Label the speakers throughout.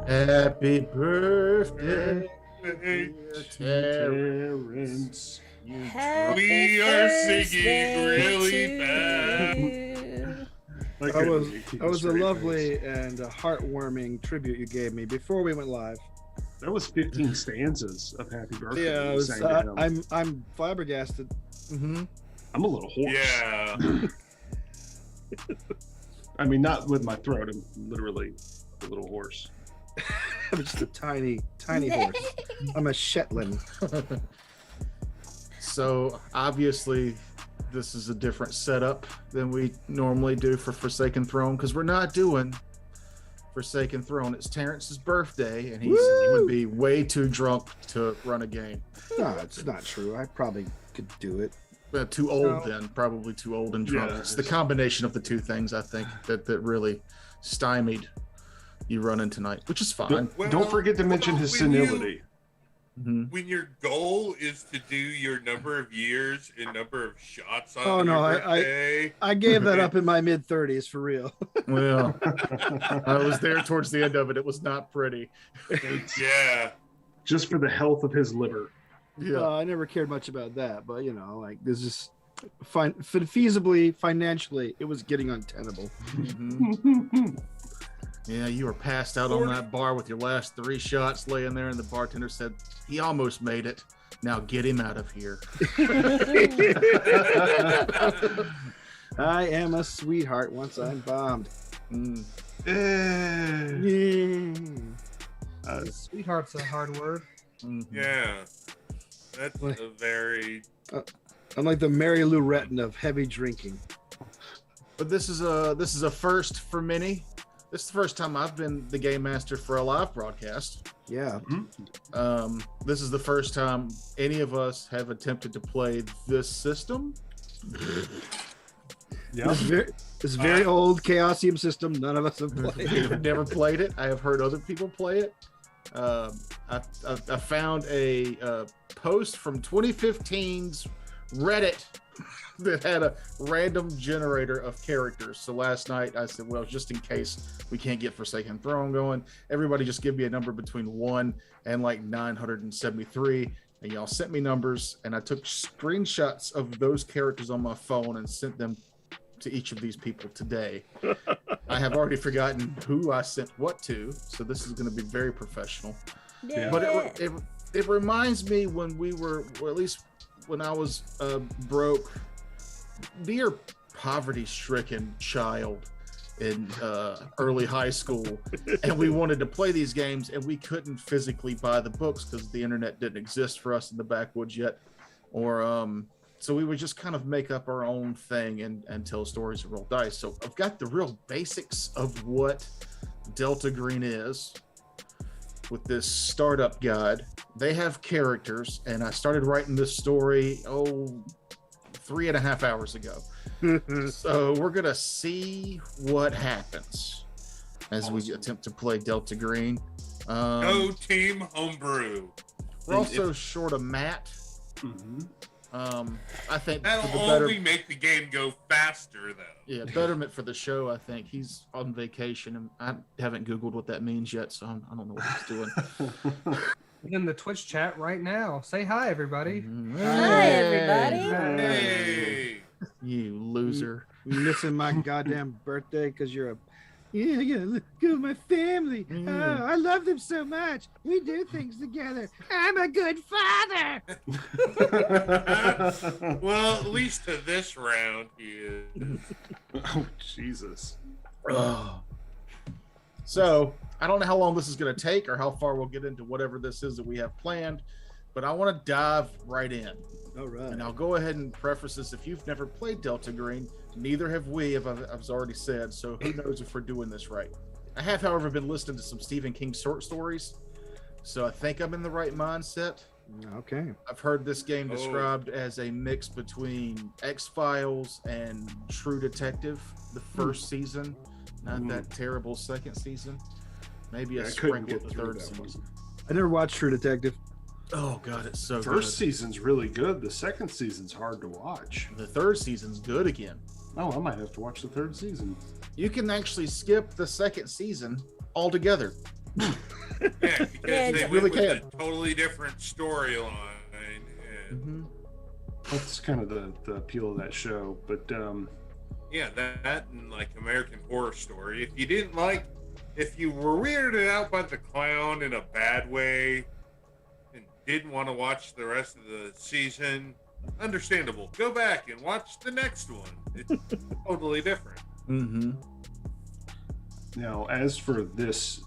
Speaker 1: Happy birthday, Terance.
Speaker 2: We are singing really bad.
Speaker 3: That was a lovely and a heartwarming tribute you gave me before we went live.
Speaker 4: That was 15 stanzas of Happy Birthday.
Speaker 3: Yeah, I'm flabbergasted.
Speaker 4: Mm-hmm. I'm a little hoarse.
Speaker 2: Yeah.
Speaker 4: I mean, not with my throat. I'm literally a little hoarse.
Speaker 3: I'm just a tiny horse. I'm a Shetland.
Speaker 1: So obviously this is a different setup than we normally do for Forsaken Throne, because we're not doing Forsaken Throne. It's Terance's birthday, and he would be way too drunk to run a game.
Speaker 3: No, it's not true. I probably could do it.
Speaker 1: But too old then, probably too old and drunk.
Speaker 4: Yeah,
Speaker 1: it's the combination of the two things, I think, that really stymied you running tonight, which is fine.
Speaker 4: Don't forget to mention his senility.
Speaker 2: When your goal is to do your number of years and number of shots on your birthday.
Speaker 3: I gave that up in my mid-30s for real.
Speaker 1: Well, I was there towards the end of it. It was not pretty.
Speaker 2: Yeah.
Speaker 4: Just for the health of his liver.
Speaker 1: Yeah.
Speaker 3: I never cared much about that, but like this is feasibly, financially, it was getting untenable.
Speaker 1: Yeah, you were passed out on that bar with your last 3 shots laying there, and the bartender said, he almost made it. Now get him out of here.
Speaker 3: I am a sweetheart once I'm bombed.
Speaker 5: Sweetheart's a hard word.
Speaker 2: Yeah, that's a very.
Speaker 3: I'm like the Mary Lou Retton of heavy drinking.
Speaker 1: But this is a first for many. This is the first time I've been the game master for a live broadcast.
Speaker 3: Yeah.
Speaker 1: This is the first time any of us have attempted to play this system.
Speaker 4: Yeah.
Speaker 3: This very old Chaosium system. None of us have played.
Speaker 1: I've never played it. I have heard other people play it. I found a post from 2015's Reddit that had a random generator of characters. So last night I said, well, just in case we can't get Forsaken Throne going, everybody just give me a number between 1 and like 973. And y'all sent me numbers, and I took screenshots of those characters on my phone and sent them to each of these people today. I have already forgotten who I sent what to, so this is going to be very professional.
Speaker 6: Yeah.
Speaker 1: But it reminds me when we were, or at least when I was broke, near poverty-stricken child in early high school, and we wanted to play these games, and we couldn't physically buy the books because the internet didn't exist for us in the backwoods yet, or so we would just kind of make up our own thing and tell stories and roll dice. So I've got the real basics of what Delta Green is with this startup guide. They have characters, and I started writing this story 3.5 hours ago. So we're gonna see what happens as we attempt to play Delta Green.
Speaker 2: Go Team Homebrew.
Speaker 1: We're also short of Matt. I think
Speaker 2: That'll only make the game go faster, though.
Speaker 1: Yeah, betterment for the show. I think he's on vacation, and I haven't Googled what that means yet, so I don't know what he's doing.
Speaker 5: In the Twitch chat right now. Say hi, everybody.
Speaker 6: Hi, everybody.
Speaker 2: Hey.
Speaker 1: You loser.
Speaker 3: You missing my goddamn birthday because you're a... Yeah, look at my family. Oh, I love them so much. We do things together. I'm a good father.
Speaker 2: Well, at least to this round, he is.
Speaker 4: Oh, Jesus.
Speaker 1: So I don't know how long this is going to take or how far we'll get into whatever this is that we have planned, but I want to dive right in.
Speaker 3: All right.
Speaker 1: And I'll go ahead and preface this. If you've never played Delta Green, neither have we, I've already said, so who knows if we're doing this right. I have, however, been listening to some Stephen King short stories, so I think I'm in the right mindset.
Speaker 3: Okay.
Speaker 1: I've heard this game described as a mix between X-Files and True Detective, the first season, not that terrible second season. Maybe a sprinkle of the third season.
Speaker 3: I never watched True Detective.
Speaker 1: Oh god, it's so good.
Speaker 4: First season's really good. The second season's hard to watch.
Speaker 1: The third season's good again.
Speaker 4: Oh, I might have to watch the third season.
Speaker 1: You can actually skip the second season altogether.
Speaker 2: Yeah, because they
Speaker 1: really
Speaker 2: went with a totally different storyline. And
Speaker 4: That's kind of the appeal of that show. But
Speaker 2: yeah, that and like American Horror Story. If you were weirded out by the clown in a bad way and didn't want to watch the rest of the season, understandable. Go back and watch the next one. It's totally different.
Speaker 4: now, as for this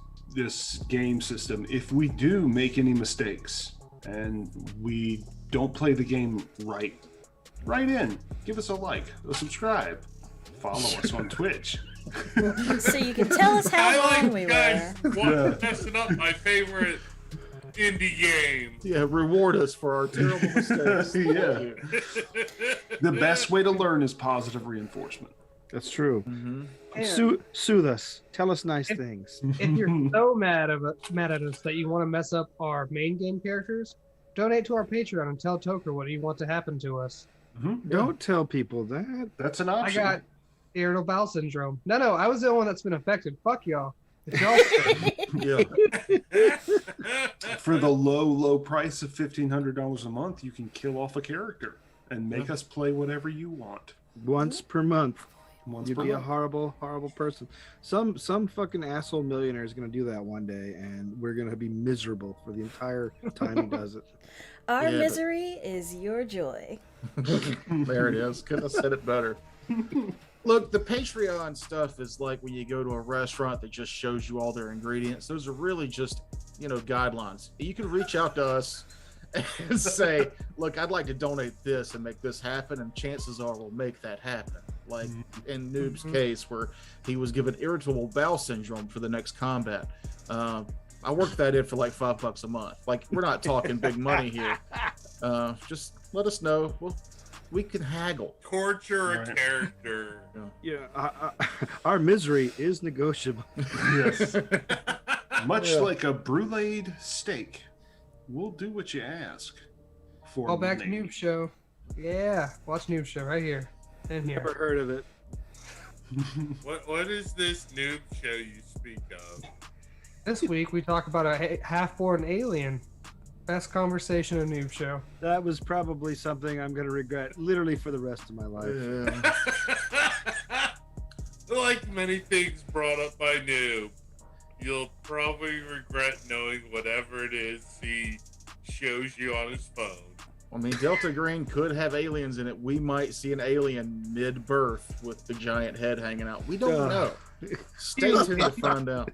Speaker 4: game system, if we do make any mistakes and we don't play the game right, write in, give us a like, a subscribe, follow us on Twitch.
Speaker 6: So you can tell us how wrong we
Speaker 2: guys
Speaker 6: were.
Speaker 2: messing up my favorite indie game.
Speaker 1: Yeah, reward us for our terrible mistakes.
Speaker 4: Yeah. The best way to learn is positive reinforcement.
Speaker 3: That's true.
Speaker 5: And
Speaker 3: Soothe us. Tell us nice things.
Speaker 5: if you're so mad at us that you want to mess up our main game characters, donate to our Patreon and tell Toker what you want to happen to us.
Speaker 3: Don't tell people that.
Speaker 4: That's an
Speaker 5: I
Speaker 4: option.
Speaker 5: got irritable bowel syndrome. No, I was the one that's been affected. Fuck y'all. It's y'all's turn.
Speaker 1: Yeah.
Speaker 4: For the low price of $1,500 a month, you can kill off a character and make us play whatever you want.
Speaker 3: Once per month.
Speaker 4: Once
Speaker 3: You'd
Speaker 4: per
Speaker 3: be a
Speaker 4: month.
Speaker 3: horrible person. Some fucking asshole millionaire is gonna do that one day, and we're gonna be miserable for the entire time he does it.
Speaker 6: Our
Speaker 1: Yeah,
Speaker 6: misery is your joy.
Speaker 1: There it is. Couldn't have said it better. Look, the Patreon stuff is like when you go to a restaurant that just shows you all their ingredients. Those are really just, guidelines. You can reach out to us and say, look, I'd like to donate this and make this happen, and chances are we'll make that happen. Like in Noob's case, where he was given irritable bowel syndrome for the next combat. I worked that in for like $5 a month. Like, we're not talking big money here. Just let us know. We can haggle.
Speaker 2: Torture a character.
Speaker 3: Yeah, our misery is negotiable.
Speaker 4: Yes. Much like a bruleed steak, we'll do what you ask. For
Speaker 5: Call back to
Speaker 4: money.
Speaker 5: Noob Show. Yeah, watch Noob Show right here. In here.
Speaker 3: Never heard of it.
Speaker 2: What is this noob show you speak of?
Speaker 5: This week we talk about a half-born alien. Best conversation in Noob Show.
Speaker 3: That was probably something I'm going to regret literally for the rest of my life.
Speaker 2: Like many things brought up by Noob, you'll probably regret knowing whatever it is he shows you on his phone.
Speaker 1: I mean, Delta Green could have aliens in it. We might see an alien mid-birth with the giant head hanging out. We don't know. Stay tuned to find out.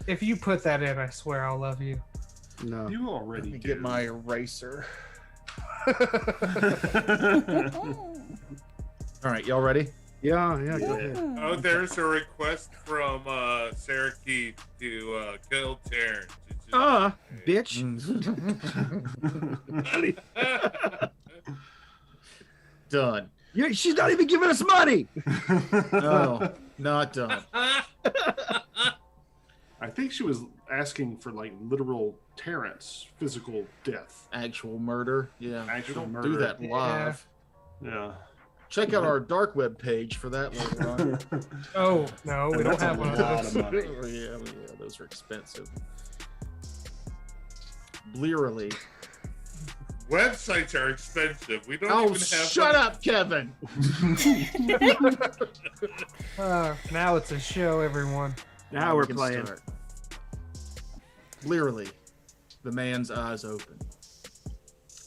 Speaker 5: If you put that in, I swear I'll love you.
Speaker 3: No.
Speaker 4: You
Speaker 1: Let
Speaker 4: already
Speaker 1: me
Speaker 4: do.
Speaker 1: get my eraser. All right, y'all ready?
Speaker 3: Yeah, go ahead.
Speaker 2: Oh, there's a request from Sarah Keith to kill Terance.
Speaker 3: Bitch.
Speaker 1: Done.
Speaker 3: Yeah, she's not even giving us money.
Speaker 1: No, not done.
Speaker 4: I think she was asking for like literal Terance, physical death.
Speaker 1: Actual murder. Yeah.
Speaker 4: Actual
Speaker 1: we don't
Speaker 4: murder.
Speaker 1: do that live.
Speaker 4: Yeah.
Speaker 1: Check out our dark web page for that later on.
Speaker 5: Oh, no, we don't
Speaker 4: That's a
Speaker 5: have one of
Speaker 4: lot
Speaker 5: those.
Speaker 4: of money.
Speaker 1: Oh, yeah, those are expensive. Blearily.
Speaker 2: Websites are expensive. We don't
Speaker 1: Oh,
Speaker 2: even have
Speaker 1: shut up, Kevin.
Speaker 5: Now it's a show, everyone.
Speaker 3: Now
Speaker 1: We
Speaker 3: we're
Speaker 1: can
Speaker 3: playing.
Speaker 1: start. Blearily, the man's eyes open,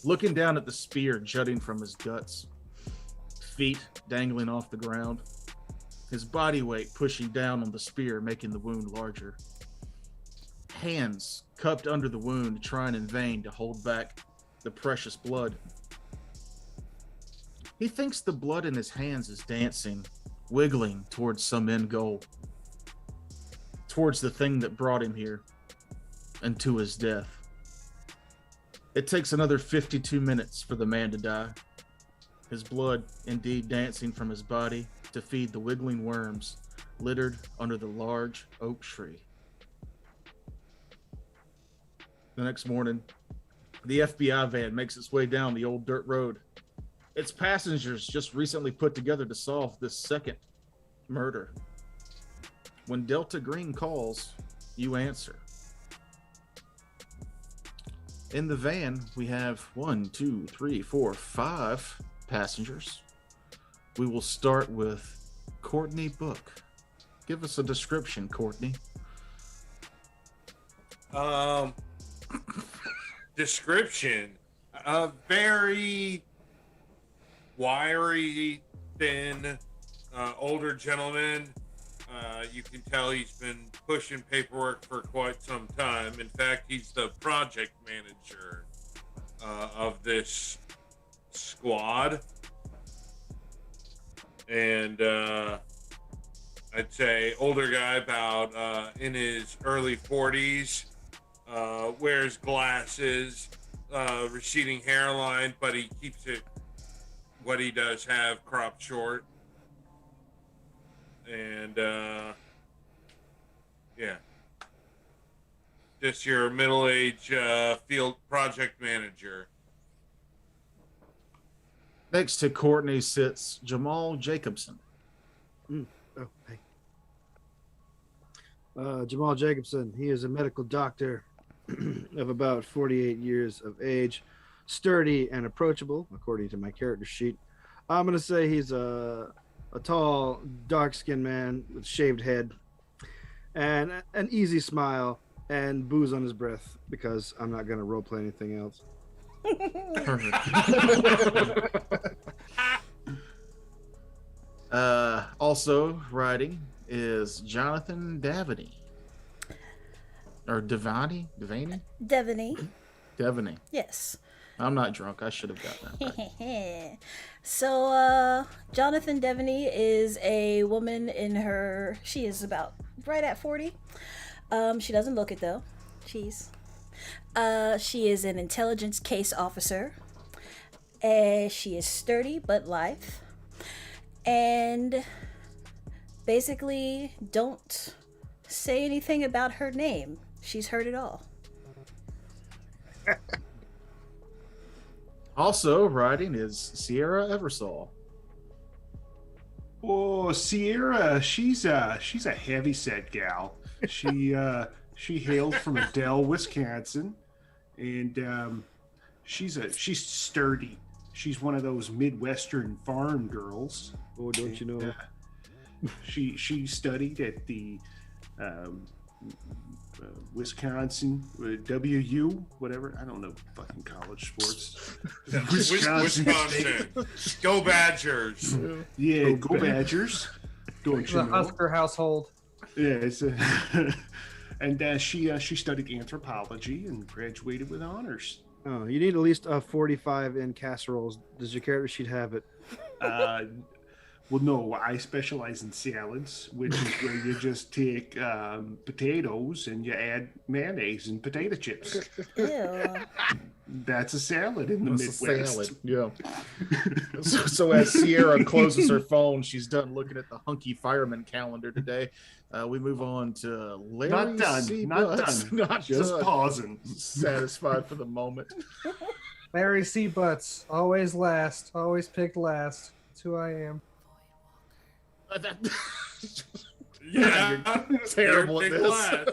Speaker 1: looking down at the spear jutting from his guts, feet dangling off the ground, his body weight pushing down on the spear, making the wound larger. Hands cupped under the wound, trying in vain to hold back the precious blood. He thinks the blood in his hands is dancing, wiggling towards some end goal, towards the thing that brought him here, and to his death. It takes another 52 minutes for the man to die, his blood indeed dancing from his body to feed the wiggling worms littered under the large oak tree. The next morning, the FBI van makes its way down the old dirt road. Its passengers just recently put together to solve this second murder. When Delta Green calls, you answer. In the van, we have 5 passengers. We will start with Courtney Book. Give us a description, Courtney.
Speaker 2: Description. A very wiry, thin, older gentleman. You can tell he's been pushing paperwork for quite some time. In fact, he's the project manager of this squad. And I'd say older guy, about in his early 40s, wears glasses, receding hairline, but he keeps it, what he does have, cropped short. And yeah, just your middle-aged field project manager.
Speaker 1: Next to Courtney sits Jamal Jacobson.
Speaker 3: Oh, hey. Jamal Jacobson. He is a medical doctor of about 48 years of age, sturdy and approachable, according to my character sheet. I'm going to say he's a tall, dark-skinned man with shaved head and an easy smile and booze on his breath, because I'm not going to roleplay anything else.
Speaker 1: Perfect. Also writing is Jonathan Davaney. Or Devaney? Devaney.
Speaker 6: Yes.
Speaker 1: I'm not drunk. I should have gotten that right.
Speaker 6: So, Jonathan Devaney is a woman she is about right at 40. She doesn't look it though. She is an intelligence case officer. She is sturdy but lithe. And basically, don't say anything about her name. She's heard it all.
Speaker 1: Also writing is Sierra Eversole.
Speaker 4: Oh, Sierra, she's a heavy set gal. She hails from Adel, Wisconsin, and she's sturdy. She's one of those Midwestern farm girls.
Speaker 3: Oh, don't you know?
Speaker 4: She studied at the Wisconsin WU, whatever. I don't know fucking college sports.
Speaker 2: Wisconsin. Go Badgers.
Speaker 4: Yeah, go Badgers. Don't you
Speaker 5: The
Speaker 4: know?
Speaker 5: Husker household.
Speaker 4: Yeah, and she studied anthropology and graduated with honors.
Speaker 3: Oh, you need at least 45 in casseroles. Does your character sheet have it?
Speaker 4: Well, no, I specialize in salads, which is where you just take potatoes and you add mayonnaise and potato chips.
Speaker 6: Ew.
Speaker 4: That's a salad in the
Speaker 1: It's a
Speaker 4: Midwest.
Speaker 1: salad. Yeah. So as Sierra closes her phone, she's done looking at the hunky fireman calendar today. We move on to Larry.
Speaker 4: Not done.
Speaker 1: C.
Speaker 4: Not
Speaker 1: Butts.
Speaker 4: done.
Speaker 1: Not
Speaker 4: Just
Speaker 1: done.
Speaker 4: pausing.
Speaker 1: Satisfied for the moment.
Speaker 5: Larry C. Butts. Always last. Always picked last. That's who I am.
Speaker 2: Yeah,
Speaker 1: You're terrible at
Speaker 2: Big
Speaker 1: this.
Speaker 2: class.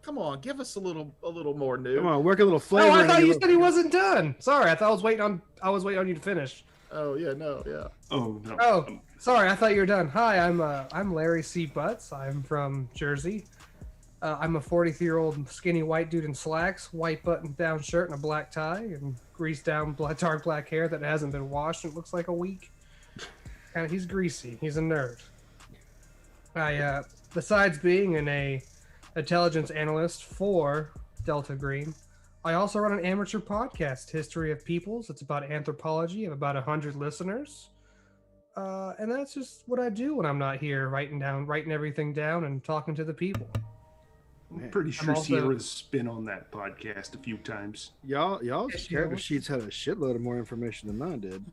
Speaker 1: Come on, give us a little more new.
Speaker 3: Come on, work a little flavor.
Speaker 5: Oh, I
Speaker 3: in
Speaker 5: thought
Speaker 3: your-
Speaker 5: you said he wasn't done. Sorry, I thought I was waiting on you to finish.
Speaker 1: Oh yeah, no, yeah.
Speaker 4: Oh no.
Speaker 5: Oh, sorry, I thought you were done. Hi, I'm Larry C. Butts. I'm from Jersey. I'm a 43-year-old skinny white dude in slacks, white button-down shirt, and a black tie, and greased down dark black hair that hasn't been washed and looks like a week. He's greasy. He's a nerd. Besides being an intelligence analyst for Delta Green, I also run an amateur podcast, History of Peoples. It's about anthropology. I have about 100 listeners. And that's just what I do when I'm not here, writing everything down and talking to the people.
Speaker 4: I'm pretty sure
Speaker 5: also-
Speaker 4: Sierra's been on that podcast a few times.
Speaker 3: Y'all's
Speaker 5: Yes, you
Speaker 3: character
Speaker 5: know.
Speaker 3: sheets had a shitload of more information than mine did.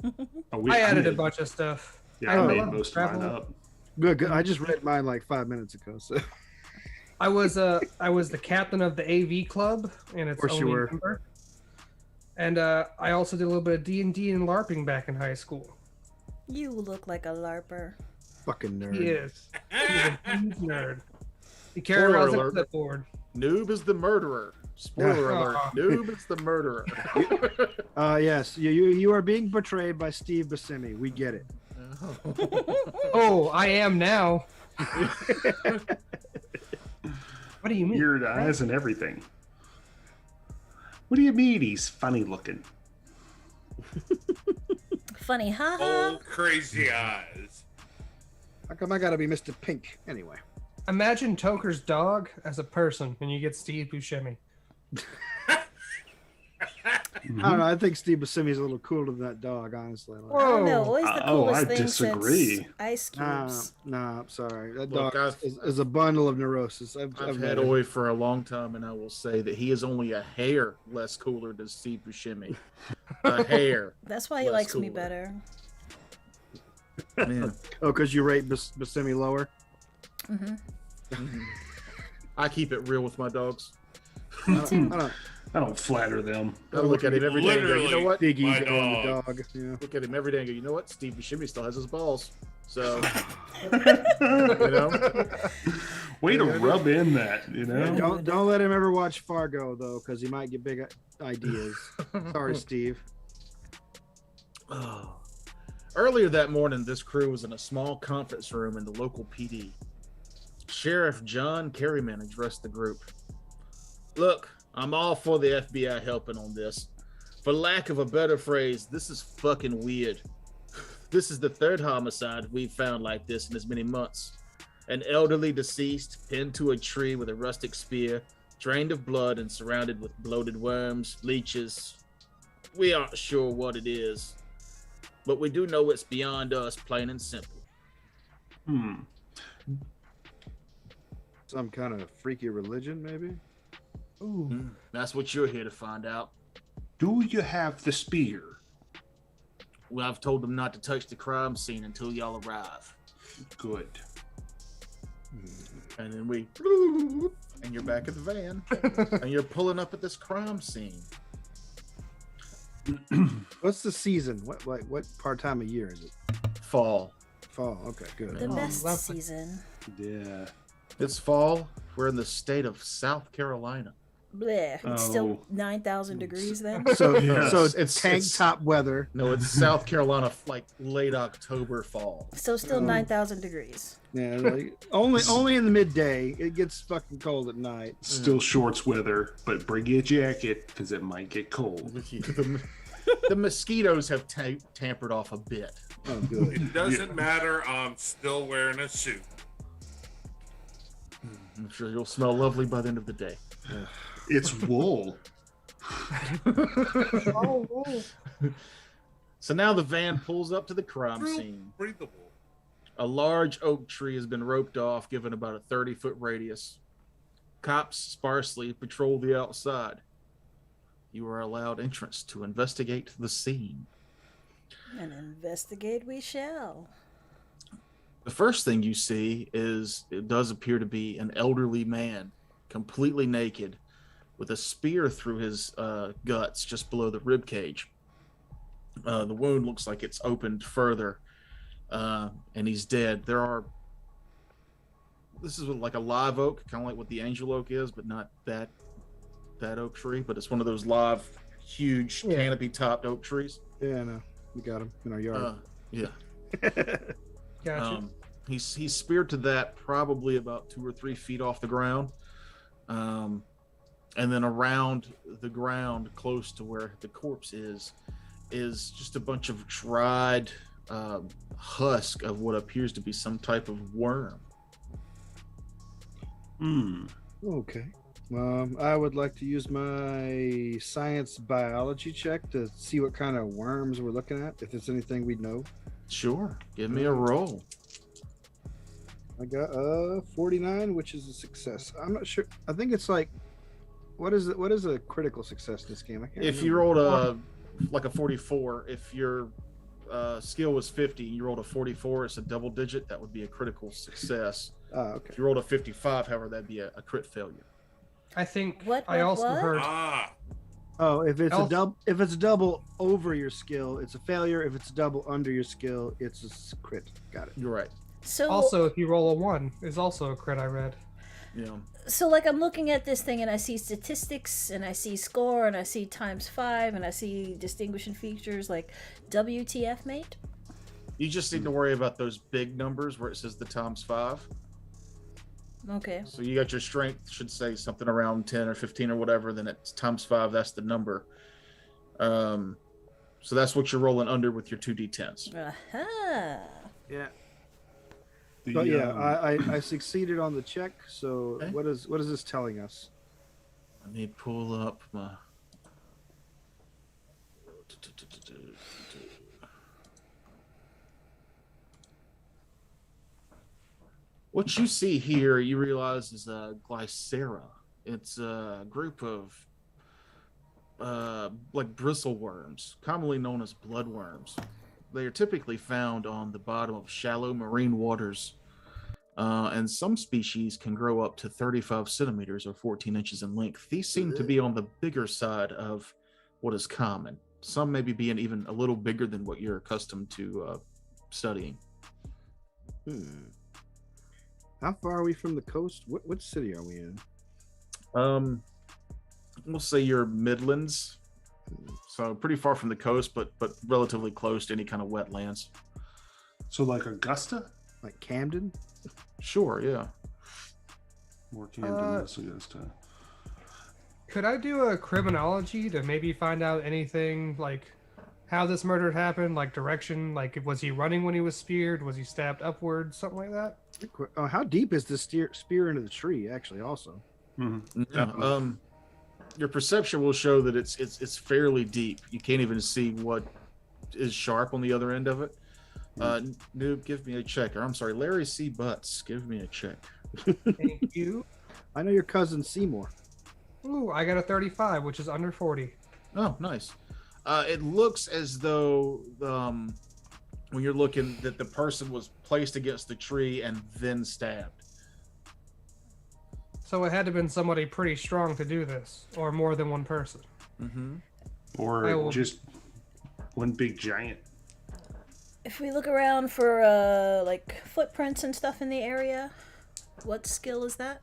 Speaker 4: Oh,
Speaker 5: I added a
Speaker 4: made-
Speaker 5: bunch of stuff.
Speaker 4: Yeah, I made
Speaker 5: love
Speaker 4: most of mine
Speaker 5: travel.
Speaker 4: up.
Speaker 3: Good. I just read mine like 5 minutes ago. So
Speaker 5: I was the captain of the AV club, and it's
Speaker 3: course you
Speaker 5: only
Speaker 3: were.
Speaker 5: member. And I also did a little bit of D&D and LARPing back in high school.
Speaker 6: You look like a LARPer.
Speaker 3: fucking nerd.
Speaker 5: He is. He's a huge nerd. He carries around a
Speaker 1: alert.
Speaker 5: clipboard.
Speaker 1: Noob is the murderer. Spoiler
Speaker 5: Yeah.
Speaker 1: alert. Noob is the murderer.
Speaker 3: Yes, you are being portrayed by Steve Buscemi. We get it.
Speaker 5: Oh, I am now. What do you mean?
Speaker 4: Weird eyes and everything. What do you mean he's funny looking?
Speaker 6: Funny, haha.
Speaker 2: Old crazy eyes.
Speaker 3: How come I gotta be Mr. Pink anyway?
Speaker 5: Imagine Toker's dog as a person, and you get Steve Buscemi.
Speaker 3: I don't know. I think Steve Buscemi's a little cooler than that dog, honestly. Like,
Speaker 6: I don't know. Always the
Speaker 4: Oh,
Speaker 6: coolest
Speaker 4: I
Speaker 6: thing
Speaker 4: disagree.
Speaker 6: since Ice
Speaker 3: Nah,
Speaker 6: Cubes.
Speaker 3: I'm sorry. That
Speaker 1: Look,
Speaker 3: dog is a bundle of neurosis.
Speaker 1: I've
Speaker 3: met
Speaker 1: had
Speaker 3: him.
Speaker 1: Oi for a long time, and I will say that he is only a hair less cooler than Steve Buscemi. A hair.
Speaker 6: That's why he
Speaker 1: Less
Speaker 6: likes me
Speaker 1: cooler.
Speaker 6: better.
Speaker 1: Man.
Speaker 3: Oh, because you rate Buscemi lower?
Speaker 1: I keep it real with my dogs.
Speaker 3: I don't
Speaker 4: I don't flatter them.
Speaker 1: I look at him every day and go, you know what?
Speaker 3: dig
Speaker 2: My
Speaker 3: ego in the
Speaker 2: dog.
Speaker 3: dog. Yeah.
Speaker 1: Look at him every day and go, you know what? Steve Buscemi still has his balls. So, you know?
Speaker 4: Way to rub in that, you know?
Speaker 3: Don't let him ever watch Fargo though, because he might get big ideas. Sorry, Steve.
Speaker 1: Oh. Earlier that morning, this crew was in a small conference room in the local PD. Sheriff John Kerryman addressed the group. Look, I'm all for the FBI helping on this. For lack of a better phrase, this is fucking weird. This is the third homicide we've found like this in as many months. An elderly deceased pinned to a tree with a rustic spear, drained of blood and surrounded with bloated worms, leeches. We aren't sure what it is, but we do know it's beyond us, plain and simple.
Speaker 3: Some kind of freaky religion, maybe?
Speaker 5: Ooh.
Speaker 1: That's what you're here to find out.
Speaker 4: Do you have the spear?
Speaker 1: Well, I've told them not to touch the crime scene until y'all arrive.
Speaker 4: Good.
Speaker 1: And then and you're back at the van, and you're pulling up at this crime scene.
Speaker 3: What's the season? What part-time of year is it?
Speaker 1: Fall.
Speaker 3: Fall. Okay, good.
Speaker 6: The best
Speaker 5: lovely.
Speaker 6: season.
Speaker 4: Yeah.
Speaker 1: It's fall. We're in the state of South Carolina.
Speaker 6: Bleh. It's
Speaker 4: Oh.
Speaker 6: still 9,000 degrees then.
Speaker 3: So,
Speaker 4: Yes.
Speaker 3: so
Speaker 1: It's-
Speaker 3: tank
Speaker 1: it's-
Speaker 3: top weather.
Speaker 1: No, it's South Carolina, like late October, fall.
Speaker 6: So still 9,000 degrees.
Speaker 3: Yeah, like, only in the midday. It gets fucking cold at night.
Speaker 4: Still shorts weather, but bring you a jacket because it might get cold.
Speaker 1: The mosquitoes have tampered off a bit.
Speaker 3: Oh, good.
Speaker 2: It doesn't matter. I'm still wearing a suit.
Speaker 1: I'm sure you'll smell lovely by the end of the day.
Speaker 4: It's wool.
Speaker 5: Oh.
Speaker 1: So now the van pulls up to the crime
Speaker 2: Real
Speaker 1: scene.
Speaker 2: breathable.
Speaker 1: A large oak tree has been roped off, given about a 30-foot radius. Cops sparsely patrol the outside. You are allowed entrance to investigate the scene.
Speaker 6: And investigate we shall.
Speaker 1: The first thing you see is it does appear to be an elderly man, completely naked, with a spear through his guts just below the rib cage. The wound looks like it's opened further, and he's dead. This is like a live oak, kind of like what the angel oak is, but not that oak tree. But it's one of those live, huge canopy-topped oak trees.
Speaker 3: Yeah, no, we got him in our yard.
Speaker 1: Yeah.
Speaker 5: Gotcha.
Speaker 1: He's speared to that probably about 2 or 3 feet off the ground, and then around the ground close to where the corpse is just a bunch of dried husk of what appears to be some type of worm.
Speaker 3: Okay. I would like to use my science biology check to see what kind of worms we're looking at, if there's anything we know.
Speaker 1: Sure, give me a roll.
Speaker 3: I got 49, which is a success. I'm not sure. I think it's like, what is it? What is a critical success in this game? I can't
Speaker 1: If you
Speaker 3: remember.
Speaker 1: rolled a 44, if your skill was 50 and you rolled a 44, it's a double digit, that would be a critical success.
Speaker 3: Okay.
Speaker 1: If you rolled a 55, however, that'd be a crit failure.
Speaker 5: I think
Speaker 6: What,
Speaker 5: I also
Speaker 6: what?
Speaker 5: heard.
Speaker 2: Ah,
Speaker 3: Oh, if it's
Speaker 5: Elf-
Speaker 3: if it's a double over your skill, it's a failure. If it's a double under your skill, it's a crit. Got it.
Speaker 1: You're right.
Speaker 6: So
Speaker 5: Also, if you roll a 1, is also a crit. I read.
Speaker 1: Yeah.
Speaker 6: So like I'm looking at this thing and I see statistics and I see score and I see ×5 and I see distinguishing features like WTF mate.
Speaker 1: You just need to worry about those big numbers where it says the ×5.
Speaker 6: Okay.
Speaker 1: So you got your strength, should say something around 10 or 15 or whatever, then it's ×5, that's the number. So that's what you're rolling under with your 2d10s.
Speaker 6: Aha.
Speaker 3: Yeah.
Speaker 4: The,
Speaker 3: But yeah, I succeeded on the check. So
Speaker 1: Okay.
Speaker 3: what is this telling us?
Speaker 1: Let me pull up my. What you see here, you realize, is a glycera. It's a group of like bristle worms, commonly known as bloodworms. They are typically found on the bottom of shallow marine waters, and some species can grow up to 35 centimeters or 14 inches in length. These seem to be on the bigger side of what is common. Some maybe being even a little bigger than what you're accustomed to studying.
Speaker 3: How far are we from the coast? What city are we in?
Speaker 1: We'll say you're Midlands, so pretty far from the coast, but relatively close to any kind of wetlands.
Speaker 4: so like Augusta?
Speaker 3: Like Camden?
Speaker 1: Sure, yeah.
Speaker 4: More Camden, less Augusta.
Speaker 5: Could I do a criminology to maybe find out anything like how this murder happened, like direction, like was he running when he was speared? Was he stabbed upwards? Something like that?
Speaker 3: Oh, how deep is this spear into the tree? Actually, also.
Speaker 1: Yeah, your perception will show that it's fairly deep. You can't even see what is sharp on the other end of it. Noob, give me a check. Or I'm sorry, Larry C. Butts, give me a check.
Speaker 5: Thank you.
Speaker 3: I know your cousin Seymour.
Speaker 5: Ooh, I got a 35, which is under 40.
Speaker 1: Oh, nice. It looks as though when you're looking that the person was placed against the tree and then stabbed.
Speaker 5: So it had to have been somebody pretty strong to do this, or more than one person.
Speaker 1: Mm-hmm.
Speaker 4: Or just one big giant.
Speaker 6: If we look around for like footprints and stuff in the area, what skill is that?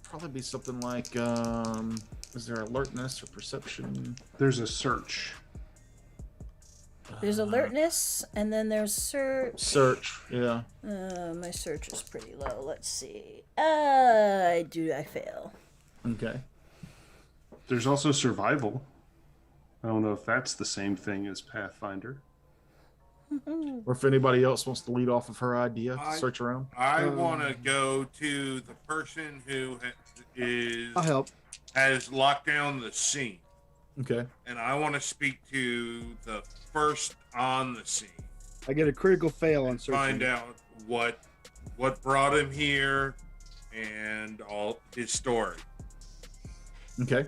Speaker 1: Probably be something like is there alertness or perception?
Speaker 4: There's a search.
Speaker 6: There's alertness, and then there's search.
Speaker 1: Search, yeah.
Speaker 6: My search is pretty low. Let's see. I fail.
Speaker 1: Okay.
Speaker 4: There's also survival. I don't know if that's the same thing as Pathfinder.
Speaker 1: Or if anybody else wants to lead off of her idea, search around.
Speaker 2: I want to go to the person who
Speaker 3: I'll help.
Speaker 2: has locked down the scene.
Speaker 1: Okay.
Speaker 2: And I want to speak to the first on the scene.
Speaker 3: I get a critical fail on searching.
Speaker 2: Find out what brought him here and all his story.
Speaker 1: Okay.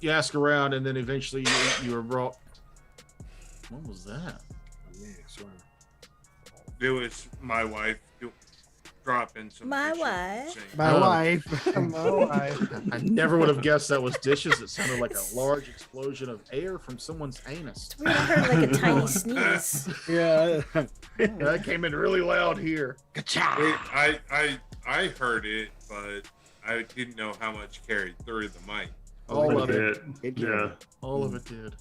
Speaker 1: You ask around, and then eventually you were brought. What was that?
Speaker 3: Oh, man, I swear.
Speaker 2: It was my wife dropping some.
Speaker 6: My
Speaker 2: dishes
Speaker 6: wife.
Speaker 2: and saying,
Speaker 3: My wife.
Speaker 1: I never would have guessed that was dishes. It sounded like a large explosion of air from someone's anus.
Speaker 6: We heard like a tiny sneeze.
Speaker 3: Yeah.
Speaker 1: That came in really loud here.
Speaker 2: I heard it, but I didn't know how much carried through the mic.
Speaker 1: All of it.
Speaker 4: Yeah.
Speaker 1: All of it did.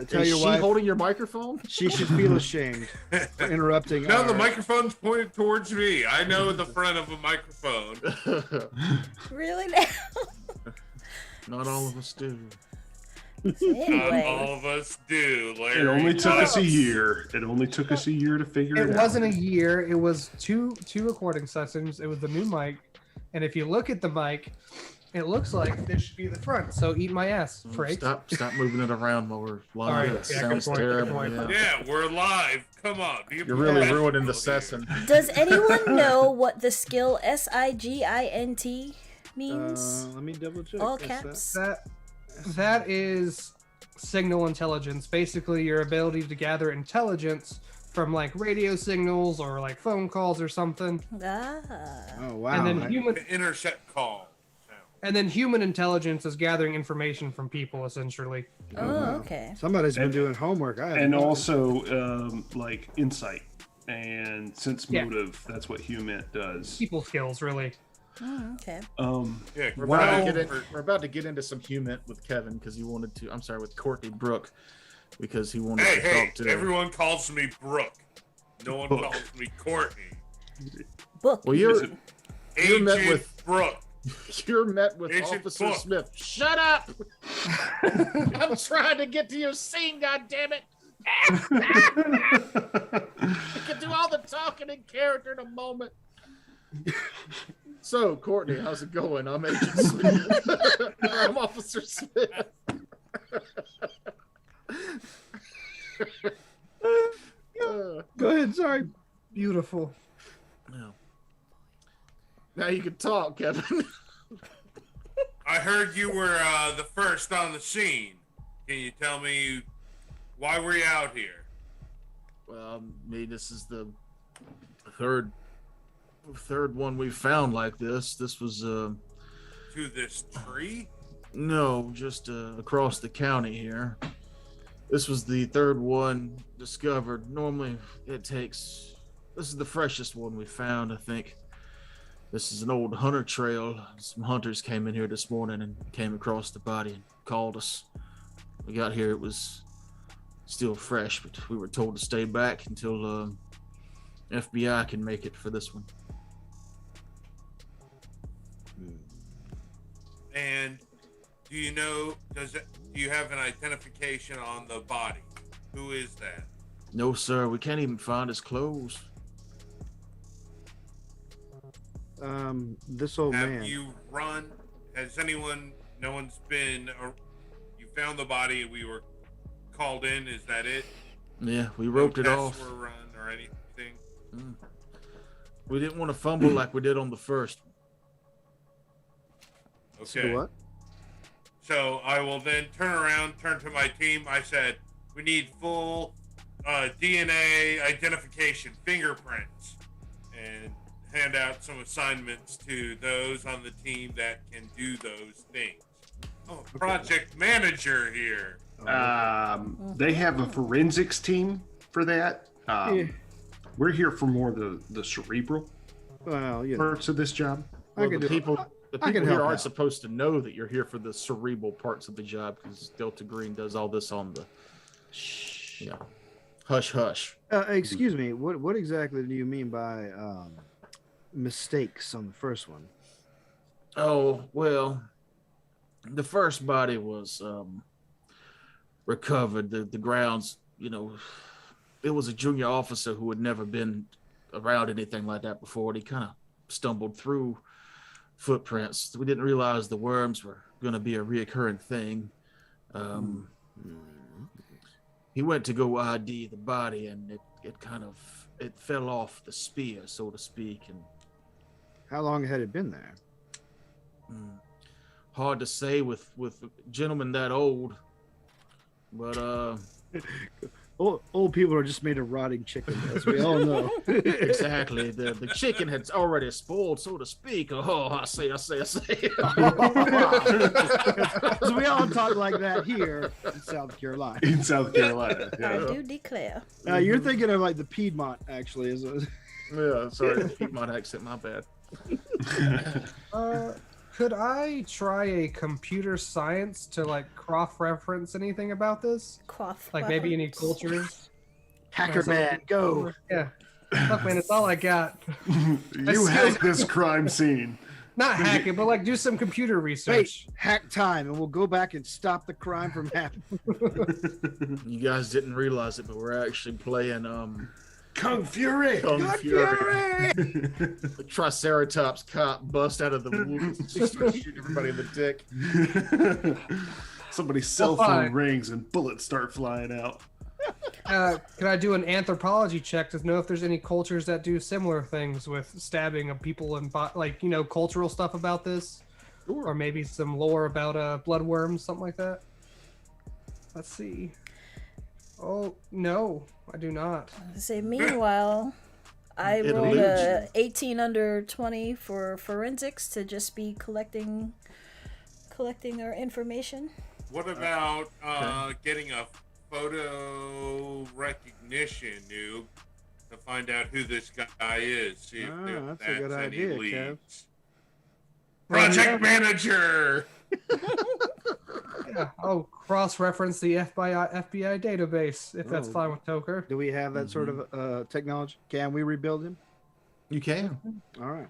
Speaker 3: Tell
Speaker 1: Is
Speaker 3: your
Speaker 1: she
Speaker 3: wife
Speaker 1: holding your microphone?
Speaker 3: she should feel ashamed for interrupting.
Speaker 2: No, the
Speaker 3: our-
Speaker 2: microphone's pointed towards me. I know the front of a microphone.
Speaker 6: Really now?
Speaker 1: Not all of us do.
Speaker 2: Not
Speaker 6: Anyway,
Speaker 2: all of us do, Larry.
Speaker 4: It only took us a
Speaker 5: Yes.
Speaker 4: year. It only took us a year to figure it out.
Speaker 5: It wasn't a year. It was two recording sessions. It was the new mic, and if you look at the mic, it looks like this should be the front. So eat my ass, Frank.
Speaker 1: Stop moving it around while we're live.
Speaker 5: All right,
Speaker 1: That
Speaker 5: yeah,
Speaker 1: sounds
Speaker 5: good point, good
Speaker 1: terrible.
Speaker 5: point.
Speaker 1: Yeah.
Speaker 2: Yeah, we're live. Come on. Be a
Speaker 1: You're really
Speaker 2: professional
Speaker 1: ruining the
Speaker 2: here.
Speaker 1: session.
Speaker 6: does anyone know what the skill SIGINT means?
Speaker 3: Let me double check.
Speaker 6: All
Speaker 3: What's
Speaker 6: caps.
Speaker 5: That is signal intelligence. Basically, your ability to gather intelligence from like radio signals or like phone calls or something.
Speaker 6: Ah.
Speaker 3: Oh wow.
Speaker 5: And then human
Speaker 2: The intercept call.
Speaker 5: and then human intelligence is gathering information from people essentially.
Speaker 6: Oh, okay.
Speaker 3: Somebody's been doing homework. I
Speaker 4: And
Speaker 3: haven't.
Speaker 4: also, like insight and sense
Speaker 5: Yeah.
Speaker 4: motive. That's what human does.
Speaker 5: People skills, really.
Speaker 6: Oh, okay.
Speaker 2: Yeah,
Speaker 1: We're about to get into some human with Kevin because he wanted to. I'm sorry, with Courtney Brooke because he wanted to
Speaker 2: Hey,
Speaker 1: talk to.
Speaker 2: everyone calls me Brooke. No one
Speaker 1: Brooke.
Speaker 2: calls me Courtney.
Speaker 6: Book.
Speaker 1: Well,
Speaker 4: Is
Speaker 1: you're
Speaker 4: it-
Speaker 1: met
Speaker 2: Agent
Speaker 1: with-
Speaker 2: Brooke.
Speaker 1: you're met with
Speaker 2: Agent
Speaker 1: Officer
Speaker 2: Brooke.
Speaker 1: Smith. Shut up! I'm trying to get to your scene. God damn it! I can do all the talking in character in a moment. So, Courtney, how's it going? I'm Agent Smith. I'm Officer Smith.
Speaker 3: Go ahead. Sorry.
Speaker 5: Beautiful.
Speaker 1: No. Now you can talk, Kevin.
Speaker 2: I heard you were the first on the scene. Can you tell me why were you out here?
Speaker 1: Well, I mean, this is the third one we've found like this. This was
Speaker 2: To this tree?
Speaker 1: no, just across the county here. This was the third one discovered. Normally, this is the freshest one we found, I think. This is an old hunter trail. Some hunters came in here this morning and came across the body and called us. We got here, it was still fresh, but we were told to stay back until FBI can make it for this one.
Speaker 2: And Do you know? Do you have an identification on the body? Who is that?
Speaker 1: No, sir. We can't even find his clothes.
Speaker 3: This old
Speaker 2: Have
Speaker 3: man.
Speaker 2: you run? Has anyone? No one's been. Or you found the body. We were called in. Is that it?
Speaker 1: Yeah, we roped it
Speaker 2: tests
Speaker 1: off.
Speaker 2: were run or anything.
Speaker 1: We didn't want to fumble like we did on the first.
Speaker 2: Okay.
Speaker 3: So what?
Speaker 2: So I will then turn around, turn to my team. I said, we need full DNA identification, fingerprints, and hand out some assignments to those on the team that can do those things. Oh, project manager here.
Speaker 4: They have a forensics team for that. We're here for more the cerebral
Speaker 3: Well, you know,
Speaker 4: parts of this job.
Speaker 1: Well,
Speaker 3: can
Speaker 1: the
Speaker 3: do-
Speaker 1: people
Speaker 3: I can
Speaker 1: here
Speaker 3: help
Speaker 1: aren't
Speaker 3: out.
Speaker 1: supposed to know that you're here for the cerebral parts of the job because Delta Green does all this on the hush hush.
Speaker 3: Excuse me. What exactly do you mean by mistakes on the first one?
Speaker 1: Oh, well, the first body was recovered. The grounds, it was a junior officer who had never been around anything like that before. And he kind of stumbled through footprints. We didn't realize the worms were going to be a reoccurring thing. He went to go ID the body, and it fell off the spear, so to speak. And
Speaker 3: How long had it been there?
Speaker 1: hard to say with a gentleman that old, but
Speaker 3: Old people are just made of rotting chicken, as we all know.
Speaker 1: exactly. The chicken had already spoiled, so to speak. Oh, I say.
Speaker 3: Because we all talk like that here in South Carolina.
Speaker 4: In South Carolina.
Speaker 6: I
Speaker 4: Yeah.
Speaker 6: do declare.
Speaker 3: You're thinking of like the Piedmont, actually.
Speaker 1: Yeah, sorry, the Piedmont accent, my bad.
Speaker 5: Could I try a computer science to like cross-reference anything about this? Like maybe any cultures?
Speaker 3: Hacker man, go.
Speaker 5: Yeah. Look, man, it's all I got.
Speaker 4: You hacked this crime scene.
Speaker 5: Not hack it, but like do some computer
Speaker 3: Wait,
Speaker 5: research.
Speaker 3: hack time, and we'll go back and stop the crime from happening.
Speaker 1: You guys didn't realize it, but we're actually playing
Speaker 4: Kung Fury.
Speaker 1: Kung Fury. The Triceratops cop bust out of the woods and just starts shooting everybody in the dick.
Speaker 4: Somebody's cell phone rings and bullets start flying out.
Speaker 5: Can I do an anthropology check to know if there's any cultures that do similar things with stabbing of people and cultural stuff about this, or maybe some lore about bloodworms, something like that? Let's see. Oh no, I do not.
Speaker 6: Say, meanwhile, I
Speaker 1: It
Speaker 6: rolled
Speaker 1: eludes
Speaker 6: a 18 under 20 for forensics to just be collecting our information.
Speaker 2: What about getting a photo recognition, noob, to find out who this guy is? See if
Speaker 3: That's a
Speaker 2: that's
Speaker 3: good
Speaker 2: any
Speaker 3: idea, Kev.
Speaker 2: leads. Project manager.
Speaker 5: Yeah, I'll cross-reference the FBI database if that's fine with Toker.
Speaker 3: Do we have that sort of technology? Can we rebuild him?
Speaker 1: You can.
Speaker 3: All right.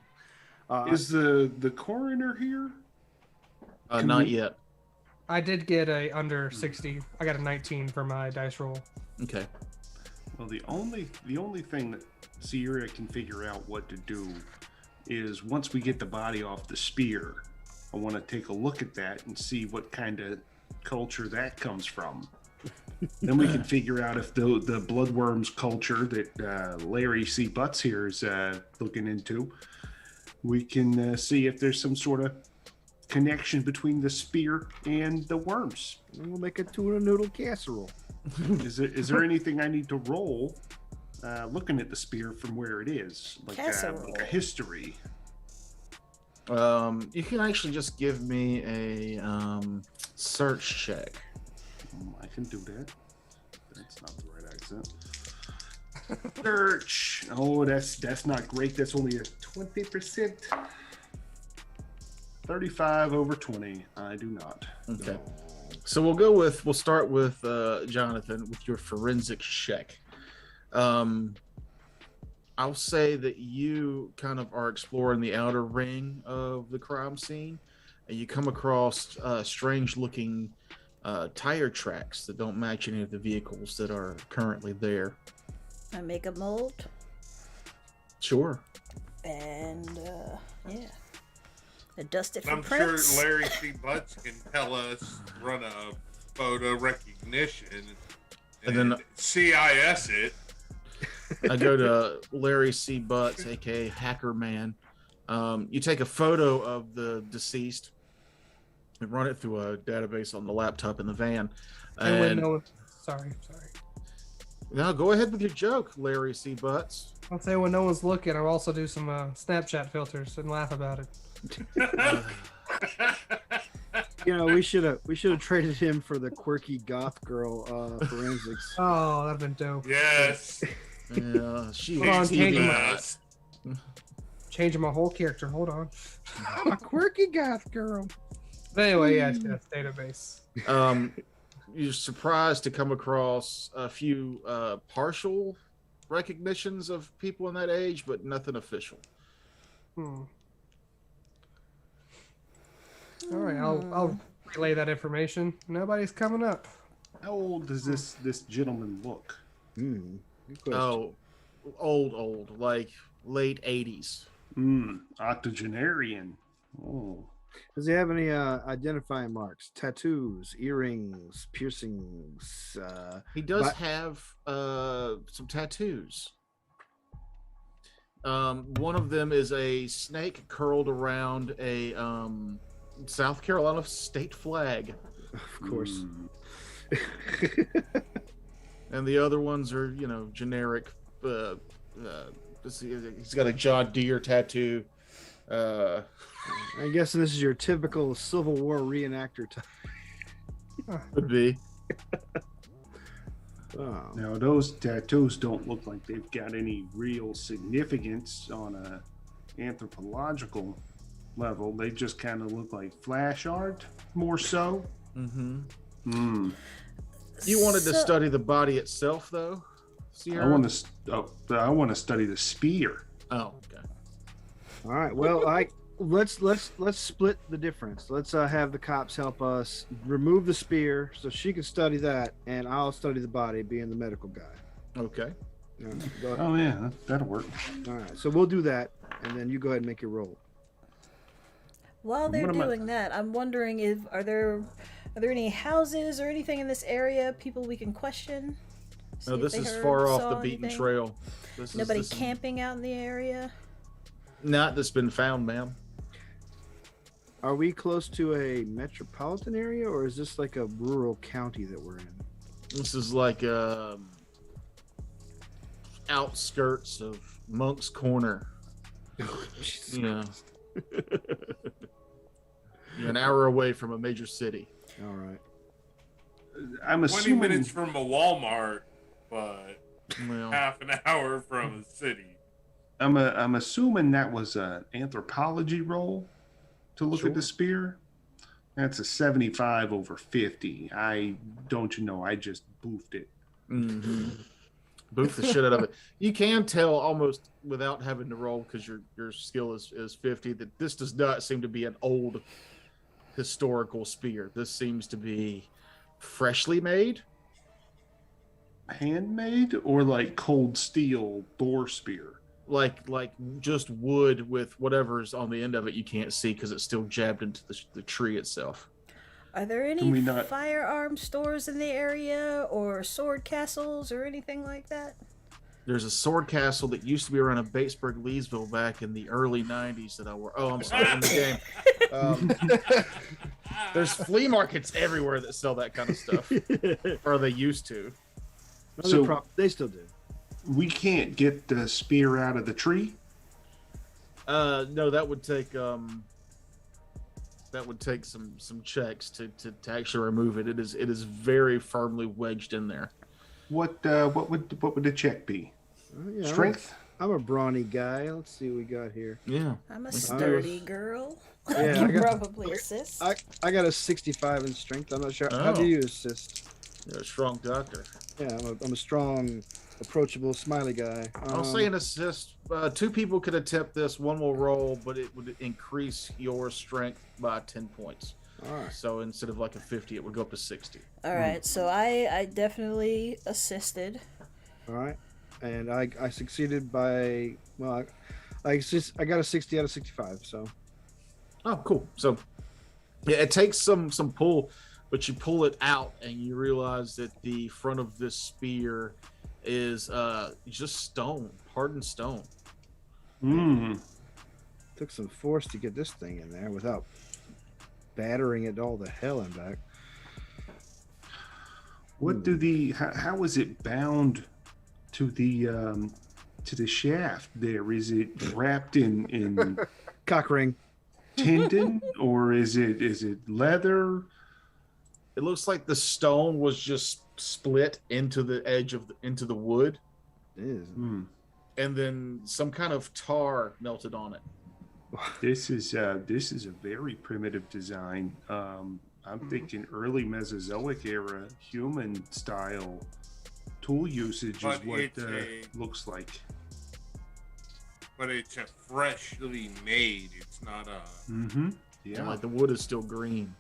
Speaker 4: Is the coroner here?
Speaker 1: Not yet.
Speaker 5: I did get a under 60. I got a 19 for my dice roll.
Speaker 1: Okay.
Speaker 4: Well, the only thing that Sierra can figure out what to do is once we get the body off the spear, I want to take a look at that and see what kind of culture that comes from. Then we can figure out if the bloodworms culture that Larry C. Butts here is looking into, we can see if there's some sort of connection between the spear and the worms.
Speaker 3: We'll make a tuna noodle casserole.
Speaker 4: Is there anything I need to roll looking at the spear from where it is? Like a history?
Speaker 1: You can actually just give me a search check.
Speaker 4: I can do that. That's not the right accent. Search. Oh, that's not great. That's only a 20%. 35 over 20. I do not.
Speaker 1: Okay. So we'll start with Jonathan with your forensics check. I'll say that you kind of are exploring the outer ring of the crime scene, and you come across strange-looking tire tracks that don't match any of the vehicles that are currently there.
Speaker 6: I make a mold,
Speaker 1: Sure.
Speaker 6: and yeah, I dust it for
Speaker 2: I'm
Speaker 6: prints.
Speaker 2: sure Larry C. Butts can tell us, run a photo recognition,
Speaker 1: And
Speaker 2: and
Speaker 1: then-
Speaker 2: CIS it.
Speaker 1: I go to Larry C. Butts, aka Hacker Man. You take a photo of the deceased and run it through a database on the laptop in the van.
Speaker 5: And when
Speaker 1: And
Speaker 5: no one, sorry.
Speaker 1: now go ahead with your joke, Larry C. Butts.
Speaker 5: I'll say when no one's looking, I'll also do some Snapchat filters and laugh about it.
Speaker 3: You know, we should have traded him for the quirky goth girl forensics.
Speaker 5: Oh, that'd been dope.
Speaker 2: Yes.
Speaker 1: Yeah, she
Speaker 5: Hold on,
Speaker 1: was
Speaker 5: changing
Speaker 1: TV.
Speaker 5: my-
Speaker 2: Yes.
Speaker 5: Changing my whole character. Hold on. I'm a quirky goth girl. But anyway, yes, database.
Speaker 1: You're surprised to come across a few partial recognitions of people in that age, but nothing official.
Speaker 5: All right, I'll relay that information. Nobody's coming up.
Speaker 4: How old does this gentleman look?
Speaker 3: Good question.
Speaker 1: Oh, old, like late 80s.
Speaker 4: Octogenarian. Oh.
Speaker 3: Does he have any identifying marks, tattoos, earrings, piercings?
Speaker 1: He does
Speaker 3: But-
Speaker 1: have some tattoos. One of them is a snake curled around a South Carolina state flag,
Speaker 3: Of course.
Speaker 1: and the other ones are, generic. He's got a John Deere tattoo.
Speaker 3: I'm guessing this is your typical Civil War reenactor type.
Speaker 1: Could be.
Speaker 3: Oh.
Speaker 4: Now those tattoos don't look like they've got any real significance on a anthropological level. They just kind of look like flash art, more so.
Speaker 1: Mm-hmm. You wanted to study the body itself, though, Sierra?
Speaker 4: I want to study the spear.
Speaker 1: Oh, okay.
Speaker 3: All right. Well, let's split the difference. Let's have the cops help us remove the spear so she can study that, and I'll study the body, being the medical guy.
Speaker 1: Okay.
Speaker 3: All right, go ahead.
Speaker 4: Oh yeah, that'll work.
Speaker 3: All right. So we'll do that, and then you go ahead and make your roll.
Speaker 6: While they're
Speaker 4: What am I-
Speaker 6: doing that, I'm wondering if are there any houses or anything in this area, people we can question? See
Speaker 1: No,
Speaker 6: if
Speaker 1: this
Speaker 6: they
Speaker 1: is
Speaker 6: heard,
Speaker 1: far off
Speaker 6: saw
Speaker 1: the beaten
Speaker 6: anything?
Speaker 1: trail. This
Speaker 6: Nobody
Speaker 1: is
Speaker 6: camping out in the area?
Speaker 1: not that's been found, ma'am.
Speaker 3: Are we close to a metropolitan area, or is this like a rural county that we're in?
Speaker 1: This is like outskirts of Monk's Corner. Yeah. You're an hour away from a major city.
Speaker 3: All right.
Speaker 4: I'm
Speaker 2: 20
Speaker 4: assuming.
Speaker 2: minutes from a Walmart, but
Speaker 1: Well,
Speaker 2: half an hour from a city.
Speaker 4: I'm assuming that was an anthropology roll to look
Speaker 1: Sure.
Speaker 4: at the spear. That's a 75 over 50. I just boofed it.
Speaker 1: mm-hmm. Boof the shit out of it. You can tell almost without having to roll because your skill is 50 that this does not seem to be an old historical spear. This seems to be freshly made.
Speaker 4: Handmade or like cold steel boar spear?
Speaker 1: Like just wood with whatever's on the end of it you can't see because it's still jabbed into the tree itself.
Speaker 6: Are there
Speaker 4: Can
Speaker 6: any
Speaker 4: we not-
Speaker 6: firearm stores in the area or sword castles or anything like that?
Speaker 1: There's a sword castle that used to be around in Batesburg, Leesville back in the early 90s that I were. Oh, I'm sorry, in the game. There's flea markets everywhere that sell that kind of stuff, or they used to.
Speaker 4: So-
Speaker 3: They still do.
Speaker 4: We can't get the spear out of the tree.
Speaker 1: No, that would take some checks to actually remove it. It is very firmly wedged in there.
Speaker 4: What would the check be?
Speaker 3: Yeah,
Speaker 4: Strength?
Speaker 3: I'm a brawny guy. Let's see what we got here.
Speaker 1: Yeah.
Speaker 6: I'm a sturdy girl.
Speaker 3: Yeah,
Speaker 6: I
Speaker 3: I
Speaker 6: can
Speaker 3: got-
Speaker 6: probably assist.
Speaker 3: I got a 65 in strength. I'm not sure. How
Speaker 1: Oh.
Speaker 3: do you assist?
Speaker 1: You're a strong doctor.
Speaker 3: Yeah, I'm a strong approachable, smiley guy.
Speaker 1: I'll say an assist. 2 people could attempt this. 1 will roll, but it would increase your strength by 10 points.
Speaker 3: All right.
Speaker 1: So instead of like a 50, it would go up to 60.
Speaker 6: All right, so I definitely assisted.
Speaker 3: All right. And I succeeded by, well, I got a 60 out of 65. So.
Speaker 1: Oh, cool. So yeah, it takes some pull, but you pull it out and you realize that the front of this spear is just stone, hardened stone.
Speaker 3: Took some force to get this thing in there without battering it all the hell and back.
Speaker 4: What do how is it bound to the shaft there? Is it wrapped in
Speaker 3: Cock ring.
Speaker 4: tendon, or is it leather?
Speaker 1: It looks like the stone was just split into the edge of into the wood,
Speaker 3: It is.
Speaker 1: and then some kind of tar melted on it.
Speaker 4: This is a very primitive design. I'm thinking early Mesozoic era human style tool usage
Speaker 2: But
Speaker 4: is what
Speaker 2: it's
Speaker 4: looks like.
Speaker 2: But it's a freshly made. It's not a.
Speaker 1: And
Speaker 4: Yeah.
Speaker 1: like the wood is still green.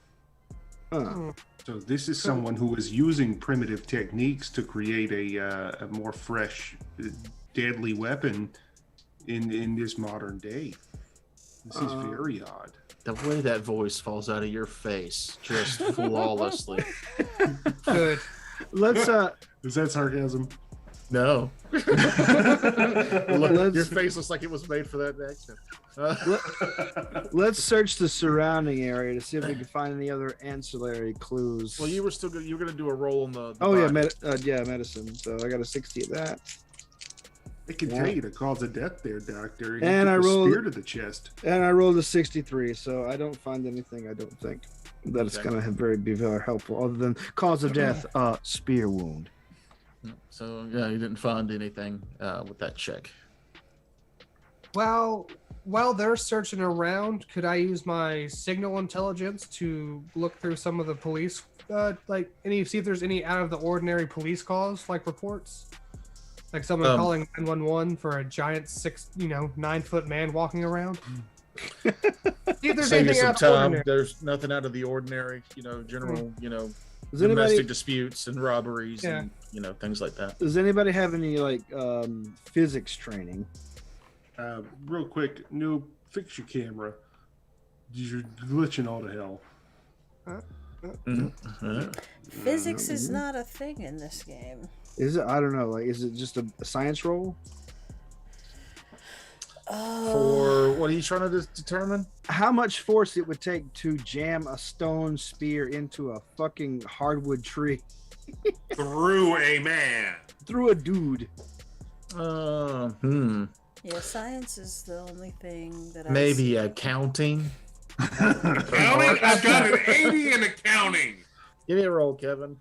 Speaker 4: So this is someone who is using primitive techniques to create a more fresh, deadly weapon in this modern day. This is very odd.
Speaker 1: The way that voice falls out of your face, just flawlessly.
Speaker 5: Good.
Speaker 3: Let's
Speaker 4: Is that sarcasm?
Speaker 1: No. Look, your face looks like it was made for that accent.
Speaker 3: let's search the surrounding area to see if we can find any other ancillary clues.
Speaker 1: Well, you were going to do a roll on the
Speaker 3: Oh yeah,
Speaker 1: body.
Speaker 3: medicine. So I got a 60 at that.
Speaker 4: I can tell you the cause of death there, Doctor. You
Speaker 3: And
Speaker 4: took
Speaker 3: I
Speaker 4: a
Speaker 3: rolled-
Speaker 4: spear to the chest.
Speaker 3: And I rolled a 63, so I don't find anything. I don't think that it's
Speaker 1: Okay.
Speaker 3: gonna be very helpful, other than cause of death, spear wound.
Speaker 1: So yeah, you didn't find anything with that check.
Speaker 5: While they're searching around, could I use my signal intelligence to look through some of the police, see if there's any out of the ordinary police calls, like reports, like someone calling 911 for a giant 9-foot man walking around? See if there's
Speaker 1: Save you
Speaker 5: anything
Speaker 1: some
Speaker 5: out of the
Speaker 1: time.
Speaker 5: ordinary.
Speaker 1: There's nothing out of the ordinary. General.
Speaker 3: Does
Speaker 1: Domestic
Speaker 3: anybody
Speaker 1: disputes and robberies and things like that.
Speaker 3: does anybody have any physics training?
Speaker 4: Real quick, Noob, fix your camera. You're glitching all to hell.
Speaker 6: Physics is not a thing in this game.
Speaker 3: Is it? I don't know. Is it just a science roll?
Speaker 1: For what are you trying to determine?
Speaker 3: How much force it would take to jam a stone spear into a fucking hardwood tree
Speaker 2: Through a man.
Speaker 3: through a dude?
Speaker 6: Yeah, science is the only thing that
Speaker 1: Maybe accounting.
Speaker 2: Accounting? I've got an 80 in accounting.
Speaker 1: Give me a roll, Kevin.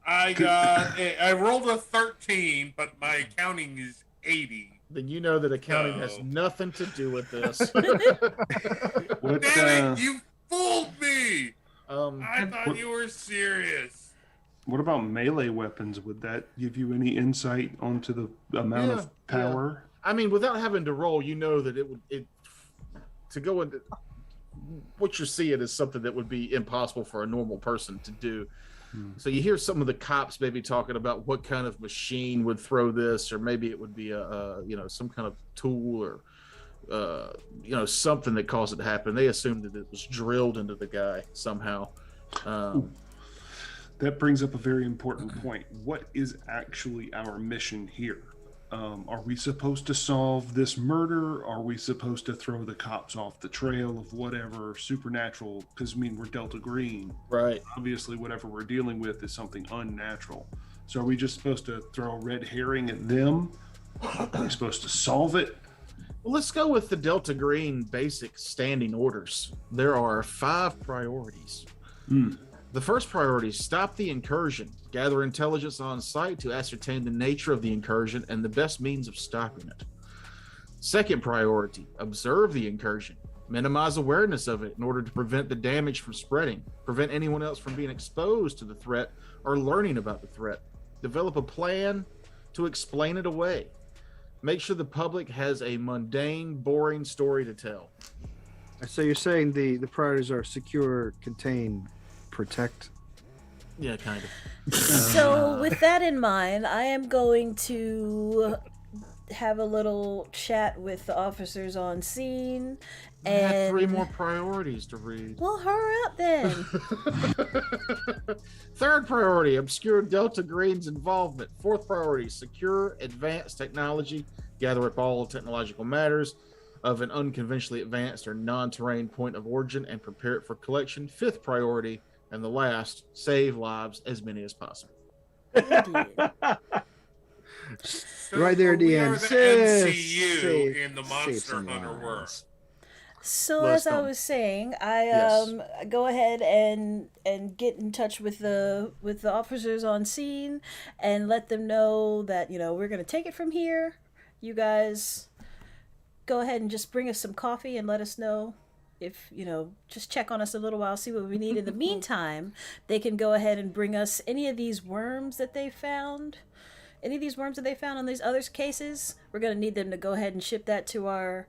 Speaker 2: I rolled a 13, but my accounting is 80.
Speaker 1: Then you know that accounting has nothing to do with this.
Speaker 4: What,
Speaker 2: Damn it, you fooled me! I
Speaker 1: Um,
Speaker 2: thought you were serious.
Speaker 4: what about melee weapons? Would that give you any insight onto the amount of power?
Speaker 1: I mean, without having to roll, you know that to go into what you're seeing is something that would be impossible for a normal person to do. So you hear some of the cops maybe talking about what kind of machine would throw this, or maybe it would be some kind of tool or something that caused it to happen. They assumed that it was drilled into the guy somehow.
Speaker 4: That brings up a very important point. What is actually our mission here? Are we supposed to solve this murder? Are we supposed to throw the cops off the trail of whatever supernatural? Because we're Delta Green.
Speaker 1: Right.
Speaker 4: Obviously, whatever we're dealing with is something unnatural. So are we just supposed to throw a red herring at them? Are we supposed to solve it?
Speaker 1: Well, let's go with the Delta Green basic standing orders. There are 5 priorities. The first priority is stop the incursion. Gather intelligence on site to ascertain the nature of the incursion and the best means of stopping it. Second priority, observe the incursion. Minimize awareness of it in order to prevent the damage from spreading. Prevent anyone else from being exposed to the threat or learning about the threat. Develop a plan to explain it away. Make sure the public has a mundane, boring story to tell.
Speaker 3: So you're saying the priorities are secure, contain, protect?
Speaker 1: Yeah, kind of.
Speaker 6: So with that in mind, I am going to have a little chat with the officers on scene.
Speaker 1: I had
Speaker 6: And
Speaker 1: 3 more priorities to read.
Speaker 6: well, hurry up then.
Speaker 1: Third priority, obscure Delta Green's involvement. Fourth priority, secure advanced technology. Gather up all technological matters of an unconventionally advanced or non-terrain point of origin and prepare it for collection. Fifth priority, and the last, save lives, as many as possible.
Speaker 2: So
Speaker 3: Right there at the
Speaker 2: we
Speaker 3: end.
Speaker 2: are the
Speaker 3: Save-
Speaker 2: MCU
Speaker 3: save-
Speaker 2: in the
Speaker 3: save
Speaker 2: Monster
Speaker 3: some
Speaker 2: Hunter
Speaker 3: lives.
Speaker 2: world.
Speaker 6: So
Speaker 1: Let's
Speaker 6: as I
Speaker 1: don't.
Speaker 6: was saying, I
Speaker 1: Yes.
Speaker 6: go ahead and get in touch with the officers on scene and let them know that, you know, we're gonna take it from here. You guys go ahead and just bring us some coffee and let us know if, you know, just check on us a little while, see what we need. In the meantime, they can go ahead and bring us any of these worms that they found. Any of these worms that they found on these other cases, we're gonna need them to go ahead and ship that to our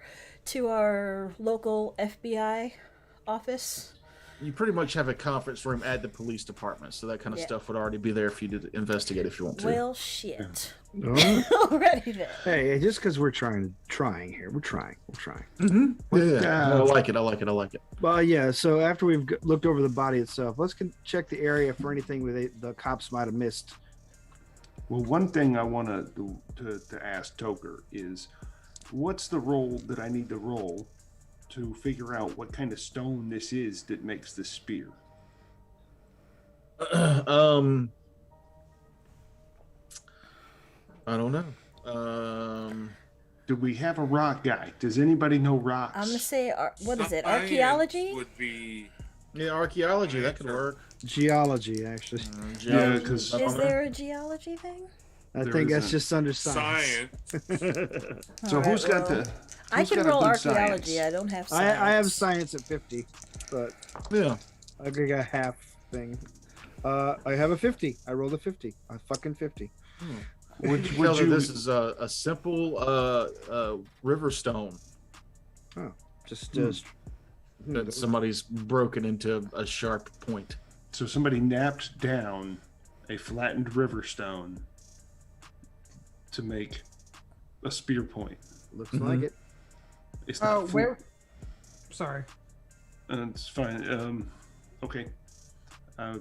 Speaker 6: local FBI office.
Speaker 1: You pretty much have a conference room at the police department, so that kind of
Speaker 6: Yeah.
Speaker 1: stuff would already be there for you to investigate if you want to.
Speaker 6: Well, shit.
Speaker 3: All right.
Speaker 6: Already then.
Speaker 3: Hey, just because we're trying here, we're trying.
Speaker 1: Yeah, I like it. I like it.
Speaker 3: Well, yeah. So after we've looked over the body itself, let's check the area for anything the cops might have missed.
Speaker 4: Well, one thing I want to ask Toker is, what's the roll that I need to roll to figure out what kind of stone this is that makes this spear?
Speaker 1: I don't know.
Speaker 4: Do we have a rock guy? Does anybody know rocks?
Speaker 6: I'm gonna say, what is it?
Speaker 2: Science
Speaker 6: Archaeology?
Speaker 2: would be
Speaker 1: Yeah, archaeology, that could
Speaker 2: Sure.
Speaker 1: work.
Speaker 3: Geology, actually.
Speaker 1: Geology,
Speaker 4: 'cause-
Speaker 1: up
Speaker 6: Is
Speaker 1: on
Speaker 6: there a geology thing?
Speaker 3: I
Speaker 4: There
Speaker 3: think that's
Speaker 4: isn't.
Speaker 3: just under science.
Speaker 2: science.
Speaker 4: So
Speaker 6: Alright,
Speaker 4: who's got
Speaker 6: well,
Speaker 4: the?
Speaker 6: I
Speaker 4: who's
Speaker 6: can
Speaker 4: got a
Speaker 6: roll
Speaker 4: good
Speaker 6: archaeology.
Speaker 4: science?
Speaker 6: I don't have science.
Speaker 3: I have science at 50, but
Speaker 1: Yeah.
Speaker 3: I got a half thing. I have a 50. I rolled a 50. A fucking 50.
Speaker 4: Would
Speaker 1: Tell her
Speaker 4: you?
Speaker 1: this is a simple river stone
Speaker 3: Just
Speaker 1: that somebody's broken into a sharp point.
Speaker 4: So somebody napped down a flattened river stone to make a spear point.
Speaker 3: looks like it.
Speaker 4: It's
Speaker 5: Oh,
Speaker 4: not
Speaker 5: where? Sorry.
Speaker 4: It's fine. Okay. I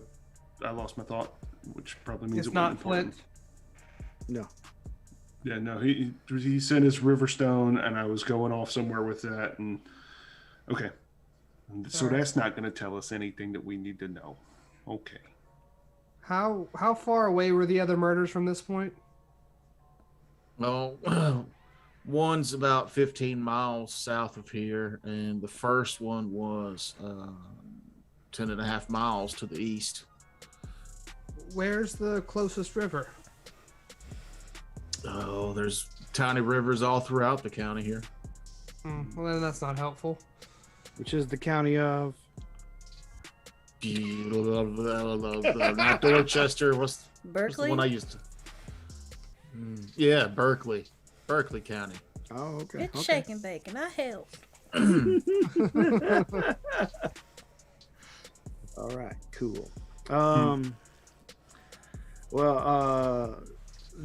Speaker 4: lost my thought, which probably means
Speaker 5: It's
Speaker 4: it
Speaker 5: not
Speaker 4: wasn't important.
Speaker 5: flint.
Speaker 3: No.
Speaker 4: Yeah, no. He sent his river stone, and I was going off somewhere with that, and okay. So
Speaker 5: Alright.
Speaker 4: that's not going to tell us anything that we need to know. Okay.
Speaker 5: How far away were the other murders from this point?
Speaker 1: Well, one's about 15 miles south of here, and the first one was 10 and a half miles to the east.
Speaker 5: Where's the closest river?
Speaker 1: Oh, there's tiny rivers all throughout the county here.
Speaker 5: Well, then that's not helpful.
Speaker 3: Which is the county of.
Speaker 1: Not Dorchester. What's the
Speaker 6: Berkeley?
Speaker 1: one I used to? Yeah, Berkeley County.
Speaker 3: Oh, okay.
Speaker 6: It's
Speaker 3: okay.
Speaker 6: shake and bake, and I helped.
Speaker 3: All right. Cool.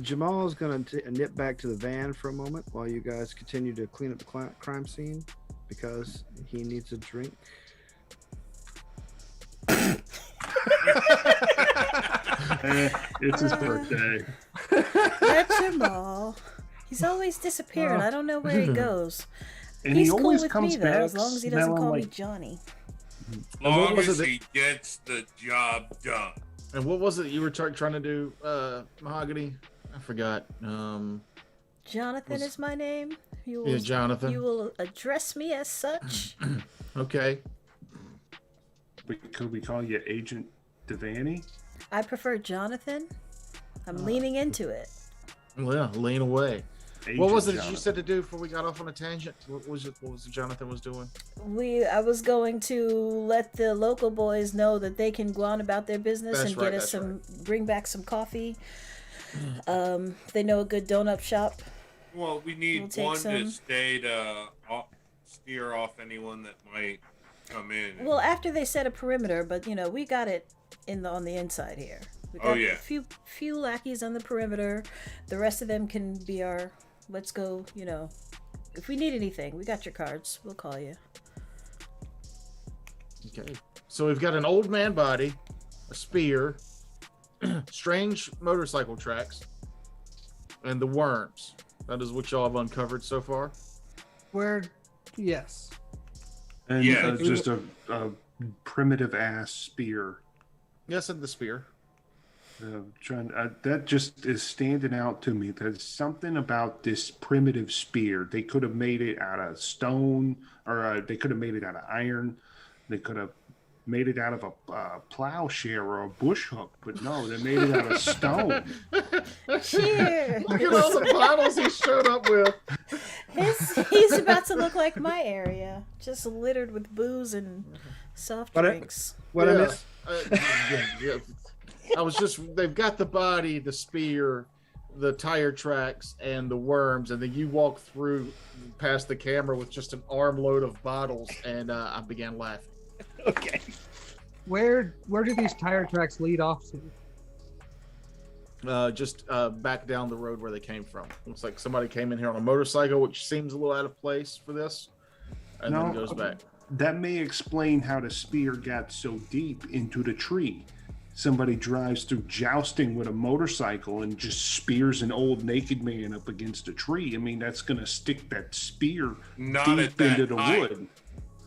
Speaker 3: Jamal's gonna nip back to the van for a moment while you guys continue to clean up the crime scene because he needs a drink.
Speaker 4: It's his birthday.
Speaker 6: That's Jamal. He's always disappearing. I don't know where he goes.
Speaker 4: And
Speaker 6: He's
Speaker 4: he
Speaker 6: cool
Speaker 4: always
Speaker 6: with
Speaker 4: comes
Speaker 6: me though,
Speaker 4: back
Speaker 6: as long as he doesn't
Speaker 4: smelling
Speaker 6: call me
Speaker 4: like
Speaker 6: Johnny.
Speaker 2: As
Speaker 1: what
Speaker 2: long
Speaker 1: was
Speaker 2: as
Speaker 1: it
Speaker 2: he gets the job done.
Speaker 1: And what was it you were trying to do, Mahogany? I forgot.
Speaker 6: Jonathan is my name. You
Speaker 1: Yeah, Jonathan.
Speaker 6: You will address me as such.
Speaker 1: Okay.
Speaker 4: Could we call you Agent Devaney?
Speaker 6: I prefer Jonathan. I'm leaning into it.
Speaker 1: Well, lean away.
Speaker 4: Agent
Speaker 1: What was it that you
Speaker 4: Jonathan.
Speaker 1: said to do before we got off on a tangent? What was it Jonathan was doing?
Speaker 6: I was going to let the local boys know that they can go on about their business
Speaker 1: That's
Speaker 6: and
Speaker 1: right,
Speaker 6: get us
Speaker 1: that's
Speaker 6: bring back some coffee If they know a good donut shop.
Speaker 2: Well, we
Speaker 6: We'll
Speaker 2: need
Speaker 6: take
Speaker 2: one
Speaker 6: some.
Speaker 2: to stay to steer off anyone that might come in.
Speaker 6: Well, after they set a perimeter, but we got it on the inside here. We got
Speaker 2: Oh, yeah.
Speaker 6: a few lackeys on the perimeter. The rest of them can be our. Let's go. If we need anything, we got your cards. We'll call you.
Speaker 1: Okay. So we've got an old man body, a spear, strange motorcycle tracks, and the worms. That is what y'all have uncovered so far.
Speaker 5: Yes.
Speaker 4: And
Speaker 2: Yeah.
Speaker 4: just a primitive ass spear.
Speaker 1: Yes, and the spear.
Speaker 4: That just is standing out to me. There's something about this primitive spear. They could have made it out of stone, or they could have made it out of iron. They could have made it out of a plowshare or a bush hook, but no, they made it out of stone.
Speaker 6: Cheers!
Speaker 1: Look at all the bottles he showed up with.
Speaker 6: He's about to look like my area, just littered with booze and soft drinks.
Speaker 3: What I missed?
Speaker 1: Yeah. They've got the body, the spear, the tire tracks, and the worms, and then you walk through past the camera with just an armload of bottles, and I began laughing.
Speaker 3: Okay.
Speaker 5: Where do these tire tracks lead off to?
Speaker 1: Just back down the road where they came from. Looks like somebody came in here on a motorcycle, which seems a little out of place for this, and then goes back.
Speaker 4: That may explain how the spear got so deep into the tree. Somebody drives through jousting with a motorcycle and just spears an old naked man up against a tree. I mean, that's going to stick that spear
Speaker 2: Not
Speaker 4: deep
Speaker 2: at that
Speaker 4: into the
Speaker 2: height.
Speaker 4: wood.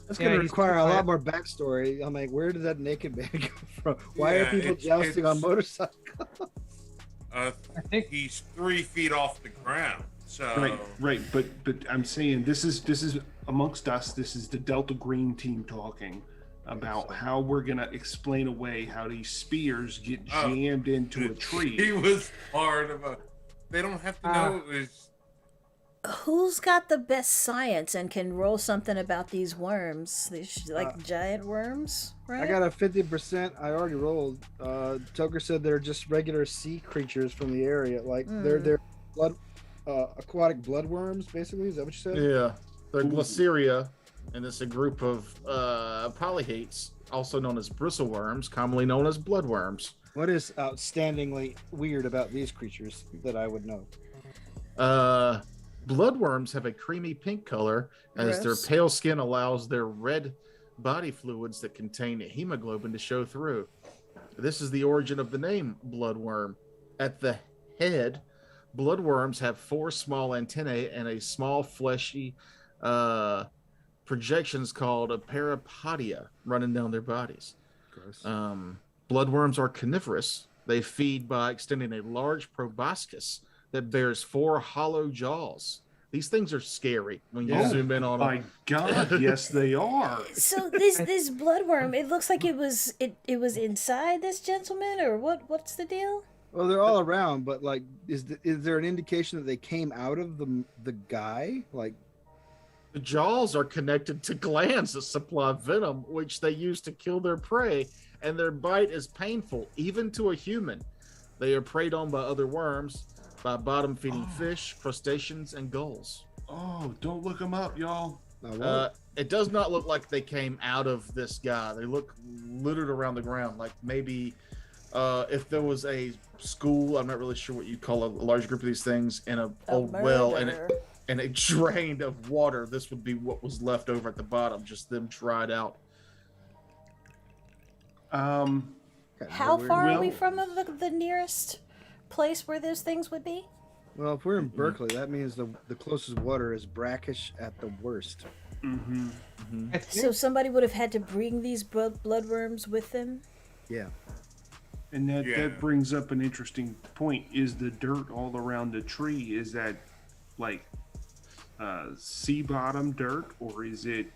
Speaker 3: That's going to
Speaker 5: he's
Speaker 3: require a
Speaker 5: quiet.
Speaker 3: lot more backstory. I'm like, where did that naked man come from? Why are
Speaker 2: Yeah,
Speaker 3: people jousting on
Speaker 2: it's-
Speaker 3: motorcycles?
Speaker 2: I
Speaker 5: think-
Speaker 2: he's 3 feet off the ground. So
Speaker 4: Right. But I'm saying this is amongst us. This is the Delta Green team talking about how we're gonna explain away how these spears get jammed into a tree.
Speaker 2: he was part of a. They don't have to know it was.
Speaker 6: Who's got the best science and can roll something about these worms? These giant worms, right?
Speaker 3: I got a 50%. I already rolled. Toker said they're just regular sea creatures from the area. Like they're blood, aquatic bloodworms, basically. Is that what you said?
Speaker 1: Yeah, they're Glaciria, and it's a group of polyhates, also known as bristleworms, commonly known as bloodworms.
Speaker 3: What is outstandingly weird about these creatures that I would know?
Speaker 1: Bloodworms have a creamy pink color, as their
Speaker 6: Gross.
Speaker 1: pale skin allows their red body fluids that contain hemoglobin to show through. This is the origin of the name bloodworm. At the head, bloodworms have 4 small antennae and a small fleshy projections called a parapodia running down their bodies.
Speaker 3: Gross.
Speaker 1: Bloodworms are carnivorous. They feed by extending a large proboscis that bears 4 hollow jaws. These things are scary when you zoom in on
Speaker 4: My
Speaker 1: them.
Speaker 4: God, yes, they are.
Speaker 6: So this bloodworm, it looks like it was inside this gentleman, or what's the deal?
Speaker 3: Well, they're all around, but like, is there an indication that they came out of the guy? Like,
Speaker 1: The jaws are connected to glands that supply venom, which they use to kill their prey, and their bite is painful, even to a human. They are preyed on by other worms, by bottom-feeding fish, crustaceans, and gulls.
Speaker 4: Oh, don't look them up, y'all.
Speaker 1: It does not look like they came out of this guy. They look littered around the ground, like maybe if there was a school, I'm not really sure what you call a large group of these things, in an old well, and it drained of water, this would be what was left over at the bottom, just them dried out.
Speaker 6: How far are we from the nearest place where those things would be?
Speaker 3: well, if we're in Berkeley, that means the closest water is brackish at the worst.
Speaker 5: I think
Speaker 6: So somebody would have had to bring these bloodworms with them.
Speaker 3: Yeah.
Speaker 4: And that,
Speaker 2: Yeah.
Speaker 4: that brings up an interesting point. Is the dirt all around the tree, is that like sea bottom dirt, or is it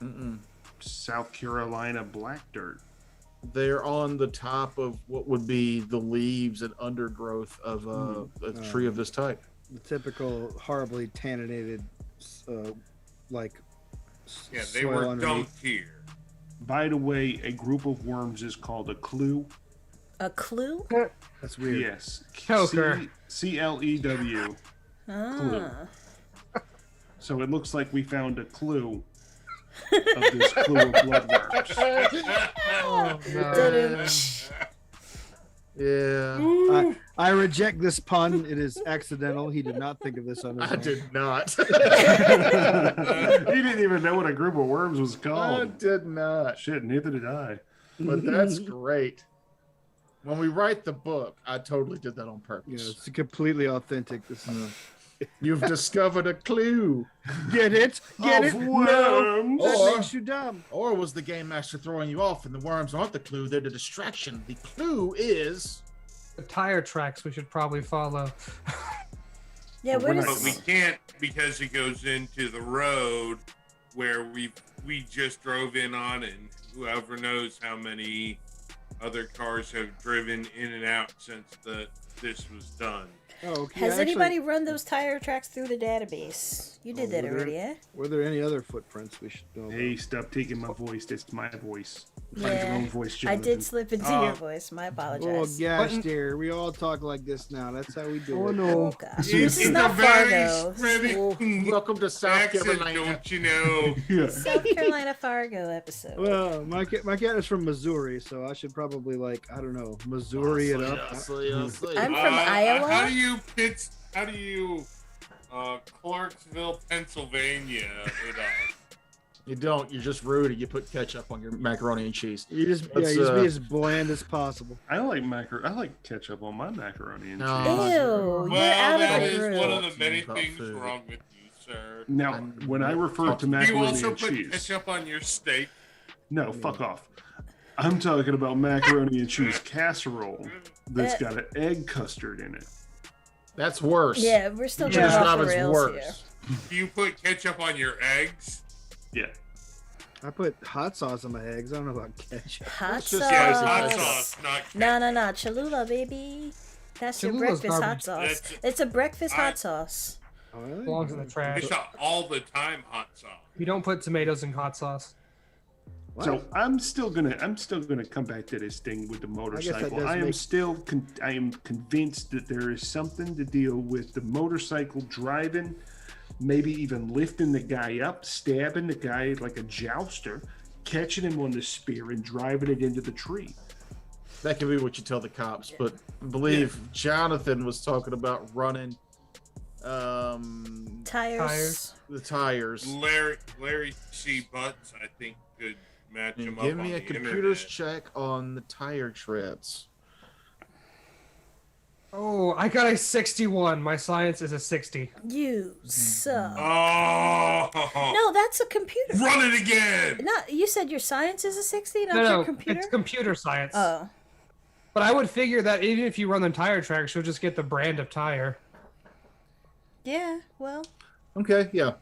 Speaker 4: South Carolina black dirt?
Speaker 1: They're on the top of what would be the leaves and undergrowth of a tree of this type.
Speaker 3: The typical horribly tanninated, like,
Speaker 2: Yeah, they
Speaker 3: soil
Speaker 2: were
Speaker 3: underneath.
Speaker 2: dumped here.
Speaker 4: By the way, a group of worms is called a clue.
Speaker 6: A clue?
Speaker 3: That's weird.
Speaker 4: Yes.
Speaker 5: Choker.
Speaker 4: CLEW.
Speaker 6: Ah.
Speaker 4: So it looks like we found a clue of this clue of bloodworms.
Speaker 5: Oh, no.
Speaker 6: Didn't.
Speaker 1: Yeah.
Speaker 3: I reject this pun. It is accidental. He did not think of this on his
Speaker 1: I
Speaker 3: own.
Speaker 1: did not.
Speaker 4: He didn't even know what a group of worms was
Speaker 1: I
Speaker 4: called.
Speaker 1: did not.
Speaker 4: Shit, neither did I.
Speaker 1: But that's great. When we write the book, I totally did that on
Speaker 3: Yeah,
Speaker 1: purpose.
Speaker 3: it's completely authentic. This is
Speaker 1: You've discovered a clue.
Speaker 3: get it? Get
Speaker 4: Of
Speaker 3: it? No,
Speaker 4: worms.
Speaker 3: that
Speaker 1: Or-
Speaker 3: makes you dumb.
Speaker 1: Or was the game master throwing you off and the worms aren't the clue, they're the distraction. The clue is...
Speaker 5: The tire tracks we should probably follow.
Speaker 6: Yeah,
Speaker 4: But
Speaker 6: where
Speaker 4: we're
Speaker 6: does
Speaker 4: not-
Speaker 2: But we can't because it goes into the road where we just drove in on it, and whoever knows how many other cars have driven in and out since this was done.
Speaker 3: Oh, okay.
Speaker 6: has
Speaker 3: actually,
Speaker 6: anybody run those tire tracks through the database? You did
Speaker 3: Oh,
Speaker 6: that
Speaker 3: were there-
Speaker 6: already, eh?
Speaker 3: Were there any other footprints we should know about?
Speaker 4: Hey, stop taking my voice. That's my voice. Find your
Speaker 6: Yeah,
Speaker 4: own voice,
Speaker 6: I
Speaker 4: Jonathan.
Speaker 6: did slip into your voice. My
Speaker 3: Oh
Speaker 6: apologize.
Speaker 3: gosh, dear. We all talk like this now. That's how we do it.
Speaker 6: Oh gosh,
Speaker 2: It's
Speaker 6: this is
Speaker 2: a
Speaker 6: not
Speaker 2: very
Speaker 6: Fargo.
Speaker 2: spreading
Speaker 1: Welcome to South
Speaker 2: accent,
Speaker 1: Carolina.
Speaker 2: don't you know?
Speaker 4: Yeah.
Speaker 6: South Carolina Fargo episode.
Speaker 3: Well, my cat is from Missouri, so I should probably Missouri it up.
Speaker 6: I'm from Iowa.
Speaker 2: How do you Clarksville, Pennsylvania it up?
Speaker 1: You don't. You're just rude. You put ketchup on your macaroni and cheese.
Speaker 3: You just
Speaker 1: Let's,
Speaker 3: just be as bland as possible.
Speaker 4: I like ketchup on my macaroni and
Speaker 1: No.
Speaker 4: cheese.
Speaker 6: Ew, you're
Speaker 2: Well,
Speaker 6: out
Speaker 2: that
Speaker 6: of the
Speaker 2: is
Speaker 6: group.
Speaker 2: one of the many
Speaker 1: About
Speaker 2: things
Speaker 1: food.
Speaker 2: wrong with you, sir.
Speaker 4: Now, when I refer to
Speaker 2: Do you
Speaker 4: macaroni
Speaker 2: also
Speaker 4: and
Speaker 2: put
Speaker 4: cheese,
Speaker 2: ketchup on your steak?
Speaker 4: no, fuck off. I'm talking about macaroni and cheese casserole that's got an egg custard in it.
Speaker 1: That's worse.
Speaker 6: Yeah, we're still
Speaker 1: Dennis
Speaker 6: going off the
Speaker 1: Robbins
Speaker 6: rails
Speaker 1: worse.
Speaker 6: here.
Speaker 2: Do you put ketchup on your eggs?
Speaker 4: Yeah.
Speaker 3: I put hot sauce on my eggs. I don't know about ketchup.
Speaker 6: Hot
Speaker 1: Let's just
Speaker 6: sauce.
Speaker 2: Yeah, it's hot sauce, not ketchup.
Speaker 6: No, Cholula, baby. That's your
Speaker 5: Cholula's
Speaker 6: breakfast hot
Speaker 5: garbage.
Speaker 6: sauce.
Speaker 2: That's-
Speaker 6: It's a breakfast hot sauce.
Speaker 3: Oh, really?
Speaker 5: Belongs in the trash.
Speaker 2: It's not all the time hot sauce.
Speaker 5: You don't put tomatoes in hot sauce.
Speaker 3: What?
Speaker 4: So I'm still gonna come back to this thing with the
Speaker 3: that
Speaker 4: motorcycle.
Speaker 3: does
Speaker 4: I am
Speaker 3: make-
Speaker 4: still I am convinced that there is something to deal with the motorcycle driving, maybe even lifting the guy up, stabbing the guy like a jouster, catching him on the spear and driving it into the tree.
Speaker 1: That could be what you tell the cops, but I believe Jonathan was talking about running
Speaker 6: Tires.
Speaker 1: the tires.
Speaker 2: Larry C. Butts, I think, could match
Speaker 1: And
Speaker 2: him
Speaker 1: give
Speaker 2: up
Speaker 1: me
Speaker 2: on
Speaker 1: a
Speaker 2: the
Speaker 1: computer's
Speaker 2: internet.
Speaker 1: check on the tire treads.
Speaker 5: Oh, I got a 61. My science is a 60.
Speaker 6: You suck.
Speaker 2: Oh!
Speaker 6: No, that's a computer.
Speaker 2: Run it again!
Speaker 6: Not you said your science is a 60, not
Speaker 5: No,
Speaker 6: your computer.
Speaker 5: it's computer science.
Speaker 6: Oh,
Speaker 5: But I would figure that even if you run the tire tracks, you'll just get the brand of tire.
Speaker 6: yeah. Well,
Speaker 1: Okay, yeah.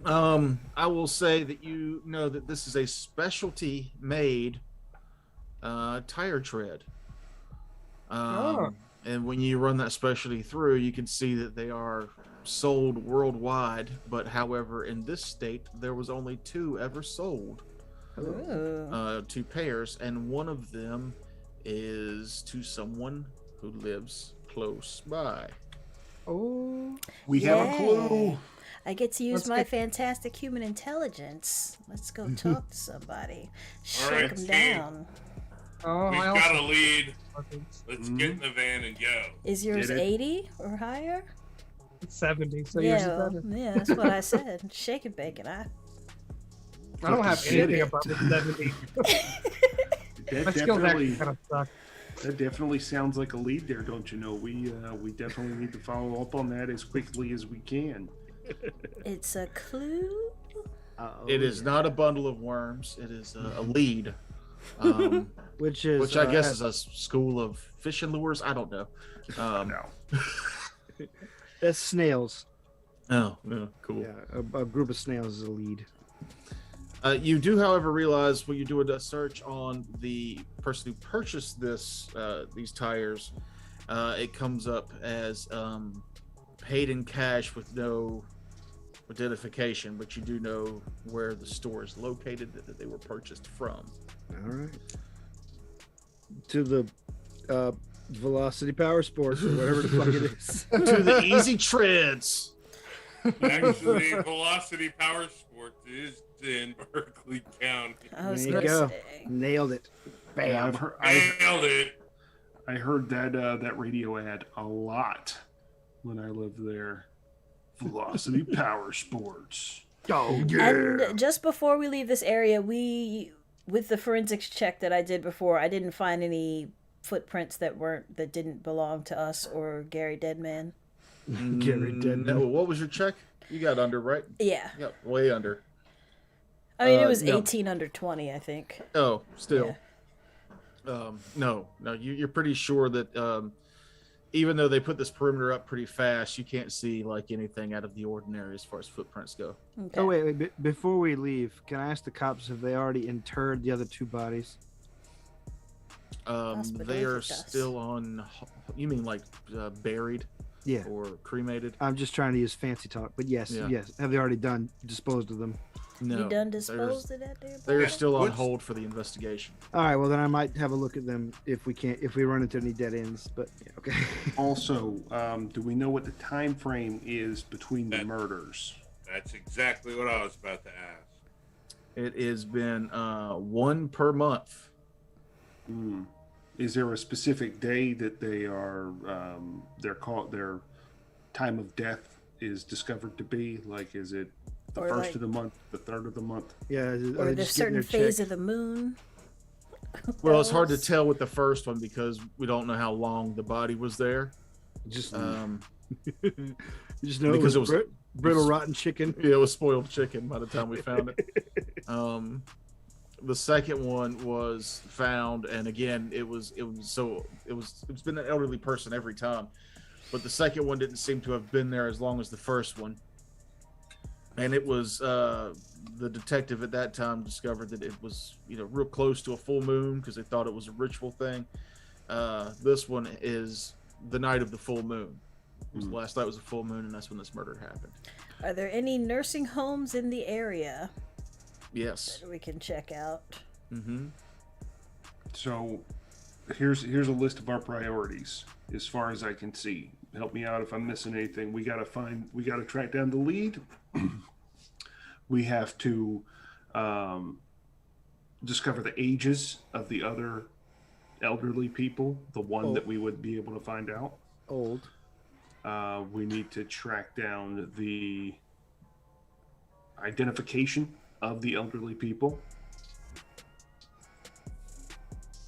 Speaker 1: I will say that you know that this is a specialty made tire tread. And when you run that specialty through, you can see that they are sold worldwide. But however, in this state, there was only 2 ever sold,
Speaker 6: ooh.
Speaker 1: 2 pairs, and one of them is to someone who lives close by.
Speaker 5: Oh,
Speaker 4: We have a
Speaker 6: Yeah.
Speaker 4: clue.
Speaker 6: I get to use
Speaker 5: Let's
Speaker 6: my
Speaker 5: get-
Speaker 6: fantastic human intelligence. Let's go talk to somebody. Shake
Speaker 2: right,
Speaker 6: them
Speaker 2: Steve.
Speaker 6: down.
Speaker 5: oh,
Speaker 2: We've
Speaker 5: I
Speaker 2: got a
Speaker 5: also.
Speaker 2: lead. Let's get in the van and go.
Speaker 6: Is yours
Speaker 4: Get it?
Speaker 6: 80 or higher?
Speaker 5: It's 70, so
Speaker 6: Yeah,
Speaker 5: yours is
Speaker 6: well,
Speaker 5: better.
Speaker 6: yeah, that's what I said. Shake and bake it.
Speaker 5: I don't have
Speaker 4: Fucking
Speaker 5: anything
Speaker 4: shit.
Speaker 5: above the 70.
Speaker 4: That
Speaker 5: My skills actually
Speaker 4: definitely,
Speaker 5: kind of suck.
Speaker 4: that definitely sounds like a lead there, don't you know? We definitely need to follow up on that as quickly as we can.
Speaker 6: It's a clue.
Speaker 1: It is not a bundle of worms. It is a lead,
Speaker 3: which is
Speaker 1: which I guess is a school of fishing lures. I don't know.
Speaker 4: No.
Speaker 3: that's snails.
Speaker 1: Oh, yeah, cool.
Speaker 3: Yeah, a group of snails is a lead.
Speaker 1: You do, however, realize when you do a search on the person who purchased these tires, it comes up as paid in cash with no identification, but you do know where the store is located that they were purchased from.
Speaker 3: All right. to the Velocity Power Sports or whatever the fuck it is.
Speaker 1: To the Easy Treads.
Speaker 2: Actually, Velocity Power Sports is in Berkeley County.
Speaker 6: I was
Speaker 3: There you
Speaker 6: gonna
Speaker 3: go.
Speaker 6: say.
Speaker 3: Nailed it. Bam.
Speaker 4: Yeah,
Speaker 2: Nailed it.
Speaker 4: I heard that radio ad a lot when I lived there. Velocity Power Sports.
Speaker 3: Oh yeah.
Speaker 6: And just before we leave this area, with the forensics check that I did before, I didn't find any footprints that didn't belong to us or Gary Deadman.
Speaker 3: Gary Deadman.
Speaker 1: No, what was your check? You got under, right?
Speaker 6: Yeah.
Speaker 1: Yep, way under.
Speaker 6: I mean, it was
Speaker 1: no.
Speaker 6: 18 under 20, I think.
Speaker 1: Oh, still. No, you're pretty sure that even though they put this perimeter up pretty fast, you can't see like anything out of the ordinary as far as footprints go.
Speaker 6: Okay.
Speaker 3: Oh wait, before we leave, can I ask the cops if they already interred the other two bodies?
Speaker 1: They are still on. You mean like buried?
Speaker 3: Yeah.
Speaker 1: Or cremated?
Speaker 3: I'm just trying to use fancy talk, but yes. Have they already disposed of them?
Speaker 1: No.
Speaker 6: You done disposed of that there?
Speaker 1: They're
Speaker 6: boy?
Speaker 1: still on hold for the investigation.
Speaker 3: All right, well then I might have a look at them if we run into any dead ends. But yeah, okay.
Speaker 4: Also, do we know what the time frame is between the murders?
Speaker 2: That's exactly what I was about to ask.
Speaker 1: It has been one per month.
Speaker 4: Is there a specific day that they are their time of death is discovered to be? Like, is it the first of the month, the third of the month?
Speaker 3: Yeah.
Speaker 6: Or there's certain phase of the moon.
Speaker 1: Well, it's hard to tell with the first one because we don't know how long the body was there.
Speaker 3: Just
Speaker 1: You
Speaker 3: just know
Speaker 1: because
Speaker 3: it was brittle rotten chicken.
Speaker 1: Yeah, it was spoiled chicken by the time we found it. The second one was found, and again, it's been an elderly person every time, but the second one didn't seem to have been there as long as the first one. And it was the detective at that time discovered that it was real close to a full moon because they thought it was a ritual thing. This one is the night of the full moon. The last night was a full moon, and that's when this murder happened.
Speaker 6: Are there any nursing homes in the area
Speaker 1: Yes.
Speaker 6: that we can check out?
Speaker 1: Mm-hmm.
Speaker 4: So here's a list of our priorities as far as I can see. Help me out if I'm missing anything. We gotta track down the lead. We have to discover the ages of the other elderly people, the one that we would be able to find out.
Speaker 3: Old.
Speaker 4: We need to track down the identification of the elderly people.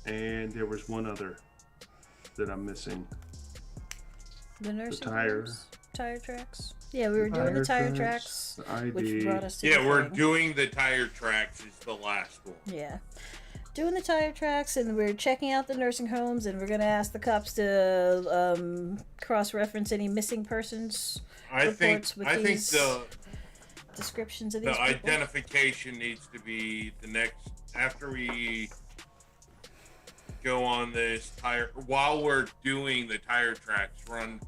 Speaker 4: And there was one other that I'm missing.
Speaker 6: The nursing
Speaker 4: tire.
Speaker 6: homes? Tire tracks? Yeah, we were doing the tire tracks,
Speaker 4: the ID.
Speaker 6: which brought us to
Speaker 2: Yeah,
Speaker 6: the
Speaker 2: we're
Speaker 6: thing.
Speaker 2: doing the tire tracks is the last one.
Speaker 6: Yeah. Doing the tire tracks, and we're checking out the nursing homes, and we're going to ask the cops to cross-reference any missing persons reports with these descriptions of these
Speaker 2: the
Speaker 6: people.
Speaker 2: identification needs to be the next after we go on this tire. While we're doing the tire tracks, run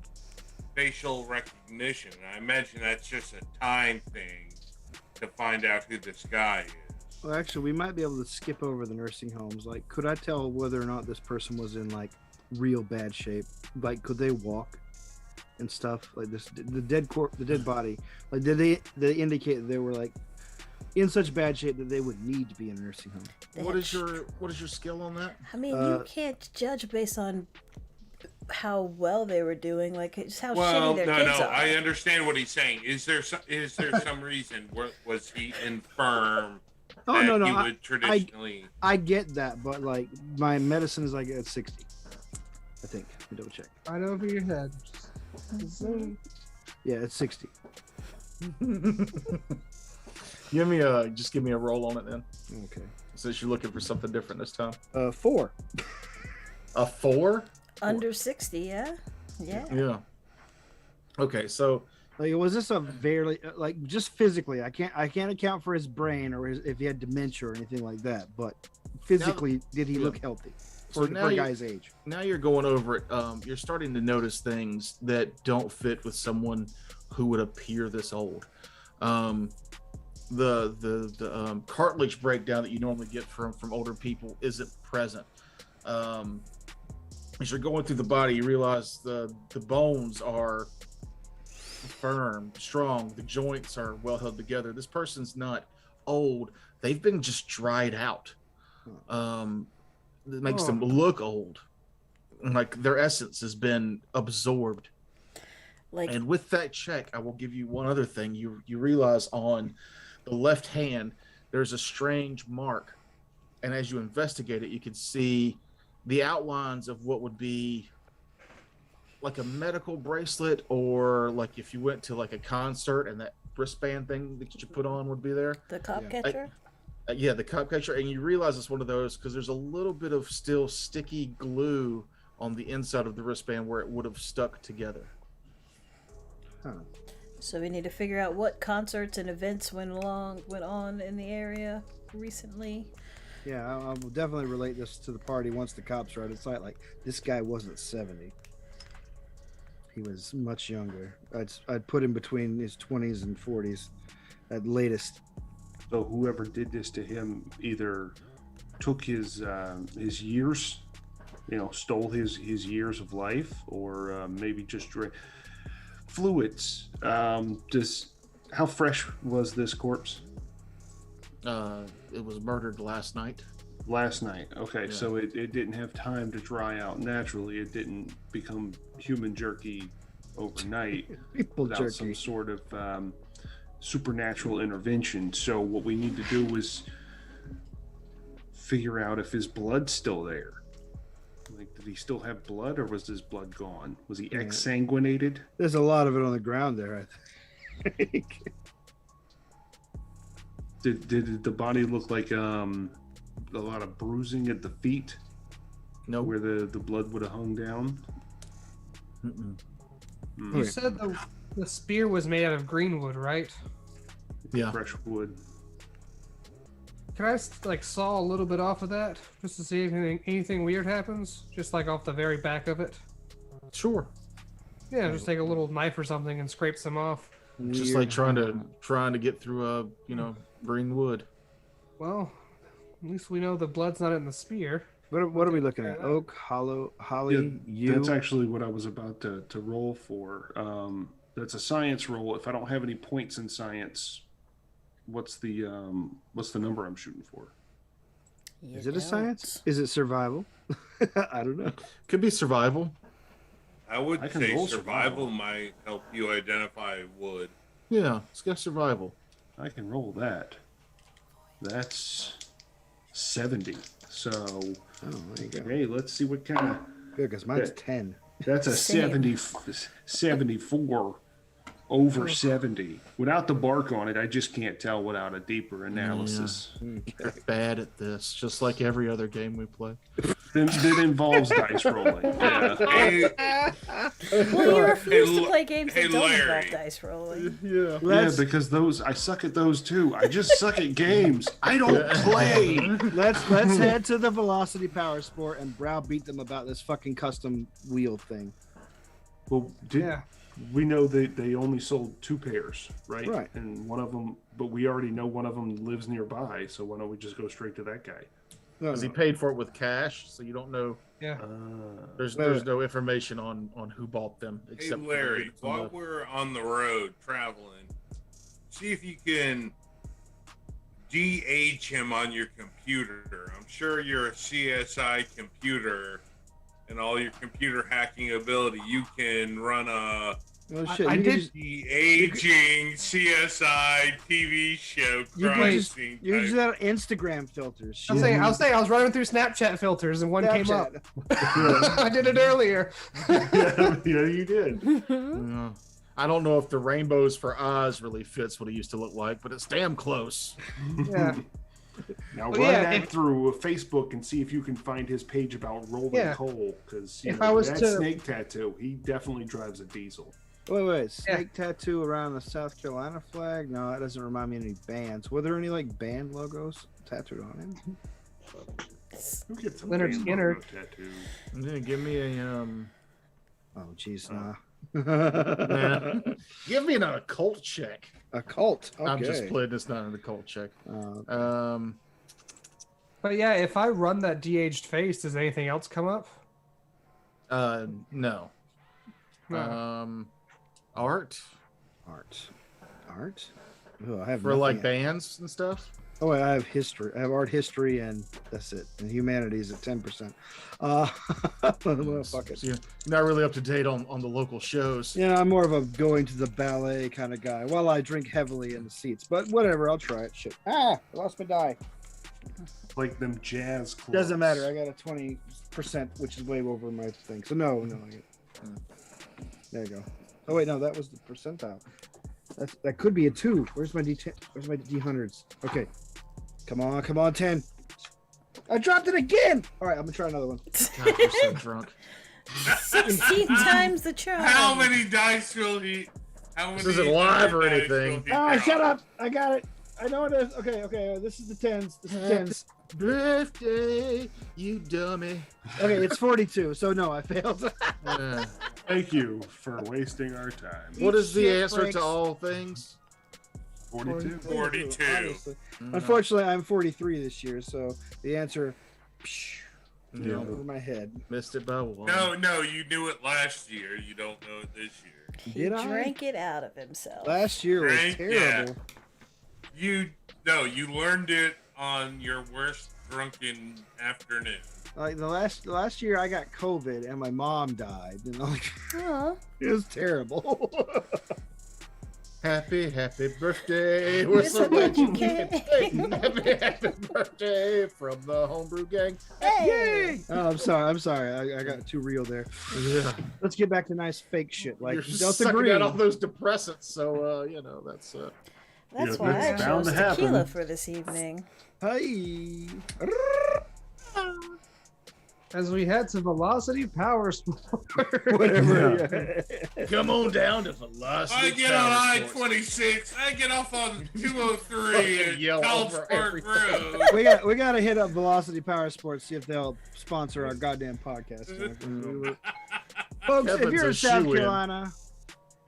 Speaker 2: facial recognition. I imagine that's just a time thing to find out who this guy is.
Speaker 3: Well, actually, we might be able to skip over the nursing homes. Like, could I tell whether or not this person was in like real bad shape? Like, could they walk and stuff? Like this, the dead body. Like, did they indicate that they were like in such bad shape that they would need to be in a nursing home?
Speaker 1: What is your skill on that?
Speaker 6: I mean, you can't judge based on how well they were doing, like it's how shitty their kids are.
Speaker 2: I understand what he's saying. Is there some reason? Was he infirm?
Speaker 3: Oh no,
Speaker 2: he would traditionally.
Speaker 3: I get that, but like my medicine is like at 60. I think. Let me double check.
Speaker 5: Right over your head.
Speaker 3: Yeah, it's 60.
Speaker 1: Give me a roll on it then.
Speaker 3: Okay.
Speaker 1: Since you're looking for something different this time.
Speaker 3: 4.
Speaker 1: A 4?
Speaker 6: Under 60, yeah.
Speaker 1: Yeah. Okay, so
Speaker 3: like, was this a very like just physically? I can't account for his brain or if he had dementia or anything like that. But physically, did he look healthy for a guy's age?
Speaker 1: Now you're going over it. You're starting to notice things that don't fit with someone who would appear this old. The cartilage breakdown that you normally get from older people isn't present. As you're going through the body, you realize the bones are firm, strong. The joints are well held together. This person's not old. They've been just dried out. It makes them look old. Like their essence has been absorbed. And with that check, I will give you one other thing. You realize on the left hand, there's a strange mark. And as you investigate it, you can see the outlines of what would be like a medical bracelet, or like if you went to like a concert and that wristband thing that you put on would be there.
Speaker 6: The cop catcher?
Speaker 1: Yeah, the cop catcher. And you realize it's one of those because there's a little bit of still sticky glue on the inside of the wristband where it would have stuck together.
Speaker 6: So we need to figure out what concerts and events went on in the area recently.
Speaker 3: Yeah, I will definitely relate this to the party once the cops are out of sight. Like, this guy wasn't 70. He was much younger. I'd put him between his 20s and 40s at latest.
Speaker 4: So whoever did this to him either took his years, stole his years of life, or maybe just drank fluids. How fresh was this corpse?
Speaker 1: It was murdered last night.
Speaker 4: Last night. Okay, yeah. So it didn't have time to dry out naturally. It didn't become human jerky overnight without some sort of supernatural intervention. So what we need to do is figure out if his blood's still there. Like, did he still have blood, or was his blood gone? Was he exsanguinated?
Speaker 3: There's a lot of it on the ground there, I think.
Speaker 4: Did the body look like a lot of bruising at the feet?
Speaker 1: No.
Speaker 4: Where the blood would have hung down?
Speaker 5: You said the spear was made out of green wood, right?
Speaker 1: Yeah.
Speaker 4: Fresh wood.
Speaker 5: Can I saw a little bit off of that just to see if anything weird happens? Just like off the very back of it?
Speaker 1: Sure.
Speaker 5: Yeah, just take a little knife or something and scrape some off.
Speaker 1: Just like trying to get through a green wood.
Speaker 5: Well, at least we know the blood's not in the spear.
Speaker 3: What are we looking at? Oak, holly, yew?
Speaker 4: That's actually what I was about to roll for. That's a science roll. If I don't have any points in science, what's the number I'm shooting for?
Speaker 3: Is it a science? Is it survival? I don't know.
Speaker 1: Could be survival.
Speaker 2: I would say survival might help you identify wood.
Speaker 1: Yeah, it's got survival.
Speaker 4: I can roll that. That's 70. So,
Speaker 3: there you go.
Speaker 4: Hey, let's see what kind of...
Speaker 3: Good, because mine's 10.
Speaker 4: That's a 74 over 70. Without the bark on it, I just can't tell without a deeper analysis.
Speaker 1: Yeah. They're bad at this, just like every other game we play.
Speaker 4: That involves dice rolling. Yeah.
Speaker 6: Well, you refuse to play games that don't involve dice rolling.
Speaker 4: Yeah, because I suck at those too. I just suck at games. I don't play.
Speaker 3: Let's head to the Velocity Power Sport and browbeat them about this fucking custom wheel thing.
Speaker 4: Well, we know they only sold 2 pairs, right?
Speaker 3: Right.
Speaker 4: And one of them, but we already know one of them lives nearby, so why don't we just go straight to that guy?
Speaker 1: Because he paid for it with cash, so you don't know.
Speaker 5: Yeah.
Speaker 1: There's no information on who bought them.
Speaker 2: Except Larry, while we're on the road traveling, see if you can de-age him on your computer. I'm sure you're a CSI computer and all your computer hacking ability. You can run a de-aging CSI TV show.
Speaker 3: You can just use that Instagram filters.
Speaker 5: I was running through Snapchat filters and one came up. I did it earlier.
Speaker 4: yeah, you did.
Speaker 1: Yeah. I don't know if the rainbows for Oz really fits what it used to look like, but it's damn close.
Speaker 5: Yeah.
Speaker 4: Now run that through Facebook and see if you can find his page about rolling coal, because that snake tattoo, he definitely drives a diesel.
Speaker 3: Wait, snake tattoo around the South Carolina flag? No, that doesn't remind me of any bands. Were there any band logos tattooed on him?
Speaker 4: Who gets a
Speaker 5: Leonard
Speaker 4: band
Speaker 5: Skinner
Speaker 4: logo tattoo?
Speaker 1: Yeah, give me a
Speaker 3: Oh, jeez, nah.
Speaker 1: Give me an occult check.
Speaker 3: Occult. Okay.
Speaker 1: I'm just playing. It's not an occult check.
Speaker 5: But yeah, if I run that de-aged face, does anything else come up?
Speaker 1: No.
Speaker 5: No.
Speaker 1: Art
Speaker 3: Art. Oh, I have
Speaker 1: for
Speaker 3: nothing.
Speaker 1: like bands and stuff.
Speaker 3: Oh, I have history. I have art history, and that's it. And humanities at 10%. Well, fuck it.
Speaker 1: So you're not really up to date on the local shows.
Speaker 3: Yeah, I'm more of a going to the ballet kind of guy. While I drink heavily in the seats, but whatever, I'll try it. Shit. I lost my die.
Speaker 4: Like them jazz clubs.
Speaker 3: Doesn't matter. I got a 20%, which is way over my thing. So no. There you go. Oh wait, no, that was the percentile. That could be a 2. Where's my D10? Where's my D100s? Okay. Come on, 10. I dropped it again. All right, I'm gonna try another one.
Speaker 1: God, you're so drunk.
Speaker 6: 16 times the charm.
Speaker 2: How many dice will he? How many?
Speaker 1: This isn't live or
Speaker 2: dice
Speaker 1: anything.
Speaker 2: will he
Speaker 3: Ah,
Speaker 2: drop?
Speaker 3: shut up! I got it. I know it is. Okay. This is the 10s. This is 10s.
Speaker 1: Birthday, you dummy.
Speaker 3: Okay, it's 42. So no, I failed.
Speaker 1: Uh,
Speaker 4: Thank you for wasting our time.
Speaker 1: what is the
Speaker 3: Shit
Speaker 1: answer
Speaker 3: breaks.
Speaker 1: to all things?
Speaker 4: 42.
Speaker 2: 42.
Speaker 3: Obviously.
Speaker 1: Mm,
Speaker 3: Unfortunately, I'm 43 this year, so the answer
Speaker 1: yeah,
Speaker 3: over my head.
Speaker 1: missed it by one.
Speaker 2: No, you knew it last year. You don't know it this year.
Speaker 6: He
Speaker 3: Did I?
Speaker 6: drank it out of himself.
Speaker 3: Last year was
Speaker 2: Right?
Speaker 3: terrible.
Speaker 2: You learned it on your worst drunken afternoon.
Speaker 3: Like the last year, I got COVID and my mom died. You know, like,
Speaker 6: Aw.
Speaker 3: it was terrible.
Speaker 1: Happy birthday. We're so glad you came. Happy birthday from the Homebrew Gang.
Speaker 6: Hey.
Speaker 3: Oh, I'm sorry. I got too real there.
Speaker 1: Yeah.
Speaker 3: Let's get back to nice fake shit like
Speaker 1: You're
Speaker 3: Delta
Speaker 1: sucking
Speaker 3: Green.
Speaker 1: out all those depressants, so that's
Speaker 6: That's
Speaker 4: Yeah,
Speaker 6: why I
Speaker 4: that's bound
Speaker 6: chose
Speaker 4: to happen.
Speaker 6: tequila for this evening.
Speaker 3: Hey.
Speaker 5: As we head to Velocity Power Sport.
Speaker 3: Whatever. Yeah.
Speaker 1: come on down to Velocity.
Speaker 2: I get on
Speaker 1: Power Sports.
Speaker 2: I-26. I get off on 203
Speaker 1: Fucking yell
Speaker 2: at College
Speaker 1: over
Speaker 2: Park
Speaker 1: everything.
Speaker 2: Road.
Speaker 3: we gotta hit up Velocity Power Sports, see if they'll sponsor our goddamn podcast. Folks, if
Speaker 1: Kevin's
Speaker 3: you're
Speaker 1: a
Speaker 3: in South
Speaker 1: shoo-in.
Speaker 3: Carolina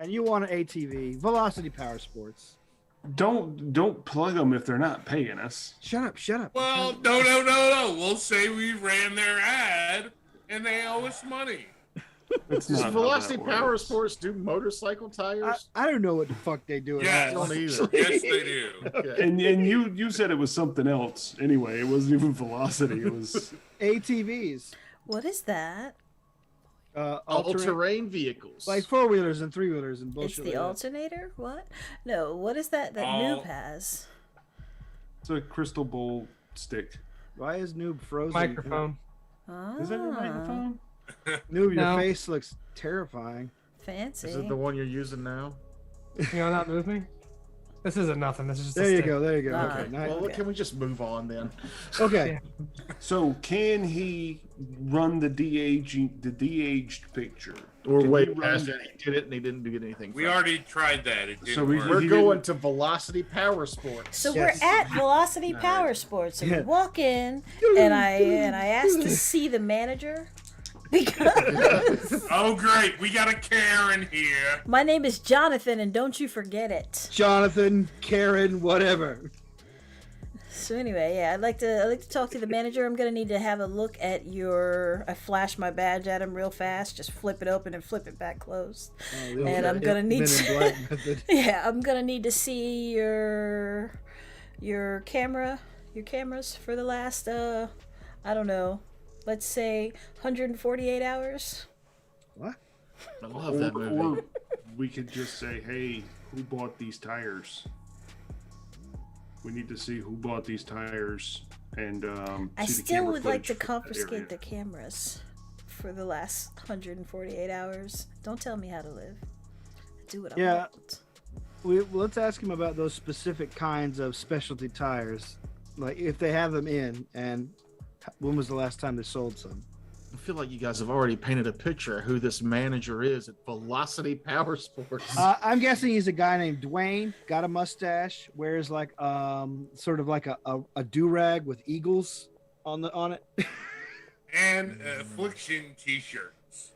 Speaker 3: and you want an ATV, Velocity Power Sports.
Speaker 4: Don't plug them if they're not paying us.
Speaker 3: Shut up.
Speaker 2: Well, no. We'll say we ran their ad and they owe us money.
Speaker 4: That's
Speaker 1: Does
Speaker 4: not how
Speaker 1: Velocity
Speaker 4: that
Speaker 1: Power
Speaker 4: works.
Speaker 1: Sports do motorcycle tires?
Speaker 3: I don't know what the fuck they do.
Speaker 2: Yes.
Speaker 3: At all.
Speaker 1: Don't either.
Speaker 2: Yes, they do.
Speaker 1: Okay.
Speaker 4: And you said it was something else. Anyway, it wasn't even Velocity. It was
Speaker 3: ATVs,
Speaker 6: What is that?
Speaker 1: All-terrain vehicles.
Speaker 3: like 4-wheelers and 3-wheelers and
Speaker 6: It's
Speaker 3: bullshit.
Speaker 6: the
Speaker 3: like that.
Speaker 6: alternator? What? No, what is that Noob has?
Speaker 4: it's a crystal bowl stick.
Speaker 3: Why is Noob frozen?
Speaker 5: Microphone.
Speaker 4: Is that a microphone?
Speaker 3: Noob, your
Speaker 5: No.
Speaker 3: face looks terrifying.
Speaker 6: Fancy.
Speaker 1: Is it the one you're using now?
Speaker 5: You know, not move me. This isn't nothing. This is just.
Speaker 3: There
Speaker 5: a
Speaker 3: you
Speaker 5: stick.
Speaker 3: go. There you go.
Speaker 6: Ah.
Speaker 3: Okay. Nice.
Speaker 1: Well, can we just move on then?
Speaker 3: Okay.
Speaker 4: So can he run the de-aged picture?
Speaker 1: We're
Speaker 4: Can
Speaker 1: way
Speaker 4: he run-
Speaker 1: past it. He did it, and he didn't get anything.
Speaker 2: We
Speaker 1: from it.
Speaker 2: already tried that. It didn't
Speaker 4: So we-
Speaker 2: work.
Speaker 1: We're
Speaker 4: he
Speaker 1: going
Speaker 4: didn't-
Speaker 1: to Velocity Power Sports.
Speaker 6: So
Speaker 3: Yes.
Speaker 6: we're at Velocity Power Sports, and
Speaker 3: Yeah.
Speaker 6: we walk in, and I asked to see the manager because
Speaker 2: Oh, great. We got a Karen here.
Speaker 6: my name is Jonathan, and don't you forget it.
Speaker 3: Jonathan, Karen, whatever.
Speaker 6: So anyway, yeah, I'd like to talk to the manager. I'm gonna need to have a look at your. I flash my badge at him real fast, just flip it open and flip it back closed. And I'm gonna need
Speaker 3: Men in
Speaker 6: to.
Speaker 3: Black method.
Speaker 6: Yeah, I'm gonna need to see your cameras for the last I don't know, let's say 148 hours.
Speaker 3: What?
Speaker 1: I love that movie.
Speaker 4: Or we could just say, hey, who bought these tires? We need to see who bought these tires and
Speaker 6: I
Speaker 4: see the
Speaker 6: still
Speaker 4: camera
Speaker 6: would like
Speaker 4: footage
Speaker 6: to
Speaker 4: for that
Speaker 6: confiscate
Speaker 4: area.
Speaker 6: the cameras for the last 148 hours. Don't tell me how to live. Do what I
Speaker 3: Yeah.
Speaker 6: want.
Speaker 3: Let's ask him about those specific kinds of specialty tires, like if they have them in, and when was the last time they sold some?
Speaker 1: I feel like you guys have already painted a picture of who this manager is at Velocity Power Sports.
Speaker 3: I'm guessing he's a guy named Dwayne, got a mustache, wears like sort of like a do-rag with eagles on it.
Speaker 2: And Affliction t-shirts.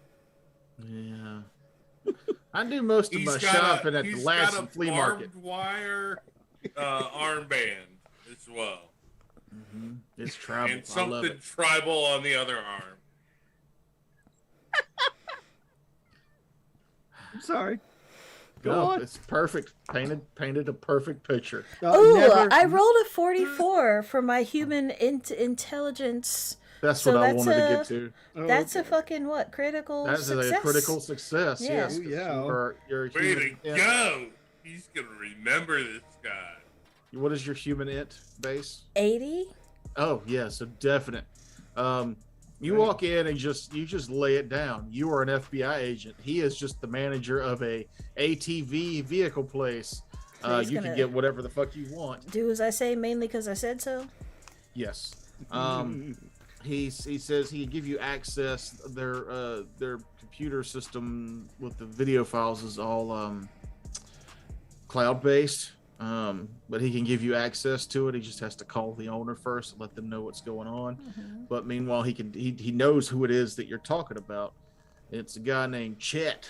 Speaker 1: Yeah. I do most of
Speaker 2: He's
Speaker 1: my
Speaker 2: got
Speaker 1: shopping
Speaker 2: a,
Speaker 1: at the
Speaker 2: he's
Speaker 1: last
Speaker 2: got a
Speaker 1: flea market.
Speaker 2: barbed wire armband as well.
Speaker 1: Mm-hmm. It's tribal.
Speaker 2: and
Speaker 1: I love
Speaker 2: something
Speaker 1: it.
Speaker 2: tribal on the other arm.
Speaker 3: I'm sorry. Go
Speaker 1: No,
Speaker 3: on.
Speaker 1: it's perfect. Painted a perfect picture.
Speaker 6: Ooh,
Speaker 3: Never-
Speaker 6: I rolled a 44 for my human intelligence.
Speaker 1: That's
Speaker 6: So
Speaker 1: what I
Speaker 6: that's
Speaker 1: wanted to
Speaker 6: a-
Speaker 1: get to.
Speaker 3: Oh,
Speaker 6: That's
Speaker 3: okay.
Speaker 6: a fucking what? Critical
Speaker 1: That is
Speaker 6: success?
Speaker 1: a critical success.
Speaker 6: Yeah.
Speaker 1: Yes.
Speaker 3: Ooh,
Speaker 1: 'cause
Speaker 3: yeah.
Speaker 1: You're a
Speaker 2: Way
Speaker 1: human.
Speaker 2: to
Speaker 1: int.
Speaker 2: go! He's gonna remember this guy.
Speaker 1: What is your human int base?
Speaker 6: 80?
Speaker 1: Oh yeah, so definite. You walk in and you just lay it down. You are an FBI agent. He is just the manager of a ATV vehicle place.
Speaker 6: So he's
Speaker 1: You
Speaker 6: gonna-
Speaker 1: can get whatever the fuck you want.
Speaker 6: Do as I say mainly because I said so?
Speaker 1: Yes. He says he can give you access. Their computer system with the video files is all cloud based. But he can give you access to it. He just has to call the owner first and let them know what's going on. But meanwhile, he knows who it is that you're talking about. It's a guy named Chet.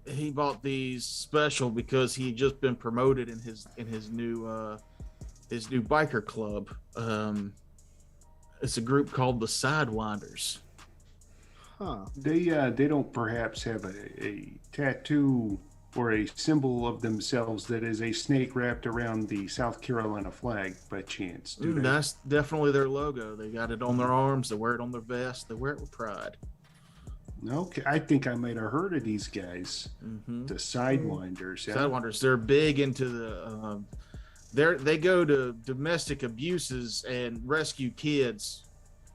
Speaker 1: He bought these special because he had just been promoted in his new biker club. It's a group called the Sidewinders.
Speaker 3: Huh.
Speaker 4: They don't perhaps have a tattoo or a symbol of themselves that is a snake wrapped around the South Carolina flag by chance, do they?
Speaker 1: That's definitely their logo. They got it on their arms. They wear it on their vest. They wear it with pride.
Speaker 4: Okay, I think I might have heard of these guys, the Sidewinders. Yeah?
Speaker 1: Sidewinders. They're big into the. They go to domestic abuses and rescue kids.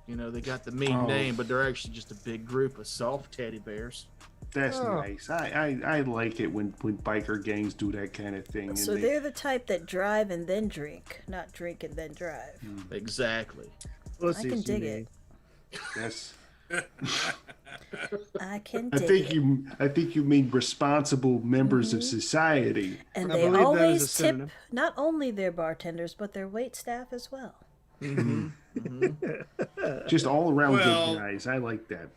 Speaker 1: You know, they got the mean name, but they're actually just a big group of soft teddy bears.
Speaker 4: That's nice. I like it when biker gangs do that kind of thing.
Speaker 6: So they're the type that drive and then drink, not drink and then drive.
Speaker 1: Exactly.
Speaker 6: I can dig it.
Speaker 4: That's.
Speaker 6: I can
Speaker 4: I
Speaker 6: dig it.
Speaker 4: I think you mean responsible members of society.
Speaker 6: And
Speaker 3: I
Speaker 6: they
Speaker 3: believe that is a
Speaker 6: always tip
Speaker 3: synonym.
Speaker 6: not only their bartenders, but their wait staff as well.
Speaker 4: Just all around
Speaker 2: Well-
Speaker 4: good guys. I like that.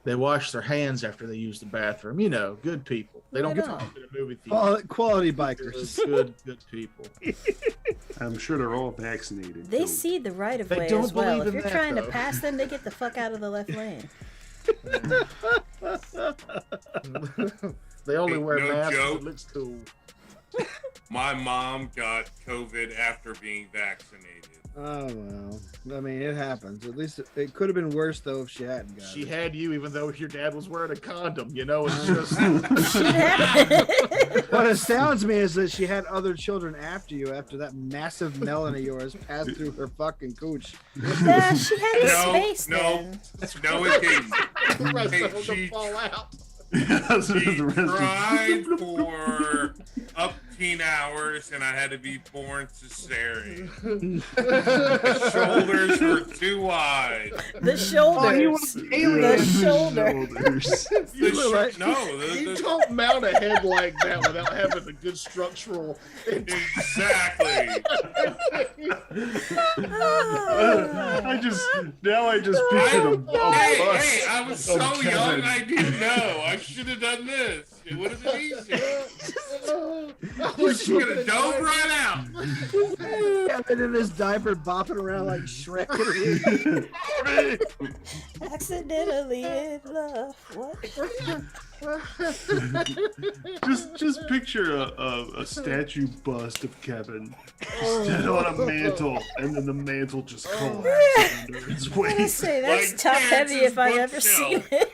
Speaker 1: They wash their hands after they use the bathroom. You know, good people. They don't
Speaker 6: Right
Speaker 1: get
Speaker 6: on.
Speaker 1: to a movie theater.
Speaker 3: Quality
Speaker 1: They're
Speaker 3: bikers.
Speaker 1: good people.
Speaker 4: I'm sure they're all vaccinated.
Speaker 6: They
Speaker 4: too.
Speaker 6: see the right of
Speaker 1: They
Speaker 6: way
Speaker 1: don't
Speaker 6: as well.
Speaker 1: believe
Speaker 6: If
Speaker 1: in
Speaker 6: you're
Speaker 1: that,
Speaker 6: trying to
Speaker 1: though.
Speaker 6: pass them, they get the fuck out of the left lane.
Speaker 1: They only
Speaker 2: Hey,
Speaker 1: wear
Speaker 2: no
Speaker 1: masks.
Speaker 2: joke.
Speaker 1: It looks cool.
Speaker 2: My mom got COVID after being vaccinated.
Speaker 3: Oh well. I mean, it happens. At least it could have been worse though if she hadn't got
Speaker 1: She
Speaker 3: it.
Speaker 1: had you, even though your dad was wearing a condom. You know, it's just.
Speaker 6: Shit happened.
Speaker 3: What astounds me is that she had other children after you, after that massive melon of yours passed through her fucking cooch.
Speaker 6: Nah, she had the
Speaker 2: No,
Speaker 6: space
Speaker 2: no.
Speaker 6: then.
Speaker 2: No, it didn't.
Speaker 1: the rest
Speaker 2: Hey,
Speaker 1: of them
Speaker 2: she-
Speaker 1: fall out.
Speaker 2: She tried for up 10 hours, and I had to be born cesarean. The shoulders were too wide.
Speaker 6: The shoulders. The shoulders.
Speaker 1: You look like-
Speaker 2: No,
Speaker 1: You don't mount a head like that without having a good structural.
Speaker 2: exactly.
Speaker 4: I just pictured a
Speaker 2: Hey,
Speaker 4: bus.
Speaker 2: I was so
Speaker 4: of
Speaker 2: young,
Speaker 4: Kevin.
Speaker 2: I didn't know. I should have done this. It would have been easier. You should have dove right out.
Speaker 3: Kevin in his diaper bopping around like Shrek.
Speaker 6: Accidentally in love. What?
Speaker 4: Just picture a statue bust of Kevin stood on a mantle, and then the mantle just collapses under its
Speaker 6: I
Speaker 4: weight.
Speaker 6: say that's
Speaker 2: Like
Speaker 6: top heavy if I ever
Speaker 2: Terence's
Speaker 6: seen it.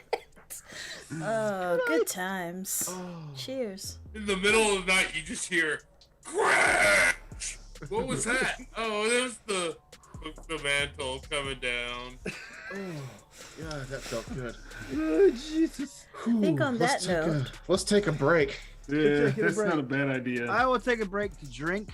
Speaker 6: Oh, good times. Cheers.
Speaker 2: In the middle of the night, you just hear crash. What was that? Oh, it was the mantle coming down.
Speaker 1: God, that felt good.
Speaker 3: Oh, Jesus.
Speaker 6: I think on that note,
Speaker 1: Let's take a break.
Speaker 4: Yeah,
Speaker 3: Taking a
Speaker 4: that's
Speaker 3: break.
Speaker 4: not a bad idea.
Speaker 3: I will take a break to drink.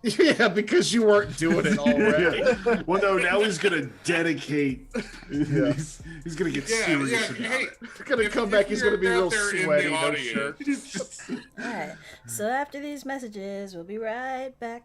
Speaker 1: Yeah, because you weren't doing it already.
Speaker 4: Yeah. Well, no, now he's gonna dedicate. He's gonna get
Speaker 2: Yeah,
Speaker 4: serious
Speaker 2: yeah.
Speaker 4: about
Speaker 2: Hey,
Speaker 4: it.
Speaker 1: He's gonna come
Speaker 2: if
Speaker 1: back. He's gonna be
Speaker 2: you're
Speaker 1: real
Speaker 2: out there in
Speaker 1: sweaty.
Speaker 2: the
Speaker 1: No
Speaker 2: audience,
Speaker 1: shirt.
Speaker 6: alright. So after these messages, we'll be right back.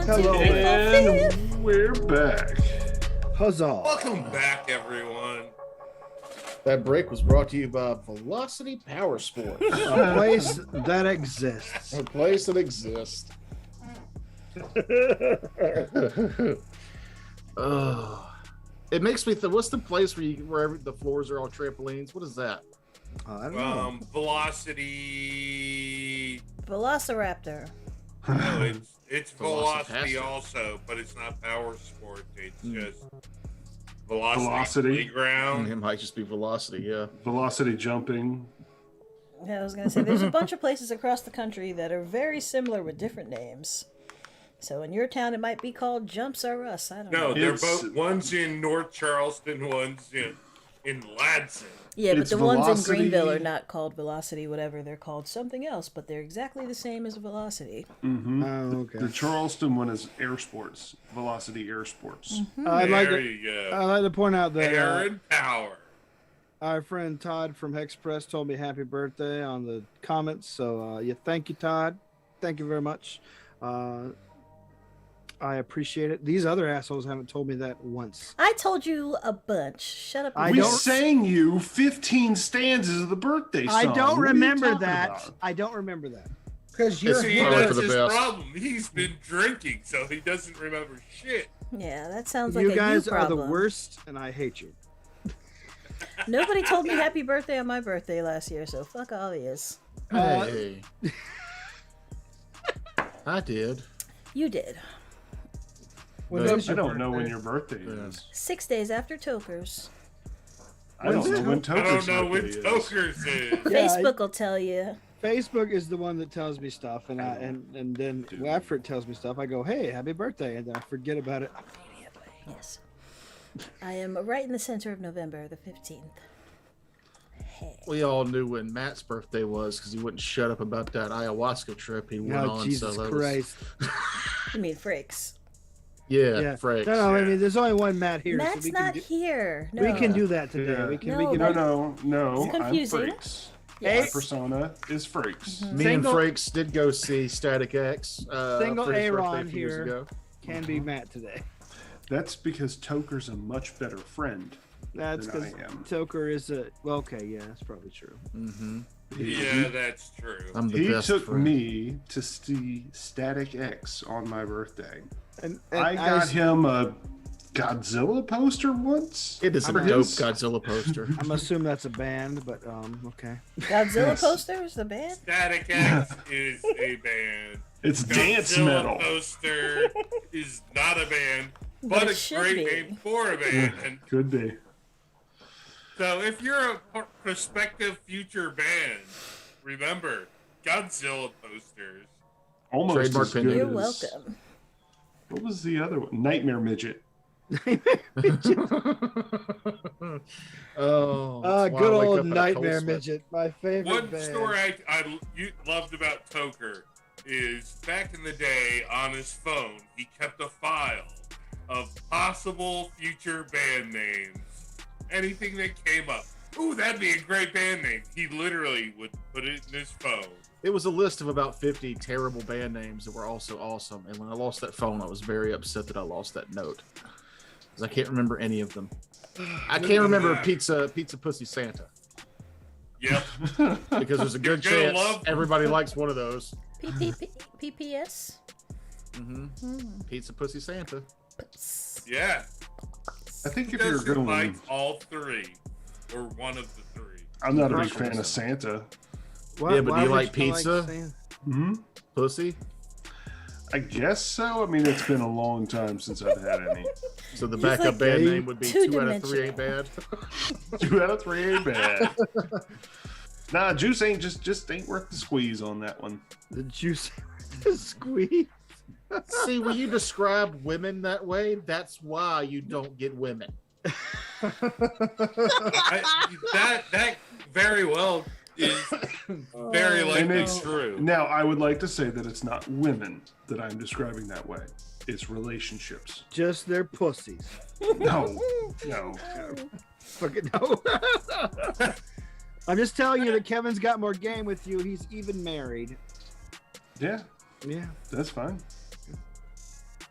Speaker 3: Hello.
Speaker 6: 2, 3, 4, 5.
Speaker 4: And we're back.
Speaker 3: Huzzah.
Speaker 2: Welcome back, everyone.
Speaker 1: That break was brought to you by Velocity Power Sports,
Speaker 3: A place that exists.
Speaker 1: a place that exists. It makes me think. What's the place where the floors are all trampolines? What is that?
Speaker 3: I don't know.
Speaker 2: Velocity.
Speaker 6: Velociraptor.
Speaker 2: No, it's velocity
Speaker 1: Velocitastic.
Speaker 2: also, but it's not power sport. It's just
Speaker 4: Velocity.
Speaker 2: velocity playground.
Speaker 1: It might just be velocity. Yeah.
Speaker 4: Velocity jumping.
Speaker 6: Yeah, I was gonna say there's a bunch of places across the country that are very similar with different names. So in your town, it might be called Jumps R Us. I don't
Speaker 2: No,
Speaker 6: know.
Speaker 2: they're
Speaker 4: It's-
Speaker 2: both one's in North Charleston, one's in Ladson.
Speaker 6: Yeah, but
Speaker 4: it's
Speaker 6: the ones in
Speaker 4: Velocity-
Speaker 6: Greenville are not called Velocity, whatever. They're called something else, but they're exactly the same as Velocity.
Speaker 4: Mm-hmm.
Speaker 3: Oh, okay.
Speaker 4: The Charleston one is Air Sports. Velocity Air Sports.
Speaker 3: I'd like
Speaker 2: There
Speaker 3: to.
Speaker 2: you go.
Speaker 3: I'd like to point out that
Speaker 2: Air and power.
Speaker 3: our friend Todd from Hexpress told me happy birthday on the comments. So yeah, thank you, Todd. Thank you very much. I appreciate it. These other assholes haven't told me that once.
Speaker 6: I told you a bunch. Shut up.
Speaker 3: I
Speaker 4: We
Speaker 3: don't-
Speaker 4: sang you 15 stanzas of the birthday song.
Speaker 3: I don't
Speaker 4: What are you
Speaker 3: remember
Speaker 4: talking
Speaker 3: that.
Speaker 4: about?
Speaker 3: I don't remember that.
Speaker 5: Because you're
Speaker 2: See,
Speaker 1: Probably
Speaker 2: that's
Speaker 1: for the
Speaker 2: his
Speaker 1: best.
Speaker 2: problem. He's been drinking, so he doesn't remember shit.
Speaker 6: Yeah, that sounds like
Speaker 3: You
Speaker 6: a
Speaker 3: guys
Speaker 6: you
Speaker 3: are the
Speaker 6: problem.
Speaker 3: worst, and I hate you.
Speaker 6: Nobody told me happy birthday on my birthday last year, so fuck all yous.
Speaker 1: Hey. I did.
Speaker 6: You did.
Speaker 5: When
Speaker 1: But-
Speaker 5: is
Speaker 4: I
Speaker 5: your
Speaker 4: don't know when
Speaker 5: birthday?
Speaker 4: your birthday
Speaker 1: Yeah.
Speaker 4: is.
Speaker 6: 6 days after Tokers.
Speaker 4: I don't know when
Speaker 2: I
Speaker 4: Toker's
Speaker 2: don't know when
Speaker 4: birthday is.
Speaker 2: Tokers is.
Speaker 3: Yeah,
Speaker 6: Facebook will tell you.
Speaker 3: Facebook is the one that tells me stuff, and and then after it tells me stuff, I go, "Hey, happy birthday," and then I forget about it.
Speaker 6: Yes. I am right in the center of November, the 15th. Hey.
Speaker 1: We all knew when Matt's birthday was because he wouldn't shut up about that ayahuasca trip he went
Speaker 3: Oh,
Speaker 1: on.
Speaker 3: Jesus
Speaker 1: so that
Speaker 3: Christ!
Speaker 6: You mean Frakes?
Speaker 1: Yeah, Frank.
Speaker 3: No, I mean, there's only one Matt here,
Speaker 6: Matt's
Speaker 3: so
Speaker 6: not here. No.
Speaker 3: we can do that today.
Speaker 4: Yeah.
Speaker 3: We can.
Speaker 6: No,
Speaker 3: we can.
Speaker 6: but- It's
Speaker 4: I'm
Speaker 6: confusing.
Speaker 4: Frakes.
Speaker 6: Yes.
Speaker 4: My persona is Frakes.
Speaker 1: Me
Speaker 3: Single-
Speaker 1: and Frakes did go see Static X.
Speaker 3: Single
Speaker 1: for his
Speaker 3: Aaron
Speaker 1: birthday a few years
Speaker 3: here.
Speaker 1: ago.
Speaker 3: Can be Matt today.
Speaker 4: That's because Toker's a much better friend.
Speaker 3: That's
Speaker 4: Than
Speaker 3: because
Speaker 4: I am.
Speaker 3: Toker is a. Well, okay, yeah, that's probably true.
Speaker 1: Mm-hmm.
Speaker 2: Yeah, that's true.
Speaker 1: I'm the
Speaker 4: He
Speaker 1: best
Speaker 4: took
Speaker 1: friend.
Speaker 4: me to see Static X on my birthday.
Speaker 3: And
Speaker 4: I got him a Godzilla poster once.
Speaker 1: It is a
Speaker 3: I'm
Speaker 1: dope
Speaker 4: his-
Speaker 1: Godzilla poster.
Speaker 3: I'm assuming that's a band, but okay.
Speaker 6: Godzilla
Speaker 4: Yes.
Speaker 6: posters, the band?
Speaker 2: Static X is a band.
Speaker 4: It's dance
Speaker 2: Godzilla
Speaker 4: metal.
Speaker 2: Poster is not a band,
Speaker 6: But
Speaker 2: but
Speaker 6: it
Speaker 2: a
Speaker 6: should
Speaker 2: great
Speaker 6: be.
Speaker 2: name for a band. And
Speaker 4: Could be.
Speaker 2: so if you're a prospective future band, remember Godzilla posters.
Speaker 4: Almost
Speaker 1: Trademark
Speaker 4: as
Speaker 1: pin.
Speaker 4: good
Speaker 6: You're
Speaker 4: as-
Speaker 6: welcome.
Speaker 4: What was the other one? Nightmare Midget.
Speaker 1: Oh, that's why
Speaker 3: Good
Speaker 1: I wake
Speaker 3: old
Speaker 1: up in a cold
Speaker 3: Nightmare
Speaker 1: sweat.
Speaker 3: Midget, my favorite
Speaker 2: One
Speaker 3: band.
Speaker 2: story you loved about Toker is back in the day on his phone, he kept a file of possible future band names. Anything that came up. Ooh, that'd be a great band name. He literally would put it in his phone.
Speaker 1: It was a list of about 50 terrible band names that were also awesome. And when I lost that phone, I was very upset that I lost that note. Because I can't remember any of them. I can't remember Pizza Pussy Santa.
Speaker 2: Yep.
Speaker 1: Because there's a good
Speaker 2: You're gonna
Speaker 1: chance
Speaker 2: love-
Speaker 1: everybody likes one of those.
Speaker 6: PPS?
Speaker 1: Pizza Pussy Santa.
Speaker 2: Yeah.
Speaker 4: I think
Speaker 2: He
Speaker 4: if you're
Speaker 2: doesn't
Speaker 4: going,
Speaker 2: like all three. Or one of the three.
Speaker 4: I'm not a big
Speaker 1: Personal
Speaker 4: fan of
Speaker 1: stuff.
Speaker 4: Santa.
Speaker 1: Yeah, but do you
Speaker 3: would
Speaker 1: like pizza?
Speaker 3: Santa?
Speaker 4: Hmm.
Speaker 1: Pussy?
Speaker 4: I guess so. I mean, it's been a long time since I've had any.
Speaker 1: So the
Speaker 6: He's
Speaker 1: backup
Speaker 6: like
Speaker 1: band name would be 2 out of 3 ain't
Speaker 6: two-dimensional.
Speaker 1: bad.
Speaker 4: 2 out of 3 ain't bad. Nah, juice ain't just ain't worth the squeeze on that one.
Speaker 3: The juice squeeze.
Speaker 1: See, when you describe women that way, that's why you don't get women.
Speaker 2: That very well is very
Speaker 4: And
Speaker 2: likely
Speaker 4: it's
Speaker 2: true.
Speaker 4: Now, I would like to say that it's not women that I'm describing that way. It's relationships.
Speaker 3: Just their pussies.
Speaker 4: No,
Speaker 3: Fucking no. I'm just telling you that Kevin's got more game with you. He's even married.
Speaker 4: Yeah,
Speaker 3: Yeah.
Speaker 4: that's fine.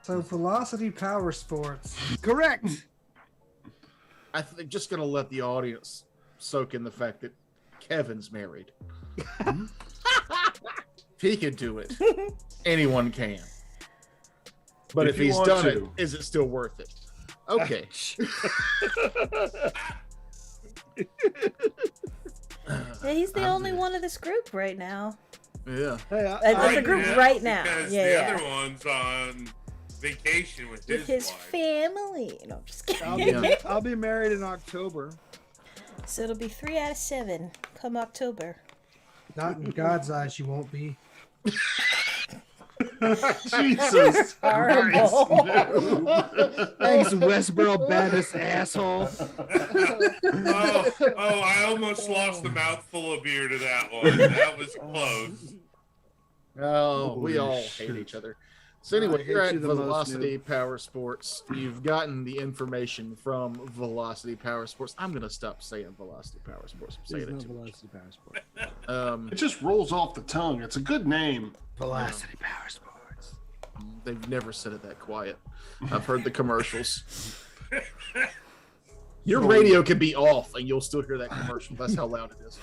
Speaker 5: So Velocity Power Sports.
Speaker 3: Correct.
Speaker 1: I think just gonna let the audience soak in the fact that Kevin's married. If he can do it, anyone can. But if
Speaker 4: you
Speaker 1: he's
Speaker 4: want
Speaker 1: done
Speaker 4: to.
Speaker 1: it, is it still worth it? Okay.
Speaker 6: Yeah, he's the only one of this group right now.
Speaker 1: Yeah.
Speaker 3: Hey,
Speaker 6: As a group right now.
Speaker 2: Because
Speaker 6: Yeah,
Speaker 2: the
Speaker 6: yeah.
Speaker 2: other one's on vacation with
Speaker 6: With his
Speaker 2: wife.
Speaker 6: family. No, I'm just kidding.
Speaker 3: I'll be married in October.
Speaker 6: So it'll be 3 out of 7 come October.
Speaker 5: Not in God's eyes, you won't be.
Speaker 4: Jesus
Speaker 6: Horrible.
Speaker 3: Thanks, Westboro Baptist asshole.
Speaker 2: Oh, I almost lost a mouthful of beer to that one. That was close.
Speaker 1: Oh, we
Speaker 4: Holy
Speaker 1: all
Speaker 4: shit.
Speaker 1: hate each other. So anyway,
Speaker 3: I hate
Speaker 1: you're at
Speaker 3: you the most,
Speaker 1: Velocity Power Sports. You've gotten the information from Velocity Power Sports. I'm gonna stop saying Velocity Power Sports. I'm saying
Speaker 3: There's
Speaker 1: it
Speaker 3: no
Speaker 1: too much.
Speaker 3: Velocity Power Sports.
Speaker 4: It just rolls off the tongue. It's a good name.
Speaker 3: Velocity Power Sports.
Speaker 1: They've never said it that quiet. I've heard the commercials. Your radio could be off and you'll still hear that commercial. That's how loud it is.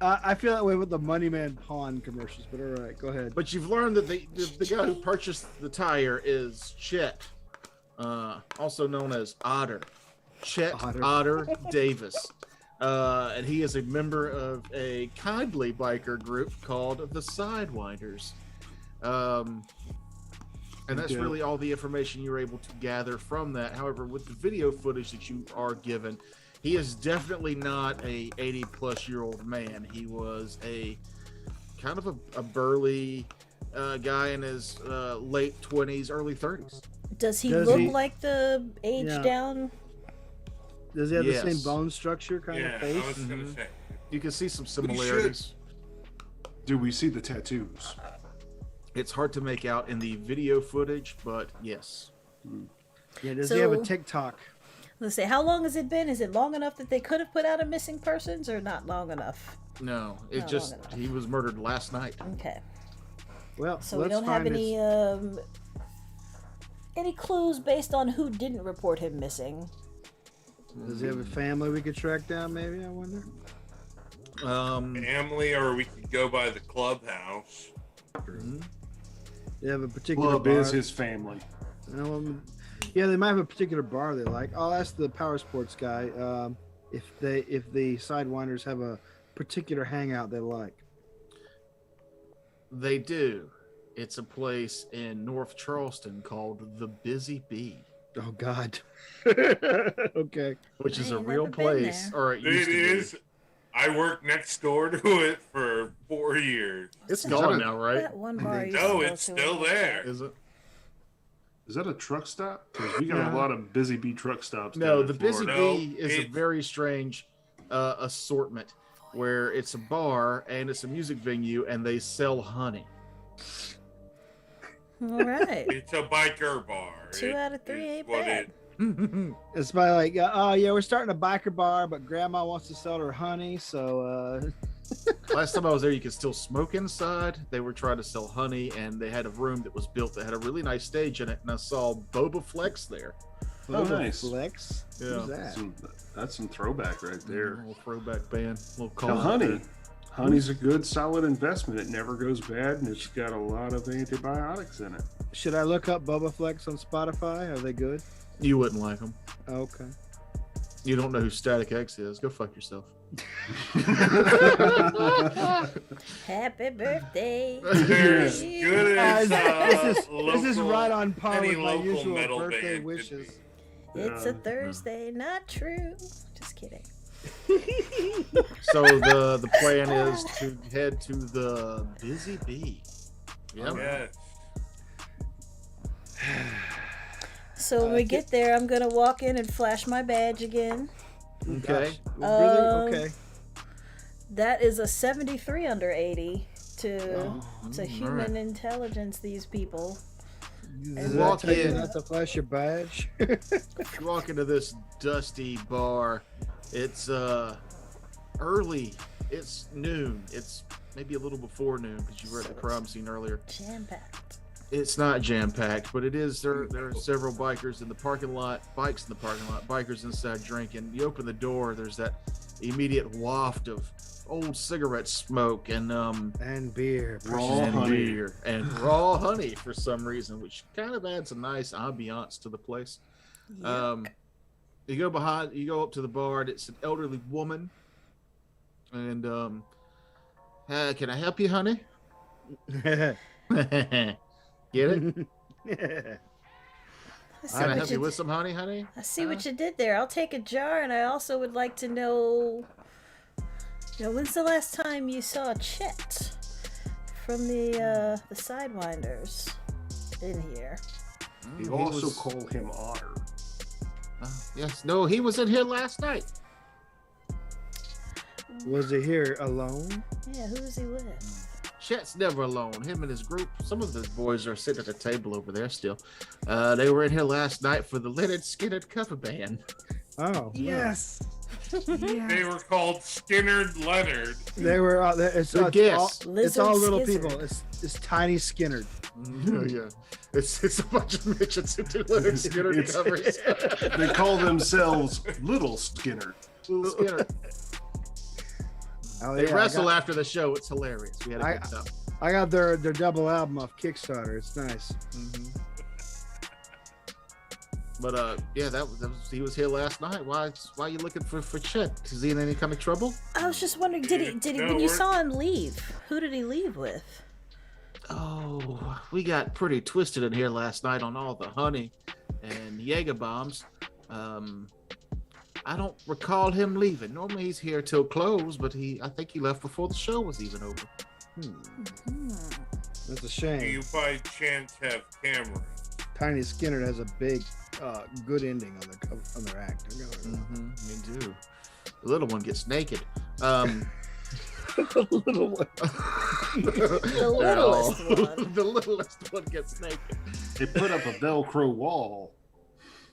Speaker 3: I feel that way with the Money Man Pawn commercials, but all right, go ahead.
Speaker 1: But you've learned that the guy who purchased the tire is Chet, also known as Otter. Chet Otter Davis. And he is a member of a kindly biker group called the Sidewinders. And that's really all the information you're able to gather from that. However, with the video footage that you are given, he is definitely not a 80-plus-year-old man. He was a kind of a burly guy in his late 20s, early 30s.
Speaker 6: Does he
Speaker 3: Does
Speaker 6: look
Speaker 3: he-
Speaker 6: like the age
Speaker 3: Yeah.
Speaker 6: down?
Speaker 3: Does he have
Speaker 1: Yes.
Speaker 3: the same bone structure kind
Speaker 2: Yeah,
Speaker 3: of
Speaker 2: I
Speaker 3: face?
Speaker 2: was gonna say.
Speaker 1: You can see some
Speaker 2: should.
Speaker 1: similarities.
Speaker 4: Do we see the tattoos?
Speaker 1: It's hard to make out in the video footage, but yes.
Speaker 3: Yeah, does he have a
Speaker 6: So-
Speaker 3: TikTok?
Speaker 6: Let's say, how long has it been? Is it long enough that they could have put out a missing persons, or not long enough?
Speaker 1: No, it
Speaker 6: Not
Speaker 1: just,
Speaker 6: long enough.
Speaker 1: he was murdered last night.
Speaker 6: Okay,
Speaker 3: Well,
Speaker 6: so we
Speaker 3: let's
Speaker 6: don't have
Speaker 3: find
Speaker 6: any clues based on who didn't report him missing.
Speaker 3: Does he have a family we could track down? Maybe I wonder.
Speaker 2: Family, or we could go by the clubhouse.
Speaker 3: They have a particular
Speaker 4: Club
Speaker 3: bar.
Speaker 4: is his family.
Speaker 3: Yeah, they might have a particular bar they like. I'll ask the power sports guy if the Sidewinders have a particular hangout they like.
Speaker 1: They do. It's a place in North Charleston called the Busy Bee,
Speaker 3: Oh God. Okay.
Speaker 1: which is
Speaker 6: I
Speaker 1: a
Speaker 6: ain't
Speaker 1: real
Speaker 6: never been
Speaker 1: place,
Speaker 6: there.
Speaker 1: or it used
Speaker 2: It
Speaker 1: to
Speaker 2: is.
Speaker 1: be.
Speaker 2: I worked next door to it for 4 years.
Speaker 1: It's
Speaker 4: that
Speaker 1: gone
Speaker 4: a-
Speaker 1: now, right?
Speaker 6: That one bar. I used
Speaker 2: No,
Speaker 6: to go
Speaker 2: it's
Speaker 6: to
Speaker 2: still
Speaker 6: was
Speaker 2: there.
Speaker 1: Is it?
Speaker 4: Is that a truck stop? Because we got a lot of busy bee truck stops.
Speaker 1: No,
Speaker 4: down
Speaker 1: the
Speaker 4: in
Speaker 1: Busy
Speaker 4: Florida.
Speaker 2: No,
Speaker 1: Bee is a
Speaker 2: it's-
Speaker 1: very strange assortment where it's a bar and it's a music venue and they sell honey.
Speaker 6: All right.
Speaker 2: It's a biker bar.
Speaker 6: 2 out of 3
Speaker 2: is
Speaker 6: ain't
Speaker 2: what
Speaker 6: bad.
Speaker 3: It's by like, oh yeah, we're starting a biker bar, but Grandma wants to sell her honey, so
Speaker 1: Last time I was there, you could still smoke inside. They were trying to sell honey, and they had a room that was built that had a really nice stage in it. And I saw Boba Flex there.
Speaker 4: Oh, nice.
Speaker 3: Flex.
Speaker 1: Yeah.
Speaker 3: Who's that?
Speaker 4: That's some throwback right there.
Speaker 1: Little throwback band, little
Speaker 4: Now,
Speaker 1: call.
Speaker 4: honey. Honey's a good, solid investment. It never goes bad, and it's got a lot of antibiotics in it.
Speaker 3: Should I look up Boba Flex on Spotify? Are they good?
Speaker 1: You wouldn't like them.
Speaker 3: Okay.
Speaker 1: You don't know who Static X is. Go fuck yourself.
Speaker 6: Happy birthday.
Speaker 2: They're as
Speaker 6: to
Speaker 2: good as
Speaker 3: This is right on par
Speaker 2: any
Speaker 3: with my
Speaker 2: local
Speaker 3: usual
Speaker 2: metal
Speaker 3: birthday
Speaker 2: band could
Speaker 3: wishes.
Speaker 2: be.
Speaker 6: It's a Thursday, not true. Just kidding.
Speaker 1: So the plan is to head to the Busy Bee. Yeah.
Speaker 2: Yes.
Speaker 6: So when we get there, I'm gonna walk in and flash my badge again.
Speaker 1: Okay.
Speaker 3: Really? Okay.
Speaker 6: That is a 73 under 80 to human
Speaker 1: right.
Speaker 6: intelligence. These people.
Speaker 3: Does
Speaker 1: walk
Speaker 3: that tell you
Speaker 1: in.
Speaker 3: not to flash your badge?
Speaker 1: You walk into this dusty bar. It's early. It's noon. It's maybe a little before noon because you were at the crime scene earlier.
Speaker 6: Jam packed.
Speaker 1: It's not jam packed, but it is. There are several bikers in the parking lot, bikes in the parking lot, bikers inside drinking. You open the door, there's that immediate waft of old cigarette smoke and
Speaker 3: beer,
Speaker 4: Raw honey.
Speaker 1: beer and raw honey for some reason, which kind of adds a nice ambiance to the place. You go up to the bar, and it's an elderly woman, and can I help you, honey? Get it? Can I help you with some honey?
Speaker 6: I see what you did there. I'll take a jar, and I also would like to know, when's the last time you saw Chet from the Sidewinders in here?
Speaker 4: You also call him Otter.
Speaker 1: Yes. No, he was in here last night.
Speaker 3: Was he here alone?
Speaker 6: Yeah, who was he with?
Speaker 1: Chet's never alone. Him and his group. Some of the boys are sitting at the table over there still. They were in here last night for the Leonard Skinner cover band.
Speaker 3: Oh,
Speaker 5: Yes.
Speaker 2: They were called Skinnerd Leonard.
Speaker 3: They were. It's all little
Speaker 6: Lizard
Speaker 3: people. It's tiny Skinner.
Speaker 1: Yeah. It's a bunch of midgets who do Leonard Skinner covers.
Speaker 4: They call themselves Little Skinner.
Speaker 1: Little Skinner.
Speaker 3: Oh,
Speaker 1: They
Speaker 3: yeah,
Speaker 1: wrestle after the show. It's hilarious. We had a good time.
Speaker 3: I got their double album off Kickstarter. It's nice.
Speaker 1: But yeah, that was he was here last night. Why are you looking for Chet? Is he in any kind of trouble?
Speaker 6: I was just wondering, did he when you saw him leave, who did he leave with?
Speaker 1: Oh, we got pretty twisted in here last night on all the honey and Jaeger bombs. I don't recall him leaving. Normally he's here till close, but I think he left before the show was even over.
Speaker 3: That's a
Speaker 2: Do
Speaker 3: shame.
Speaker 2: you by chance have cameras?
Speaker 3: Tiny Skinner has a big, good ending on their act.
Speaker 1: Me too. The little one gets naked.
Speaker 3: The little one.
Speaker 6: The littlest one.
Speaker 1: The littlest one gets naked.
Speaker 4: They put up a Velcro wall.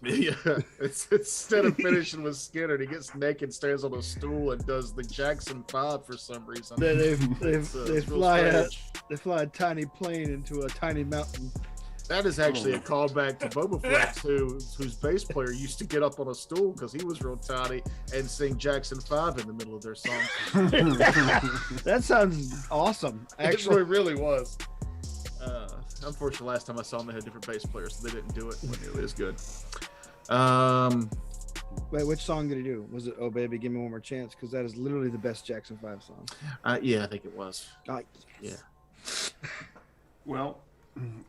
Speaker 1: Yeah, it's instead of finishing with Skinner, he gets naked, stands on a stool, and does the Jackson 5 for some reason.
Speaker 3: They
Speaker 1: It's real
Speaker 3: fly
Speaker 1: strange.
Speaker 3: they fly a tiny plane into a tiny mountain.
Speaker 1: That is actually a callback to Boba Fett, whose bass player used to get up on a stool because he was real tiny and sing Jackson 5 in the middle of their song.
Speaker 3: That sounds awesome.
Speaker 1: Actually, really was. Unfortunately, last time I saw them, they had different bass players, so they didn't do it nearly as good.
Speaker 3: Wait, which song did he do? Was it "Oh Baby, Give Me One More Chance"? Because that is literally the best Jackson 5 song.
Speaker 1: Yeah, I think it was.
Speaker 3: Yes.
Speaker 1: Yeah.
Speaker 4: Well,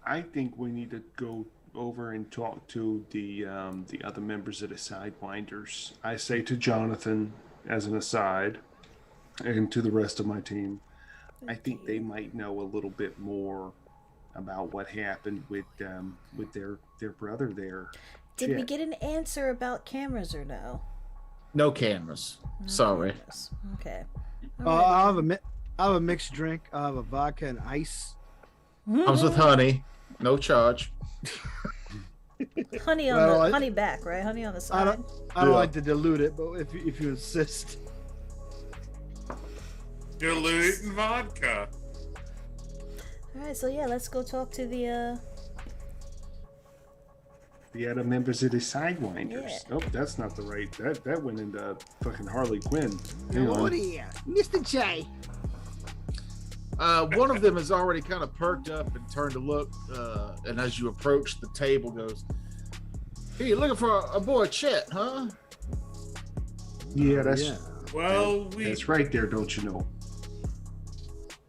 Speaker 4: I think we need to go over and talk to the other members of the Sidewinders. I say to Jonathan, as an aside, and to the rest of my team, I think they might know a little bit more about what happened with their brother there.
Speaker 6: Did we get an answer about cameras or no?
Speaker 1: No cameras. Sorry.
Speaker 6: Cameras. Okay.
Speaker 3: I have a mixed drink. I have a vodka and ice.
Speaker 1: Comes with honey. No charge.
Speaker 6: Honey on the honey back, right? Honey on the side.
Speaker 3: I don't like to dilute it, but if you insist.
Speaker 2: Dilute it in vodka.
Speaker 6: All right, so yeah, let's go talk to the
Speaker 4: other members of the Sidewinders.
Speaker 6: Yeah.
Speaker 4: Oh, that's not the right. That went into fucking Harley Quinn. Hang on.
Speaker 3: Mr. J.
Speaker 1: One of them is already kind of perked up and turned to look, and as you approach the table, goes, "Hey, you looking for a boy Chet, huh?"
Speaker 4: Yeah, that's
Speaker 2: Well,
Speaker 4: that's right there, don't you know?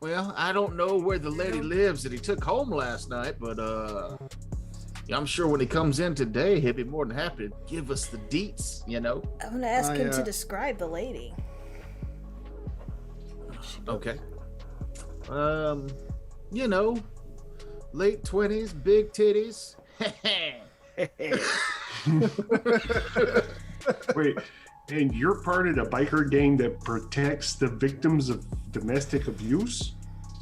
Speaker 1: Well, I don't know where the lady lives that he took home last night, but I'm sure when he comes in today, he'll be more than happy to give us the deets, you know?
Speaker 6: I'm gonna ask him to describe the lady.
Speaker 1: Okay. You know, late 20s, big titties.
Speaker 4: Wait, and you're part of the biker gang that protects the victims of domestic abuse?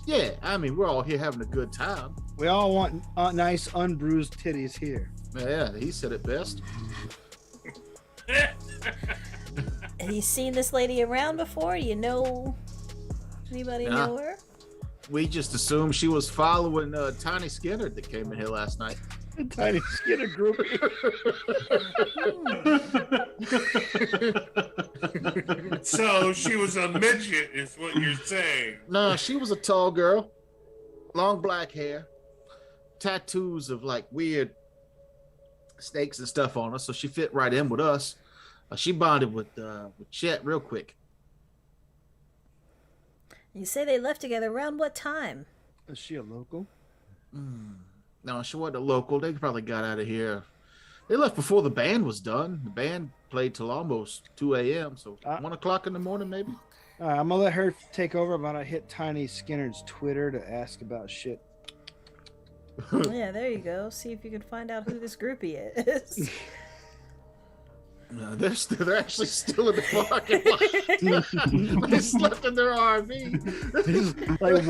Speaker 1: Yeah, I mean, we're all here having a good time.
Speaker 3: We all want nice unbruised titties here.
Speaker 1: Yeah, he said it best.
Speaker 6: Have you seen this lady around before? You know anybody know her?
Speaker 1: We just assumed she was following Tiny Skinner that came in here last night.
Speaker 3: The Tiny Skinner group.
Speaker 2: So she was a midget, is what you're saying.
Speaker 1: No, she was a tall girl, long black hair, tattoos of like weird snakes and stuff on her, so she fit right in with us. She bonded with Chet real quick.
Speaker 6: You say they left together around what time?
Speaker 3: Is she a local?
Speaker 1: No, she wasn't a local. They probably got out of here. They left before the band was done. The band played till almost 2 a.m., so 1 o'clock in the morning maybe.
Speaker 3: All right, I'm gonna let her take over. I'm gonna hit Tiny Skinner's Twitter to ask about shit.
Speaker 6: Yeah, there you go. See if you can find out who this groupie is.
Speaker 1: No, they're actually still in the parking lot. They slept in their RV.
Speaker 3: Like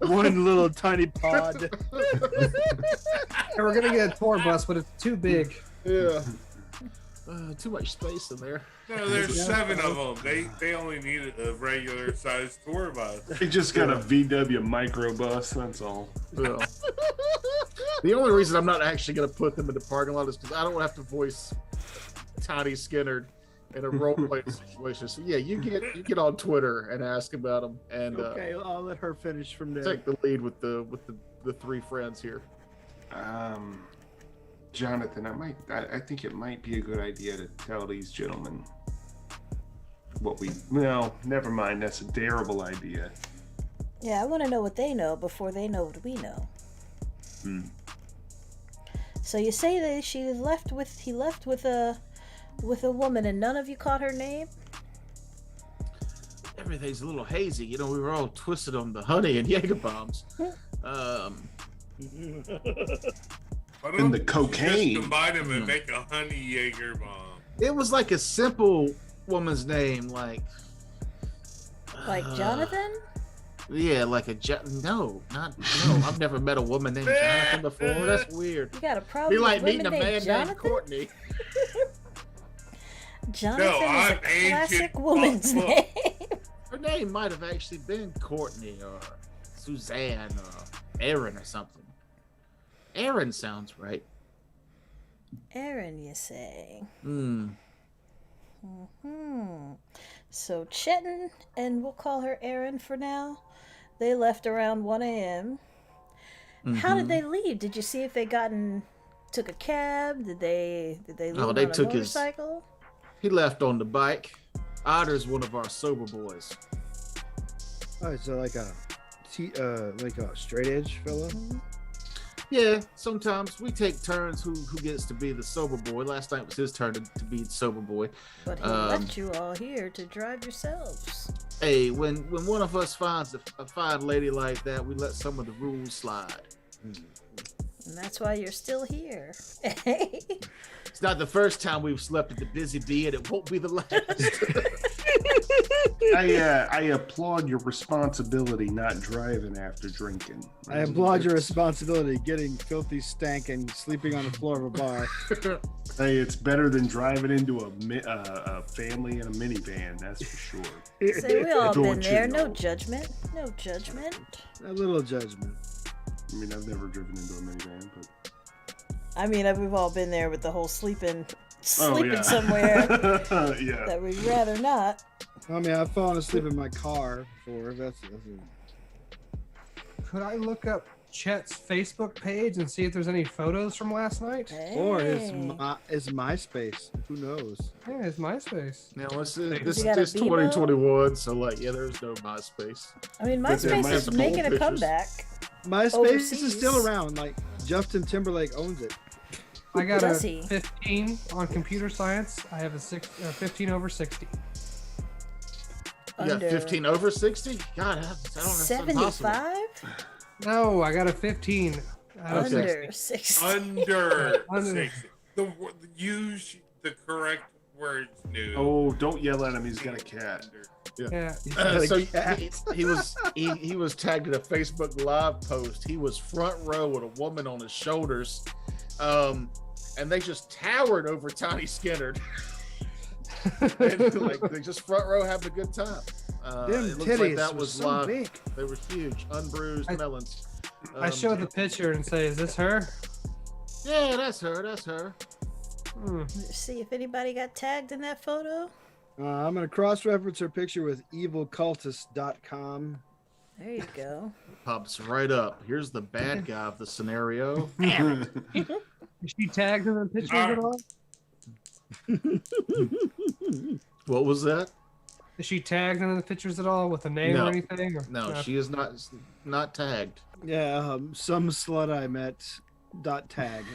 Speaker 3: one little tiny pod.
Speaker 5: We're gonna get a tour bus, but it's too big.
Speaker 1: Yeah. Too much space in there.
Speaker 2: No, there's 7 of them. They only need a regular sized tour bus.
Speaker 4: They just got a VW microbus, that's all.
Speaker 1: Yeah. The only reason I'm not actually going to put them in the parking lot is because I don't have to voice Tiny Skinner in a role play situation. So yeah, you get on Twitter and ask about them, and
Speaker 3: Okay, I'll let her finish from there.
Speaker 1: take the lead with the 3 friends here.
Speaker 4: Jonathan, I think it might be a good idea to tell these gentlemen no, never mind. That's a terrible idea.
Speaker 6: Yeah, I want to know what they know before they know what we know. So you say that he left with a woman, and none of you caught her name?
Speaker 1: Everything's a little hazy. You know, we were all twisted on the honey and Jaeger bombs.
Speaker 4: And the cocaine.
Speaker 2: Just combine them and make a honey Jaeger bomb.
Speaker 1: It was like a simple woman's name, like
Speaker 6: Jonathan?
Speaker 1: Yeah, like no. I've never met a woman named Jonathan before. That's weird.
Speaker 6: You got a problem
Speaker 1: Be
Speaker 6: with
Speaker 1: like
Speaker 6: women
Speaker 1: meeting a
Speaker 6: named
Speaker 1: man
Speaker 6: Jonathan?
Speaker 1: named Courtney.
Speaker 6: Jonathan is a
Speaker 2: I'm
Speaker 6: classic
Speaker 2: ancient
Speaker 6: woman's
Speaker 2: fuck.
Speaker 6: name.
Speaker 1: Her name might have actually been Courtney or Suzanne or Aaron or something. Aaron sounds right.
Speaker 6: Aaron, you say? So Chetan, and we'll call her Aaron for now, they left around 1 a.m. How did they leave? Did you see if they took a cab? Did they leave on a motorcycle?
Speaker 1: He left on the bike. Otter's one of our sober boys.
Speaker 3: Oh, so like a straight edge fella?
Speaker 1: Yeah, sometimes we take turns who gets to be the sober boy. Last night was his turn to be the sober boy.
Speaker 6: But he left you all here to drive yourselves.
Speaker 1: Hey, when one of us finds a fine lady like that, we let some of the rules slide.
Speaker 6: And that's why you're still here.
Speaker 1: It's not the first time we've slept at the Busy Bee, and it won't be the last.
Speaker 4: I applaud your responsibility not driving after drinking.
Speaker 3: I applaud your responsibility getting filthy stank and sleeping on the floor of a bar.
Speaker 4: Hey, it's better than driving into a family in a minivan, that's for sure.
Speaker 6: Say we all
Speaker 4: Don't
Speaker 6: been
Speaker 4: you
Speaker 6: there.
Speaker 4: know?
Speaker 6: No judgment. No judgment.
Speaker 3: A little judgment.
Speaker 4: I mean, I've never driven into a minivan, but...
Speaker 6: I mean, we've all been there with the whole sleeping
Speaker 4: yeah.
Speaker 6: somewhere
Speaker 4: Yeah.
Speaker 6: that we'd rather not.
Speaker 3: I mean, I've fallen asleep in my car before.
Speaker 5: Could I look up Chet's Facebook page and see if there's any photos from last night?
Speaker 6: Hey.
Speaker 3: Or it's MySpace. Who knows?
Speaker 5: Yeah, it's MySpace.
Speaker 1: Now, this
Speaker 6: You
Speaker 1: is
Speaker 6: got a Bebo?
Speaker 1: 2021, so there's no MySpace.
Speaker 6: I mean,
Speaker 1: But there
Speaker 6: MySpace
Speaker 1: might
Speaker 6: is
Speaker 1: be
Speaker 6: making a
Speaker 1: pictures.
Speaker 6: comeback.
Speaker 3: MySpace
Speaker 6: Overseas.
Speaker 3: is still around. Like, Justin Timberlake owns it.
Speaker 5: I got
Speaker 6: Does
Speaker 5: a
Speaker 6: he?
Speaker 5: 15 on computer science. I have a 15 over 60.
Speaker 1: You got 15 over 60? God, I don't know.
Speaker 6: 75?
Speaker 5: No, I got a 15 out of 60.
Speaker 6: Under 60.
Speaker 2: Under
Speaker 5: Under.
Speaker 2: 60. Use the correct words, new.
Speaker 4: Oh, don't yell at him, he's got a cat.
Speaker 5: Yeah.
Speaker 1: So he was tagged in a Facebook Live post. He was front row with a woman on his shoulders, and they just towered over Tiny Skinner. And, they just front row having a good time.
Speaker 3: Them
Speaker 1: it looks like
Speaker 3: titties
Speaker 1: that
Speaker 3: were
Speaker 1: was
Speaker 3: so
Speaker 1: live.
Speaker 3: big.
Speaker 1: They were huge, unbruised melons.
Speaker 5: I show the picture and say, "Is this her?"
Speaker 1: Yeah, that's her. That's her.
Speaker 6: Let's see if anybody got tagged in that photo.
Speaker 3: I'm going to cross-reference her picture with evilcultist.com.
Speaker 6: There you go.
Speaker 1: Pops right up. Here's the bad guy of the scenario.
Speaker 5: Is she tagged in the pictures at all?
Speaker 1: What was that?
Speaker 5: Is she tagged in the pictures at all with a name
Speaker 1: No.
Speaker 5: or anything? Or?
Speaker 1: No, she is not tagged.
Speaker 3: Yeah, some slut I met .tag.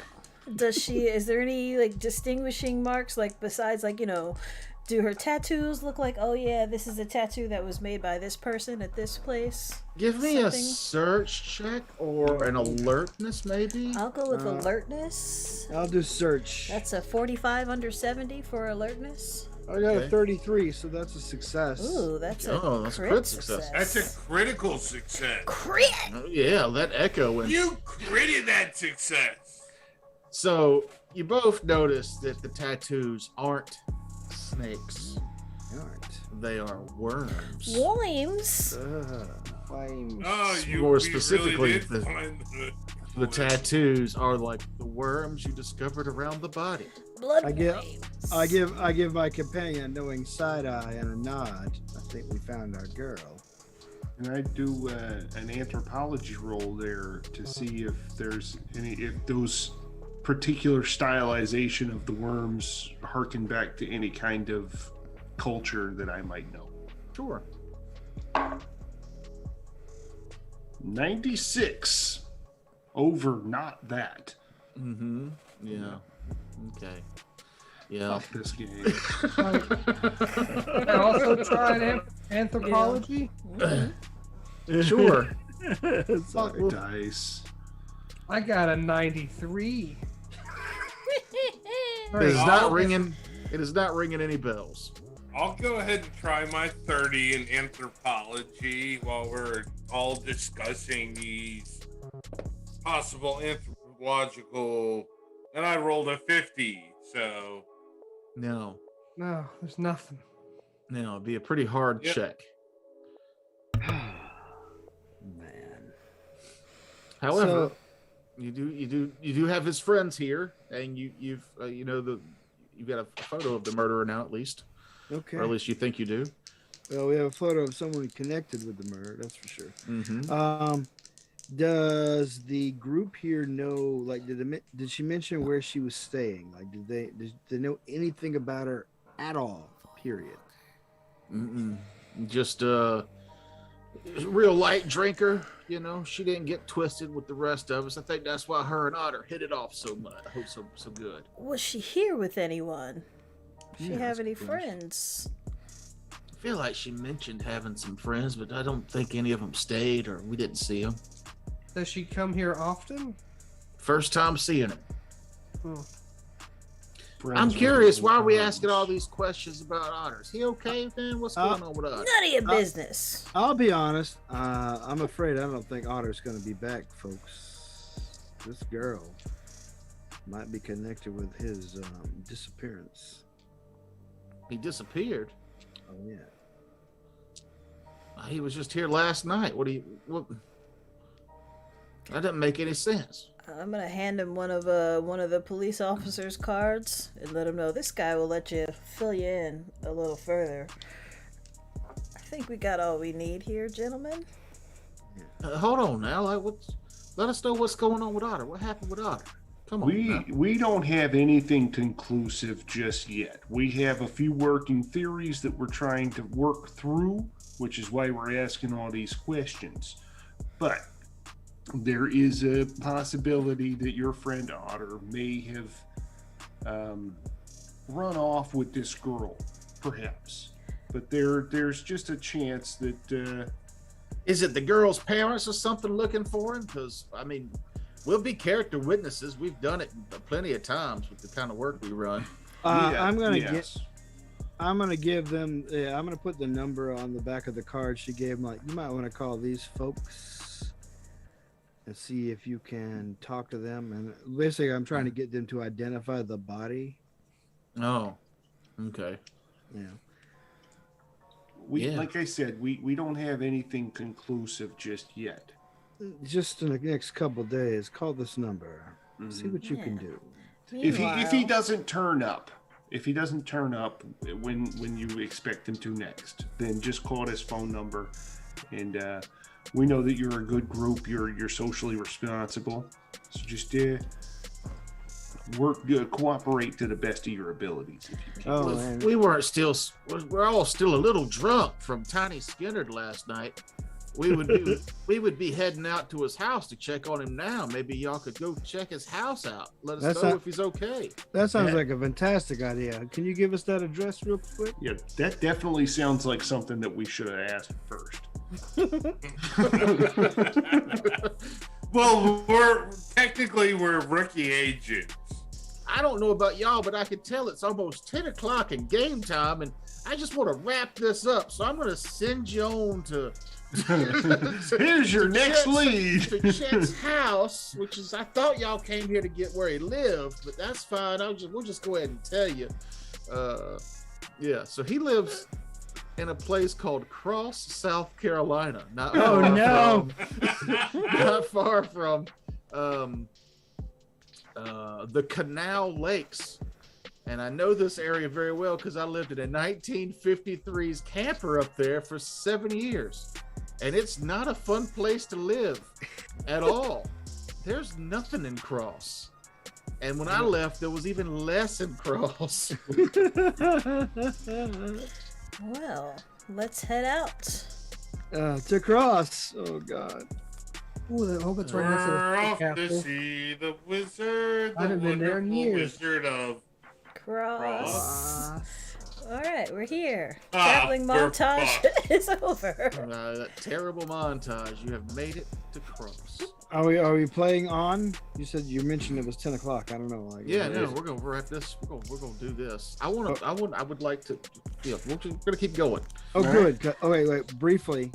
Speaker 6: Does she? Is there any like distinguishing marks? Like besides, like do her tattoos look like? Oh yeah, this is a tattoo that was made by this person at this place.
Speaker 1: Give me a
Speaker 6: Something?
Speaker 1: search check or an alertness, maybe.
Speaker 6: I'll go with alertness.
Speaker 3: I'll do search.
Speaker 6: That's a 45 under 70 for alertness.
Speaker 3: I got
Speaker 1: Okay.
Speaker 3: a 33, so that's a success.
Speaker 6: Ooh, that's a
Speaker 1: that's
Speaker 6: crit
Speaker 1: crit
Speaker 6: success.
Speaker 1: success.
Speaker 2: That's a critical success.
Speaker 6: crit.
Speaker 1: Oh, yeah, that echo.
Speaker 2: You critted that success.
Speaker 1: So you both noticed that the tattoos aren't snakes.
Speaker 3: They aren't.
Speaker 1: They are worms.
Speaker 6: Worms.
Speaker 3: Flames.
Speaker 2: Oh, you
Speaker 1: More
Speaker 2: we
Speaker 1: specifically,
Speaker 2: really did find
Speaker 1: The tattoos are like the worms you discovered around the body.
Speaker 6: Blood
Speaker 3: I give-
Speaker 6: worms.
Speaker 3: I give my companion a knowing side eye and a nod. I think we found our girl.
Speaker 4: And I do an anthropology roll there to see if there's if those particular stylization of the worms harken back to any kind of culture that I might know.
Speaker 1: Sure.
Speaker 4: 96 over not that.
Speaker 1: Mm-hmm. Yeah. Okay. Yeah.
Speaker 4: Fuck this game.
Speaker 5: I also tried anthropology.
Speaker 1: Sure.
Speaker 4: Fuck dice.
Speaker 5: I got a 93.
Speaker 1: It is not
Speaker 2: I'll-
Speaker 1: ringing. It is not ringing any bells.
Speaker 2: I'll go ahead and try my 30 in anthropology while we're all discussing these possible anthropological. And I rolled a 50, so
Speaker 1: No.
Speaker 5: No, there's nothing.
Speaker 1: No, it'd be a pretty hard
Speaker 2: Yep.
Speaker 1: check.
Speaker 3: Man.
Speaker 1: However,
Speaker 3: So-
Speaker 1: you do have his friends here, and you've you've got a photo of the murderer now, at least,
Speaker 3: Okay.
Speaker 1: or at least you think you do.
Speaker 3: Well, we have a photo of someone connected with the murder, that's for sure.
Speaker 1: Mm-hmm.
Speaker 3: Does the group here know, like, did she mention where she was staying? Like, did they know anything about her at all? Period.
Speaker 1: Mm-mm. Just real light drinker. She didn't get twisted with the rest of us. I think that's why her and Otter hit it off so much. I hope so good.
Speaker 6: Was she here with anyone? Did she
Speaker 1: Yeah,
Speaker 6: have
Speaker 1: I
Speaker 6: any
Speaker 1: suppose.
Speaker 6: friends?
Speaker 1: I feel like she mentioned having some friends, but I don't think any of them stayed, or we didn't see them.
Speaker 5: Does she come here often?
Speaker 1: First time seeing it.
Speaker 5: Hmm.
Speaker 4: Friends
Speaker 1: I'm
Speaker 4: with
Speaker 1: curious,
Speaker 4: little
Speaker 1: why are we
Speaker 4: arms.
Speaker 1: asking all these questions about Otter? Is he okay, man? What's going on with Otter?
Speaker 6: None of your business.
Speaker 3: I'll be honest. I'm afraid I don't think Otter's going to be back, folks. This girl might be connected with his disappearance.
Speaker 1: He disappeared.
Speaker 3: Oh yeah.
Speaker 1: He was just here last night. What? That doesn't make any sense.
Speaker 6: I'm gonna hand him one of the police officer's cards and let him know this guy will let you fill you in a little further. I think we got all we need here, gentlemen.
Speaker 1: Hold on now. Let us know what's going on with Otter. What happened with Otter? Come on. now.
Speaker 4: We don't have anything conclusive just yet. We have a few working theories that we're trying to work through, which is why we're asking all these questions. But there is a possibility that your friend Otter may have run off with this girl, perhaps. But there's just a chance that
Speaker 1: Is it the girl's parents or something looking for him? Because we'll be character witnesses. We've done it plenty of times with the kind of work we run.
Speaker 3: I'm gonna
Speaker 4: yes.
Speaker 3: I'm gonna give them. I'm gonna put the number on the back of the card she gave. Like, you might want to call these folks and see if you can talk to them. And basically, I'm trying to get them to identify the body.
Speaker 1: Oh, okay.
Speaker 3: Yeah.
Speaker 4: like I said, we don't have anything conclusive just yet.
Speaker 3: Just in the next couple days, call this number. See what you
Speaker 6: Yeah.
Speaker 3: can do.
Speaker 4: If he
Speaker 6: Meanwhile-
Speaker 4: doesn't turn up, when you expect him to next, then just call this phone number, and we know that you're a good group. You're socially responsible, so just cooperate to the best of your abilities. If you can.
Speaker 3: Oh,
Speaker 1: If
Speaker 3: man.
Speaker 1: we weren't still, we're all still a little drunk from Tiny Skinner last night. We would be heading out to his house to check on him now. Maybe y'all could go check his house out. Let us
Speaker 3: That's
Speaker 1: know
Speaker 3: not-
Speaker 1: if he's okay.
Speaker 3: That sounds
Speaker 1: Yeah.
Speaker 3: like a fantastic idea. Can you give us that address real quick?
Speaker 4: Yeah, that definitely sounds like something that we should have asked first.
Speaker 2: Well, we're rookie agents.
Speaker 1: I don't know about y'all, but I can tell it's almost 10 o'clock in game time, and I just want to wrap this up. So I'm going to send you on to
Speaker 4: Here's your next
Speaker 1: Chet's-
Speaker 4: lead.
Speaker 1: to Chet's house, which is, I thought y'all came here to get where he lived, but that's fine. We'll just go ahead and tell you. Yeah, so he lives in a place called Cross, South Carolina. Not
Speaker 3: Oh,
Speaker 1: far
Speaker 3: no.
Speaker 1: from- not far from the Canal Lakes. And I know this area very well because I lived in a 1953's camper up there for 7 years. And it's not a fun place to live at all. There's nothing in Cross. And when I left, there was even less in Cross.
Speaker 6: Well, let's head out.
Speaker 3: To Cross. Oh, God.
Speaker 5: Ooh, I hope it's right next to
Speaker 2: We're
Speaker 5: the
Speaker 2: off to
Speaker 5: castle.
Speaker 2: see the wizard,
Speaker 5: I
Speaker 2: the
Speaker 5: haven't been there in
Speaker 2: wonderful
Speaker 5: years.
Speaker 2: wizard of
Speaker 6: Cross. All right, we're here.
Speaker 2: Ah,
Speaker 6: Traveling
Speaker 2: we're
Speaker 6: montage is over.
Speaker 1: That terrible montage. You have made it to Cross.
Speaker 3: Are we playing on? You mentioned it was 10 o'clock. I don't know. Like,
Speaker 1: Yeah, no, we're gonna wrap this. We're gonna do this. I would like to. Yeah, we're gonna keep going.
Speaker 3: Oh,
Speaker 4: All
Speaker 3: good. Oh, wait. Briefly.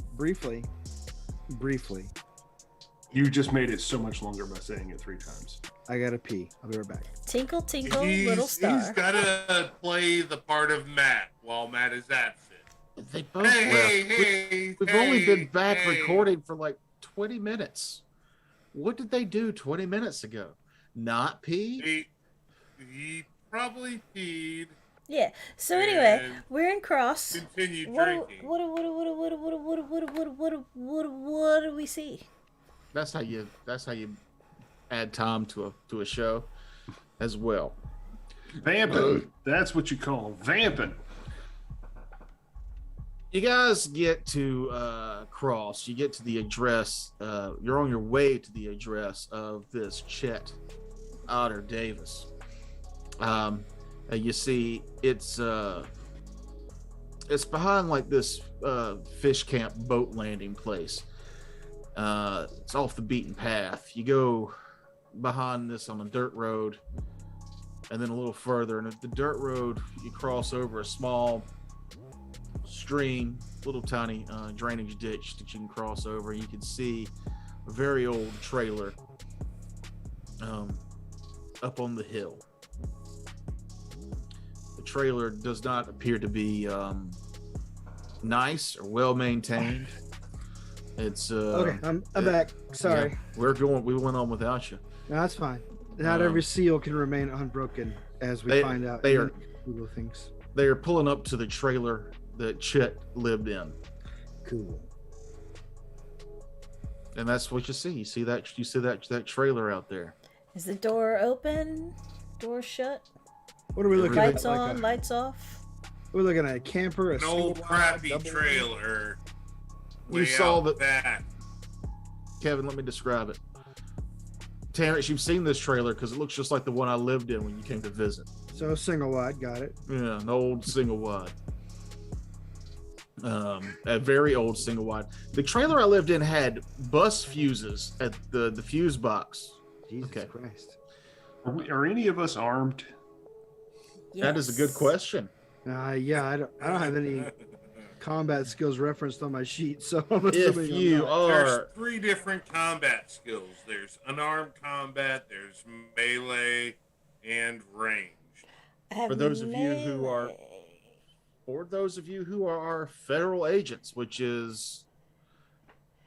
Speaker 4: You just made it so much longer by saying it 3 times.
Speaker 3: I gotta pee. I'll be right back.
Speaker 6: Tinkle, tinkle,
Speaker 2: He's
Speaker 6: little star.
Speaker 2: got to play the part of Matt while Matt is absent.
Speaker 1: They both
Speaker 2: Hey,
Speaker 1: left.
Speaker 2: hey, hey,
Speaker 1: We've only been
Speaker 2: hey,
Speaker 1: back
Speaker 2: hey.
Speaker 1: recording for like 20 minutes. What did they do 20 minutes ago? Not pee?
Speaker 2: He probably peed.
Speaker 6: Yeah. So anyway,
Speaker 2: And
Speaker 6: we're in Cross.
Speaker 2: Continued
Speaker 6: What
Speaker 2: drinking.
Speaker 6: do we see?
Speaker 1: That's how you add time to a show as well.
Speaker 4: Vamping. That's what you call vamping.
Speaker 1: You guys get to Cross. You get to the address. You're on your way to the address of this Chet Otter Davis. You see, it's behind like this fish camp boat landing place. It's off the beaten path. You go behind this on a dirt road, and then a little further, and at the dirt road, you cross over a small stream, little tiny drainage ditch that you can cross over. You can see a very old trailer up on the hill. The trailer does not appear to be nice or well maintained. It's
Speaker 3: Okay, I'm back. Sorry.
Speaker 1: yeah, we went on without you.
Speaker 3: No, that's fine. Not
Speaker 1: Um,
Speaker 3: every seal can remain unbroken, as we find out.
Speaker 1: they
Speaker 3: in
Speaker 1: are-
Speaker 3: Google things.
Speaker 1: They are pulling up to the trailer that Chet lived in,
Speaker 3: Cool.
Speaker 1: and that's what you see. You see that trailer out there.
Speaker 6: Is the door open? Door shut?
Speaker 3: What are we looking
Speaker 6: Lights
Speaker 3: at? Like
Speaker 6: on? Lights off?
Speaker 3: we're looking at a camper, a
Speaker 2: An old
Speaker 3: single
Speaker 2: crappy
Speaker 3: double-
Speaker 2: trailer.
Speaker 1: You
Speaker 2: way
Speaker 1: saw
Speaker 2: out
Speaker 1: that-
Speaker 2: back.
Speaker 1: Kevin, let me describe it. Terrence, you've seen this trailer because it looks just like the one I lived in when you came to visit.
Speaker 3: So single wide, got it.
Speaker 1: Yeah, an old single wide. A very old single wide. The trailer I lived in had bus fuses at the fuse box.
Speaker 3: Jesus
Speaker 1: Okay.
Speaker 3: Christ.
Speaker 4: Are any of us armed?
Speaker 1: That is a good
Speaker 6: Yes.
Speaker 1: question.
Speaker 3: Yeah, I don't have any combat skills referenced on my sheet, so I'm
Speaker 1: If
Speaker 3: assuming I'm
Speaker 1: you
Speaker 3: not.
Speaker 2: There's
Speaker 1: are,
Speaker 2: 3 different combat skills. There's unarmed combat, there's melee, and ranged.
Speaker 6: I have
Speaker 1: For those of you who are-
Speaker 6: melee.
Speaker 1: or those of you who are our federal agents, which is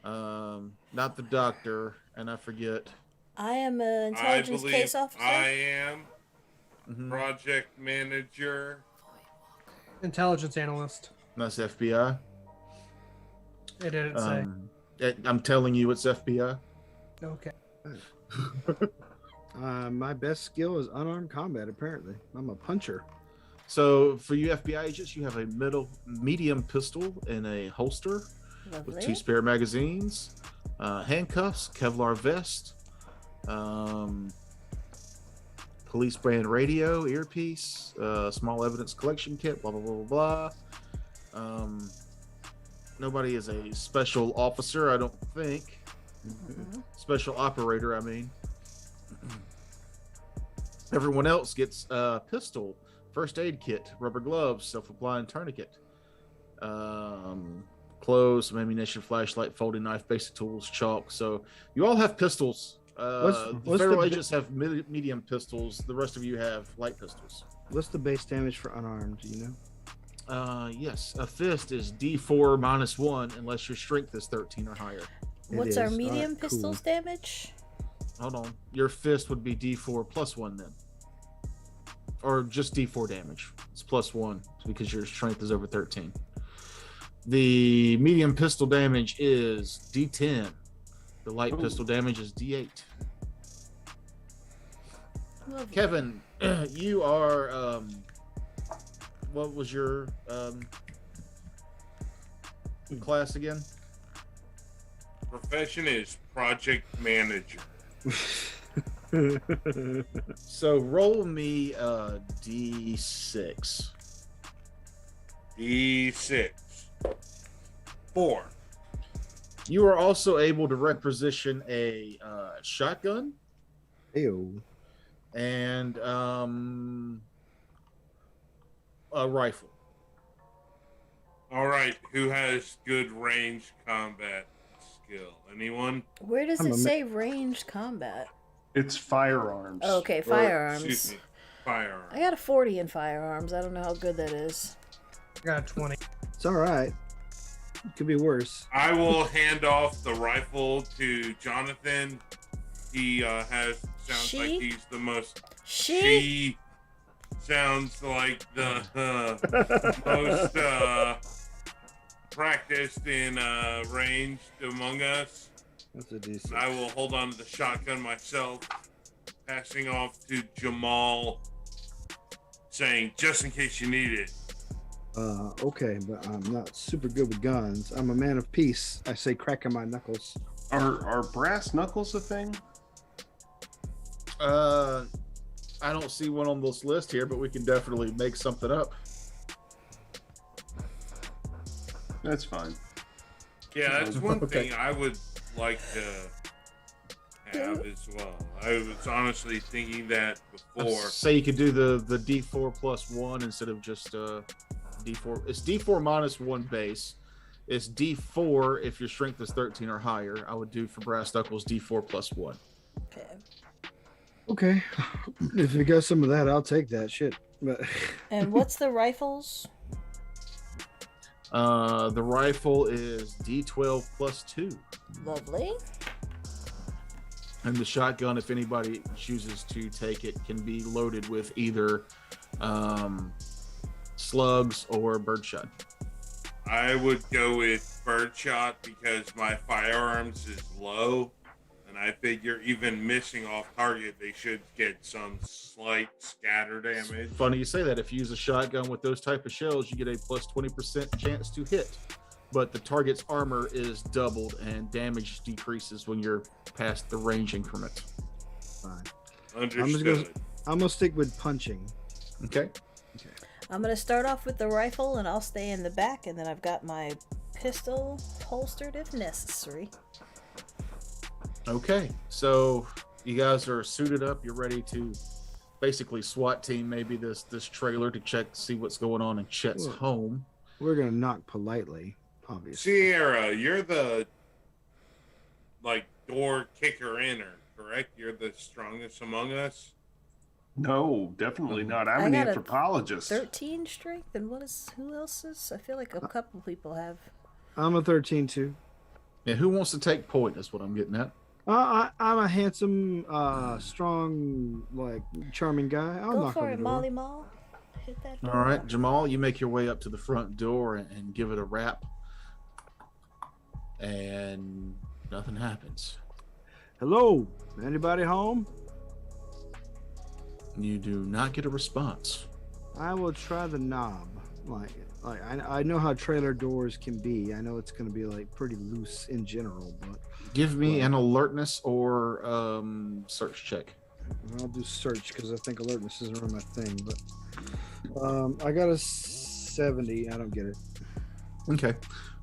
Speaker 1: not the doctor, and I forget.
Speaker 6: I am an
Speaker 2: I
Speaker 6: intelligence
Speaker 2: believe
Speaker 6: case officer.
Speaker 2: I am
Speaker 1: Mhm.
Speaker 2: project manager.
Speaker 5: Intelligence analyst.
Speaker 1: That's FBI.
Speaker 5: It didn't say.
Speaker 1: I'm telling you, it's FBI.
Speaker 5: Okay.
Speaker 3: My best skill is unarmed combat. Apparently, I'm a puncher.
Speaker 1: So for you FBI agents, you have a medium pistol in a holster with
Speaker 6: Lovely.
Speaker 1: 2 spare magazines, handcuffs, Kevlar vest, police brand radio, earpiece, small evidence collection kit, blah blah blah blah blah. Nobody is a special officer, I don't think. Special operator, I mean. Everyone else gets a pistol, first aid kit, rubber gloves, self-applying tourniquet, clothes, some ammunition, flashlight, folding knife, basic tools, chalk. So you all have pistols. The federal agents have medium pistols. The rest of you have light pistols.
Speaker 3: What's the base damage for unarmed? Do you know?
Speaker 1: Yes, a fist is D4 -1 unless your strength is 13 or higher.
Speaker 6: What's
Speaker 3: It
Speaker 6: our
Speaker 3: is.
Speaker 6: medium
Speaker 3: Alright, cool.
Speaker 6: pistols damage?
Speaker 1: Hold on. Your fist would be D4 +1 then. Or just D4 damage. It's +1 because your strength is over 13. The medium pistol damage is D10. The light pistol damage is D8.
Speaker 6: Lovely.
Speaker 1: Kevin, you are what was your class again?
Speaker 2: Profession is project manager.
Speaker 1: So roll me a D6.
Speaker 2: D6. 4.
Speaker 1: You are also able to requisition a shotgun
Speaker 3: Ew.
Speaker 1: and a rifle.
Speaker 2: All right, who has good range combat skill? Anyone?
Speaker 6: Where does
Speaker 3: I'm
Speaker 6: it
Speaker 3: a
Speaker 6: say ranged combat?
Speaker 4: It's firearms.
Speaker 6: Oh, okay,
Speaker 2: Or,
Speaker 6: firearms.
Speaker 2: excuse me, firearms.
Speaker 6: I got a 40 in firearms. I don't know how good that is.
Speaker 5: I got a 20.
Speaker 3: It's all right. It could be worse.
Speaker 2: I will hand off the rifle to Jonathan. He sounds like he's the most. She sounds like the most practiced in ranged among us.
Speaker 3: That's a D6.
Speaker 2: I will hold on to the shotgun myself, passing off to Jamal, saying, just in case you need it.
Speaker 3: Okay, but I'm not super good with guns. I'm a man of peace. I say cracking my knuckles.
Speaker 4: Are brass knuckles a thing?
Speaker 1: I don't see one on this list here, but we can definitely make something up.
Speaker 4: That's fine.
Speaker 2: Yeah, that's one
Speaker 1: Okay.
Speaker 2: thing I would like to have as well. I was honestly thinking that before.
Speaker 1: Say you could do the D4 +1 instead of just D4. It's D4 -1 base. It's D4 if your strength is 13 or higher. I would do for brass knuckles D4 +1.
Speaker 6: Okay.
Speaker 3: Okay. If you got some of that, I'll take that shit. But
Speaker 6: And what's the rifles?
Speaker 1: The rifle is D12 +2.
Speaker 6: Lovely.
Speaker 1: And the shotgun, if anybody chooses to take it, can be loaded with either slugs or birdshot.
Speaker 2: I would go with birdshot because my firearms is low, and I figure even missing off target, they should get some slight scatter damage.
Speaker 1: Funny you say that. If you use a shotgun with those type of shells, you get a plus 20% chance to hit. But the target's armor is doubled and damage decreases when you're past the range increment.
Speaker 3: fine.
Speaker 2: Understood.
Speaker 3: I'm gonna stick with punching.
Speaker 1: Okay.
Speaker 6: I'm going to start off with the rifle and I'll stay in the back, and then I've got my pistol holstered if necessary.
Speaker 1: Okay. So you guys are suited up. You're ready to basically SWAT team maybe this trailer to check, see what's going on in Chet's
Speaker 3: Well,
Speaker 1: home.
Speaker 3: We're gonna knock politely, obviously.
Speaker 2: Sierra, you're the door kicker inner, correct? You're the strongest among us.
Speaker 4: No, definitely not.
Speaker 6: I
Speaker 4: I'm an
Speaker 6: got a
Speaker 4: anthropologist.
Speaker 6: 13 strength, and who else is? I feel like a couple people have.
Speaker 3: I'm a 13 too.
Speaker 1: Yeah, who wants to take point is what I'm getting at.
Speaker 3: I'm a handsome, strong, like charming guy. I'll
Speaker 6: Go
Speaker 3: knock
Speaker 6: for
Speaker 3: on
Speaker 6: it,
Speaker 3: the door.
Speaker 6: Molly Mall. Hit that door.
Speaker 1: All right, Jamal, you make your way up to the front door and give it a rap. And nothing happens.
Speaker 3: Hello, anybody home?
Speaker 1: You do not get a response.
Speaker 3: I will try the knob. I know how trailer doors can be. I know it's going to be like pretty loose in general, but
Speaker 1: Give me an alertness or search check.
Speaker 3: I'll do search because I think alertness isn't really my thing. But I got a 70. I don't get it.
Speaker 1: Okay.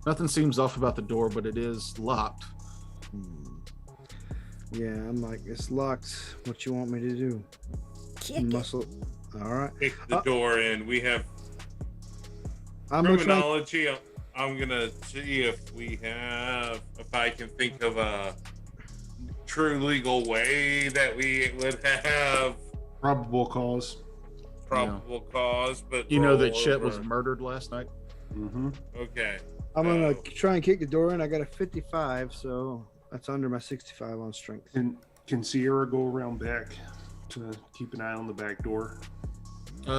Speaker 1: Nothing seems off about the door, but it is locked.
Speaker 3: Yeah, I'm like, it's locked. What you want me to do?
Speaker 6: Kick it.
Speaker 3: Muscle. All right.
Speaker 2: Kick the door in. We have
Speaker 3: I'm gonna try.
Speaker 2: criminology. I'm gonna see if I can think of a true legal way that we would have
Speaker 4: Probable cause.
Speaker 2: probable cause. But
Speaker 1: You know that
Speaker 2: roll
Speaker 1: Chet
Speaker 2: over.
Speaker 1: was murdered last night?
Speaker 4: Mm-hmm.
Speaker 2: Okay.
Speaker 3: I'm gonna
Speaker 2: Oh.
Speaker 3: try and kick the door in. I got a 55, so that's under my 65 on strength.
Speaker 4: Can Sierra go around back to keep an eye on the back door?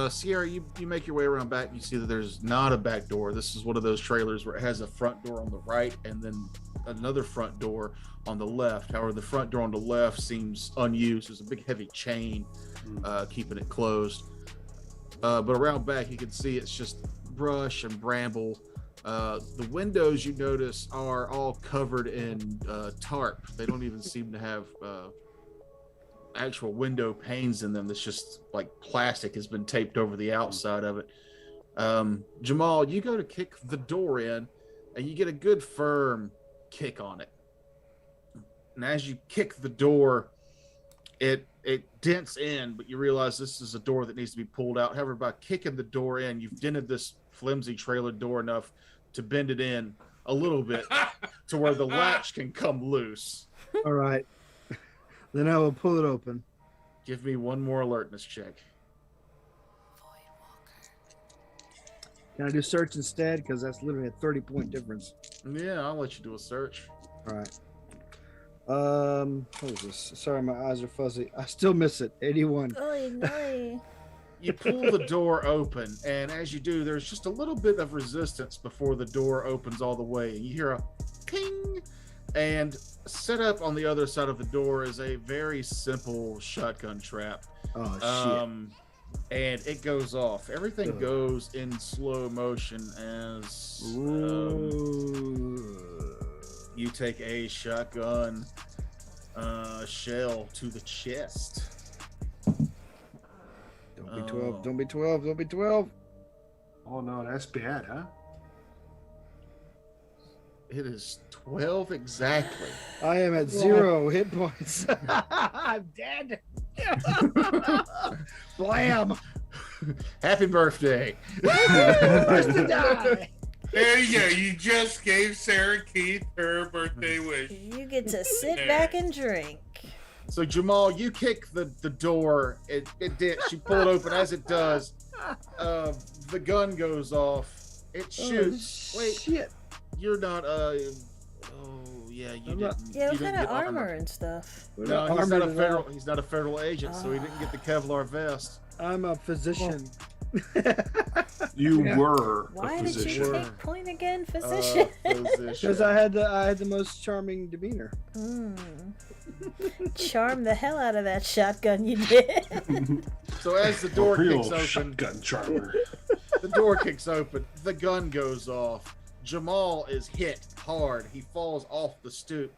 Speaker 1: Sierra, you make your way around back and you see that there's not a back door. This is one of those trailers where it has a front door on the right and then another front door on the left. However, the front door on the left seems unused. There's a big heavy chain keeping it closed. But around back, you can see it's just brush and bramble. The windows, you notice, are all covered in tarp. They don't even seem to have actual window panes in them. That's just like plastic has been taped over the outside of it. Jamal, you go to kick the door in and you get a good firm kick on it. And as you kick the door, it dents in, but you realize this is a door that needs to be pulled out. However, by kicking the door in, you've dented this flimsy trailer door enough to bend it in a little bit to where the latch can come loose.
Speaker 3: All right. Then I will pull it open.
Speaker 1: Give me one more alertness check.
Speaker 3: Can I do search instead? Because that's literally a 30-point difference.
Speaker 1: Yeah, I'll let you do a search.
Speaker 3: All right. What is this? Sorry, my eyes are fuzzy. I still miss it. 81.
Speaker 6: Oy, no.
Speaker 1: You pull the door open, and as you do, there's just a little bit of resistance before the door opens all the way. You hear a ping, and set up on the other side of the door is a very simple shotgun trap.
Speaker 3: Oh,
Speaker 1: And it goes off. Everything
Speaker 3: Ugh.
Speaker 1: goes in slow motion as
Speaker 3: shit. Ooh.
Speaker 1: you take a shotgun shell to the chest.
Speaker 3: Don't be 12. Don't be 12. Don't be 12.
Speaker 4: Oh no, that's bad, huh?
Speaker 1: It is 12 exactly.
Speaker 3: I am at 0 hit points. I'm dead. Blam.
Speaker 1: Happy birthday.
Speaker 3: First to die.
Speaker 2: There you go. You just gave Sarah Keith her birthday wish.
Speaker 6: You get to sit back and drink.
Speaker 1: So Jamal, you kick the door. It dents. You pull it open. As it does, the gun goes off. It shoots. Wait,
Speaker 3: Shit.
Speaker 1: you're not. Oh yeah, you
Speaker 3: I'm
Speaker 1: didn't.
Speaker 3: not-
Speaker 6: Yeah,
Speaker 1: you
Speaker 6: what
Speaker 1: didn't
Speaker 6: kind of
Speaker 1: get
Speaker 6: armor and stuff?
Speaker 3: We're
Speaker 1: No,
Speaker 3: not
Speaker 1: he's not a
Speaker 3: armored at all.
Speaker 1: federal. He's not a federal agent, so he didn't get the Kevlar vest.
Speaker 3: I'm a physician.
Speaker 4: You
Speaker 3: Yeah.
Speaker 4: were
Speaker 6: Why
Speaker 4: a
Speaker 6: did you
Speaker 4: physician.
Speaker 6: take point again, physician?
Speaker 3: Because I had the most charming demeanor.
Speaker 6: Charm the hell out of that shotgun you did.
Speaker 1: So as the
Speaker 4: A
Speaker 1: door
Speaker 4: real
Speaker 1: kicks open,
Speaker 4: shotgun charmer.
Speaker 1: the door kicks open. The gun goes off. Jamal is hit hard. He falls off the stoop.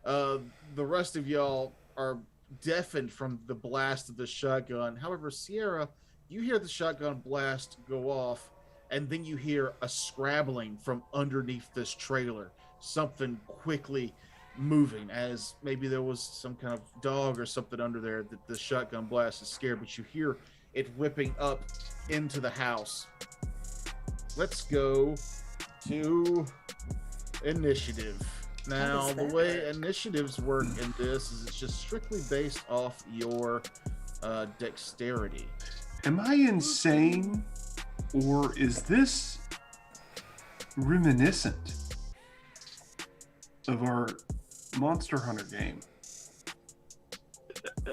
Speaker 1: The rest of y'all are deafened from the blast of the shotgun. However, Sierra, you hear the shotgun blast go off, and then you hear a scrabbling from underneath this trailer. Something quickly moving, as maybe there was some kind of dog or something under there that the shotgun blast is scared, but you hear it whipping up into the house. Let's go to initiative. Now,
Speaker 6: does
Speaker 1: the
Speaker 6: that
Speaker 1: way
Speaker 6: work?
Speaker 1: initiatives work in this is it's just strictly based off your dexterity.
Speaker 4: Am I insane, or is this reminiscent of our Monster Hunter game?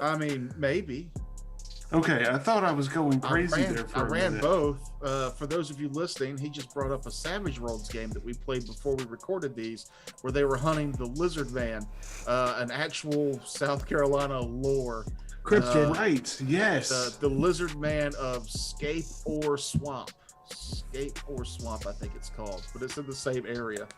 Speaker 1: I mean, maybe.
Speaker 4: Okay, I thought I was going crazy there for a
Speaker 1: ran
Speaker 4: minute.
Speaker 1: both. For those of you listening, he just brought up a Savage Worlds game that we played before we recorded these, where they were hunting the Lizard Man, an actual South Carolina lore.
Speaker 3: Cryptid.
Speaker 4: Right, yes.
Speaker 1: The Lizard Man of Scape or Swamp. Scape or Swamp, I think it's called, but it's in the same area.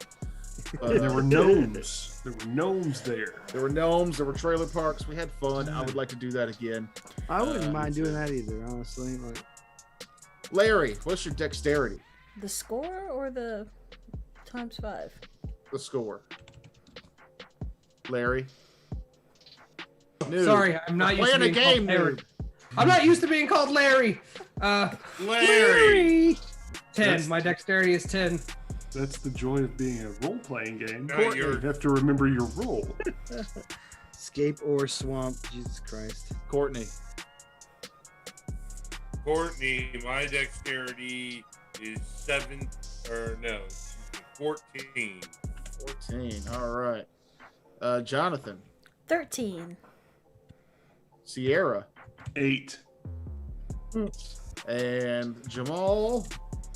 Speaker 4: There were gnomes. There were gnomes there.
Speaker 1: There were gnomes. There were trailer parks. We had fun. I would like to do that again.
Speaker 3: I wouldn't mind doing that either, honestly. Like,
Speaker 1: Larry, what's your dexterity?
Speaker 6: The score or the times 5?
Speaker 1: The score. Larry. Noob.
Speaker 5: Sorry, I'm not used to
Speaker 1: Playing a
Speaker 5: being
Speaker 1: game,
Speaker 5: called Larry.
Speaker 1: noob.
Speaker 5: I'm not used to being called Larry.
Speaker 2: Larry.
Speaker 5: 10.
Speaker 4: That's-
Speaker 5: My dexterity is 10.
Speaker 4: That's the joy of being a role-playing game.
Speaker 2: No,
Speaker 4: You
Speaker 2: you're-
Speaker 4: have to remember your role.
Speaker 3: Scape or Swamp. Jesus Christ.
Speaker 1: Courtney.
Speaker 2: Courtney, my dexterity is 14.
Speaker 1: 14. All right. Jonathan.
Speaker 6: 13.
Speaker 1: Sierra.
Speaker 4: 8.
Speaker 1: And Jamal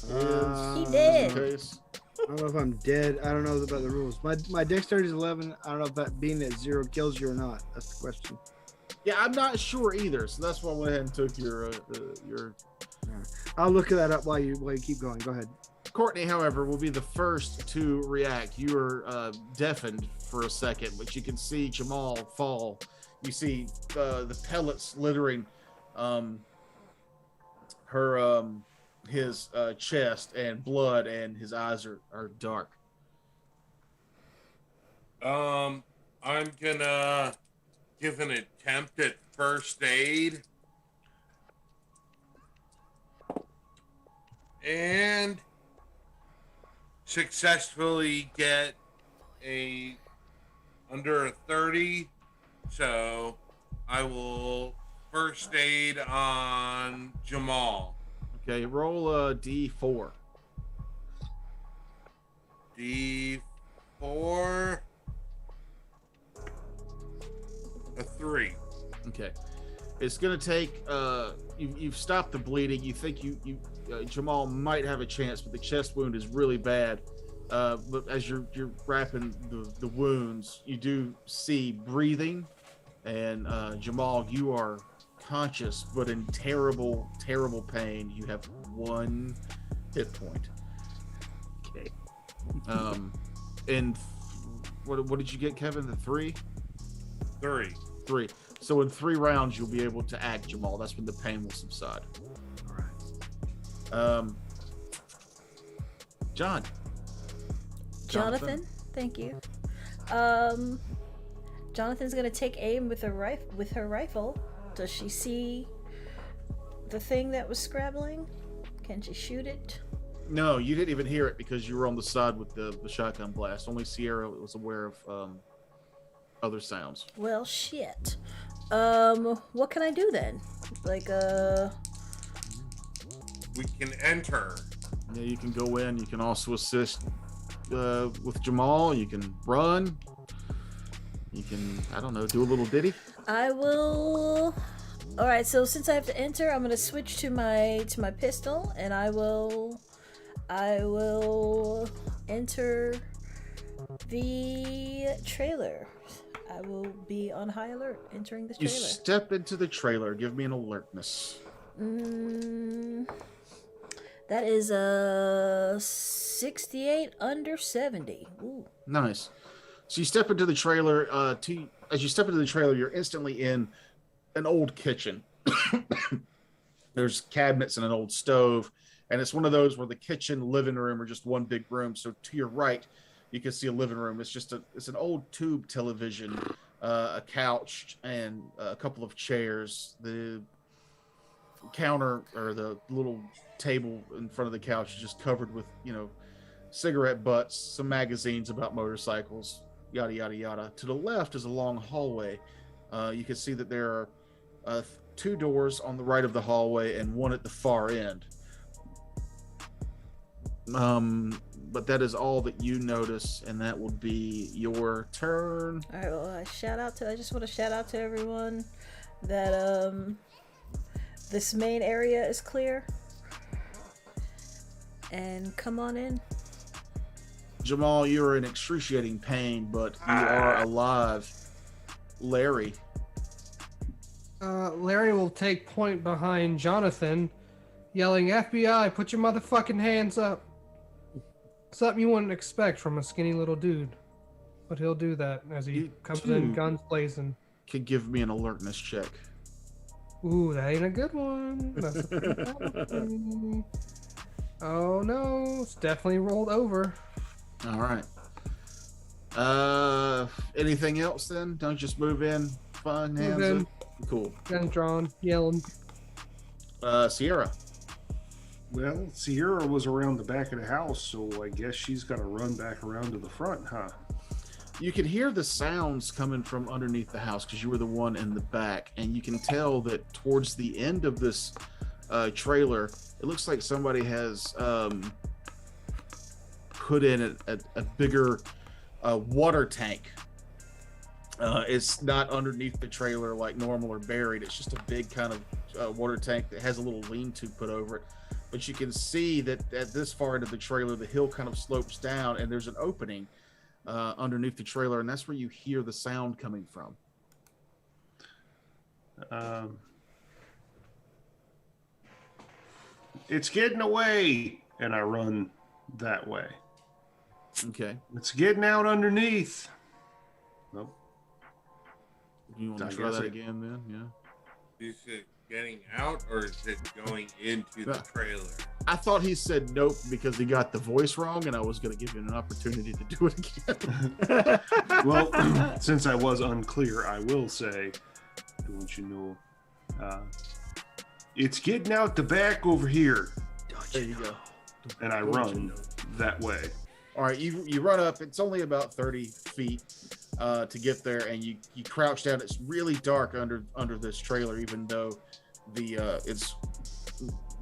Speaker 1: is...
Speaker 6: He did.
Speaker 1: Case.
Speaker 3: I don't know if I'm dead. I don't know about the rules. My dexterity is 11. I don't know if that being at 0 kills you or not. That's the question.
Speaker 1: Yeah, I'm not sure either, so that's why I went ahead and took your
Speaker 3: I'll look that up while you keep going. Go ahead.
Speaker 1: Courtney, however, will be the first to react. You are deafened for a second, but you can see Jamal fall. You see the pellets littering his chest, and blood, and his eyes are dark.
Speaker 2: I'm gonna give an attempt at first aid. And successfully get under a 30. So I will first aid on Jamal.
Speaker 1: Okay, roll a D4.
Speaker 2: D4. A 3.
Speaker 1: Okay, it's gonna take. You've stopped the bleeding. You think Jamal might have a chance, but the chest wound is really bad. But as you're wrapping the wounds, you do see breathing, and Jamal, you are conscious but in terrible pain. You have 1 hit point.
Speaker 3: Okay.
Speaker 1: And what did you get, Kevin? The 3?
Speaker 2: 3.
Speaker 1: 3. So in 3 rounds, you'll be able to act, Jamal. That's when the pain will subside.
Speaker 3: All right.
Speaker 6: Jonathan, thank you. Jonathan's gonna take aim with her rifle. Does she see the thing that was scrabbling? Can she shoot it?
Speaker 1: No, you didn't even hear it because you were on the side with the shotgun blast. Only Sierra was aware of other sounds.
Speaker 6: Well, shit. What can I do then? Like,
Speaker 2: We can enter.
Speaker 1: Yeah, you can go in. You can also assist with Jamal. You can run. You can, I don't know, do a little ditty.
Speaker 6: I will. All right. So since I have to enter, I'm gonna switch to my pistol, and I will enter the trailer. I will be on high alert entering the
Speaker 1: You
Speaker 6: trailer.
Speaker 1: step into the trailer. Give me an alertness.
Speaker 6: That is a 68 under 70. Ooh.
Speaker 1: Nice. So you step into the trailer. As you step into the trailer, you're instantly in an old kitchen. There's cabinets and an old stove, and it's one of those where the kitchen, living room are just one big room. So to your right, you can see a living room. It's an old tube television, a couch, and a couple of chairs. The counter or the little table in front of the couch is just covered with, cigarette butts, some magazines about motorcycles, yada yada yada. To the left is a long hallway. You can see that there are 2 doors on the right of the hallway and 1 at the far end. But that is all that you notice, and that would be your turn.
Speaker 6: All right. Well, I just want to shout out to everyone that this main area is clear, and come on in.
Speaker 1: Jamal, you're in excruciating pain, but you are alive. Larry.
Speaker 5: Larry will take point behind Jonathan, yelling, "FBI, put your motherfucking hands up." Something you wouldn't expect from a skinny little dude, but he'll do that as he comes in guns blazing.
Speaker 1: Could give me an alertness check.
Speaker 5: Ooh, that ain't a good one. That's a pretty bad one. Oh no, it's definitely rolled over.
Speaker 1: All right. Anything else then? Don't just move in. Fun, hands
Speaker 5: Move in.
Speaker 1: up. Cool.
Speaker 5: Guns drawn, yelling.
Speaker 1: Sierra.
Speaker 4: Well, Sierra was around the back of the house, so I guess she's got to run back around to the front, huh?
Speaker 1: You can hear the sounds coming from underneath the house because you were the one in the back, and you can tell that towards the end of this trailer, it looks like somebody has put in a bigger water tank. It's not underneath the trailer like normal or buried. It's just a big kind of water tank that has a little lean-to put over it. But you can see that at this far into the trailer, the hill kind of slopes down, and there's an opening underneath the trailer, and that's where you hear the sound coming from.
Speaker 4: It's getting away, and I run that way.
Speaker 1: Okay.
Speaker 4: It's getting out underneath. Nope.
Speaker 1: You want to try that again then? Yeah.
Speaker 2: Is it getting out, or is it going into the trailer?
Speaker 1: I thought he said nope because he got the voice wrong, and I was going to give you an opportunity to do it again.
Speaker 4: Well, since I was unclear, I will say, don't you know, it's getting out the back over here.
Speaker 1: There you go.
Speaker 4: And I run that way.
Speaker 1: All right, you run up. It's only about 30 feet to get there, and you crouch down. It's really dark under this trailer, even though it's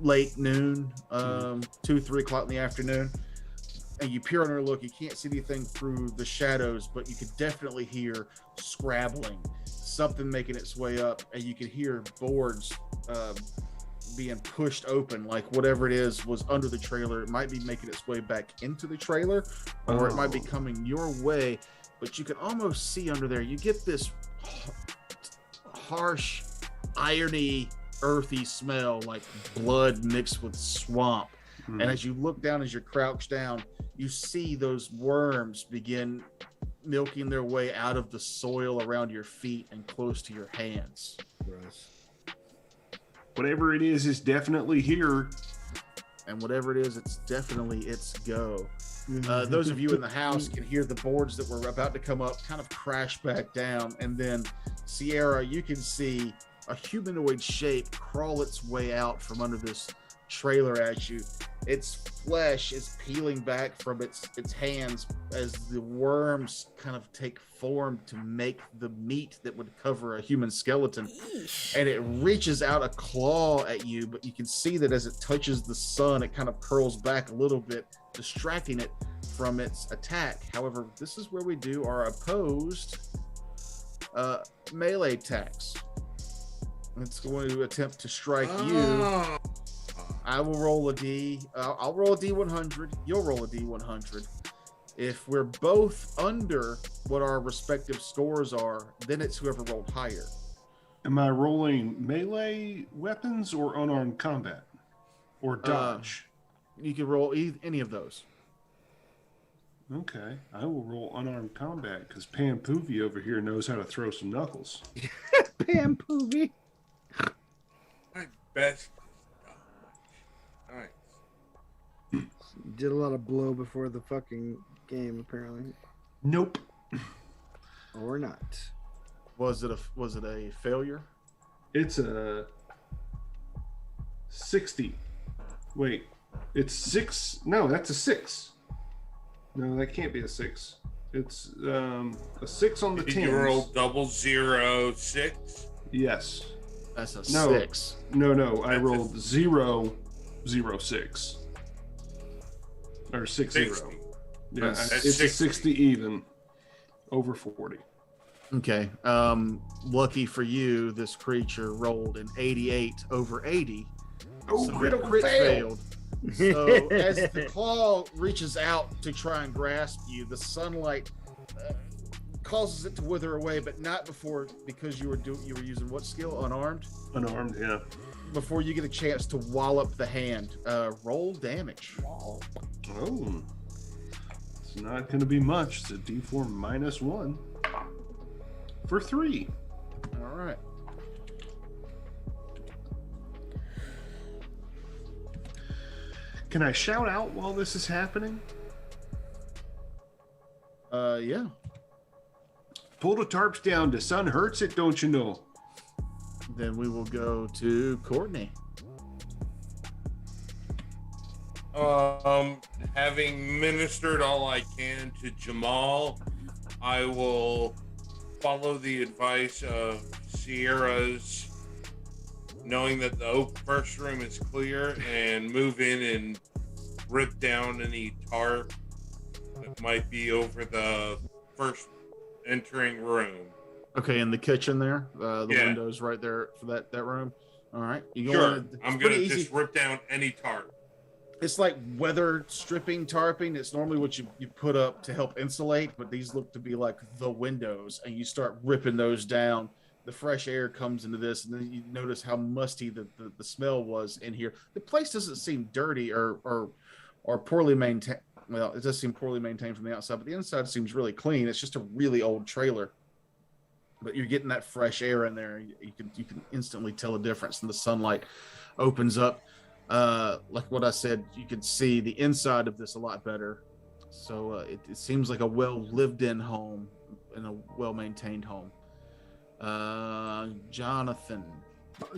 Speaker 1: late noon, 2-3 o'clock in the afternoon. And you peer under a look. You can't see anything through the shadows, but you could definitely hear scrabbling, something making its way up, and you can hear boards being pushed open, like whatever it is was under the trailer. It might be making its way back into the trailer, or it might be coming your way, but you can almost see under there. You get this harsh, irony, earthy smell, like blood mixed with swamp. And as you look down, as you're crouched down, you see those worms begin milking their way out of the soil around your feet and close to your hands.
Speaker 3: Gross.
Speaker 4: Whatever it is definitely here.
Speaker 1: And whatever it is, it's definitely its go. Those of you in the house can hear the boards that were about to come up kind of crash back down. And then, Sierra, you can see a humanoid shape crawl its way out from under this trailer at you. Its flesh is peeling back from its hands as the worms kind of take form to make the meat that would cover a human skeleton.
Speaker 6: Eesh.
Speaker 1: And it reaches out a claw at you, but you can see that as it touches the sun, it kind of curls back a little bit, distracting it from its attack. However, this is where we do our opposed melee attacks. It's going to attempt to strike you. I will roll a D. I'll roll a D100. You'll roll a D100. If we're both under what our respective scores are, then it's whoever rolled higher.
Speaker 4: Am I rolling melee weapons or unarmed combat? Or dodge?
Speaker 1: You can roll any of those.
Speaker 4: Okay, I will roll unarmed combat because Pam Poovy over here knows how to throw some knuckles.
Speaker 3: Pam Poovy.
Speaker 2: My best. Nice.
Speaker 3: Did a lot of blow before the fucking game, apparently.
Speaker 4: Nope.
Speaker 3: Or not.
Speaker 1: Was it a failure?
Speaker 4: It's a 60. Wait, it's 6. No, that's a 6. No, that can't be a 6. It's a 6 on the
Speaker 2: Did
Speaker 4: 10s.
Speaker 2: you roll 006?
Speaker 4: Yes.
Speaker 1: That's a
Speaker 4: No.
Speaker 1: 6.
Speaker 4: No. I rolled 0, 0, 6. Or 6, 0.
Speaker 2: 60.
Speaker 4: Yeah,
Speaker 1: That's
Speaker 4: it's
Speaker 2: 60.
Speaker 4: a 60 even. Over 40.
Speaker 1: Okay. Lucky for you, this creature rolled an 88 over 80.
Speaker 4: Oh,
Speaker 1: So
Speaker 4: critical
Speaker 1: crit
Speaker 4: fail.
Speaker 1: failed. So as the claw reaches out to try and grasp you, the sunlight causes it to wither away, but not before, because you were using what skill? Unarmed.
Speaker 4: Unarmed, yeah.
Speaker 1: Before you get a chance to wallop the hand. Roll damage.
Speaker 4: Oh. It's not going to be much. It's a D4 -1 for 3.
Speaker 1: All right.
Speaker 4: Can I shout out while this is happening?
Speaker 1: Yeah.
Speaker 4: Pull the tarps down. The sun hurts it, don't you know?
Speaker 1: Then we will go to Courtney.
Speaker 2: Having ministered all I can to Jamal, I will follow the advice of Sierra's, knowing that the first room is clear, and move in and rip down any tarp that might be over the first entering room.
Speaker 1: Okay, in the kitchen there, the
Speaker 2: Yeah.
Speaker 1: windows right there for that room. All right, you go
Speaker 2: Sure,
Speaker 1: in, it's
Speaker 2: I'm
Speaker 1: pretty
Speaker 2: gonna
Speaker 1: easy.
Speaker 2: just rip down any tarp.
Speaker 1: It's like weather stripping tarping. It's normally what you put up to help insulate, but these look to be like the windows, and you start ripping those down. The fresh air comes into this, and then you notice how musty the smell was in here. The place doesn't seem dirty or poorly maintained. Well, it does seem poorly maintained from the outside, but the inside seems really clean. It's just a really old trailer. But you're getting that fresh air in there. You can instantly tell a difference, and the sunlight opens up. Like what I said, you can see the inside of this a lot better. So it seems like a well lived in home and a well maintained home. Jonathan.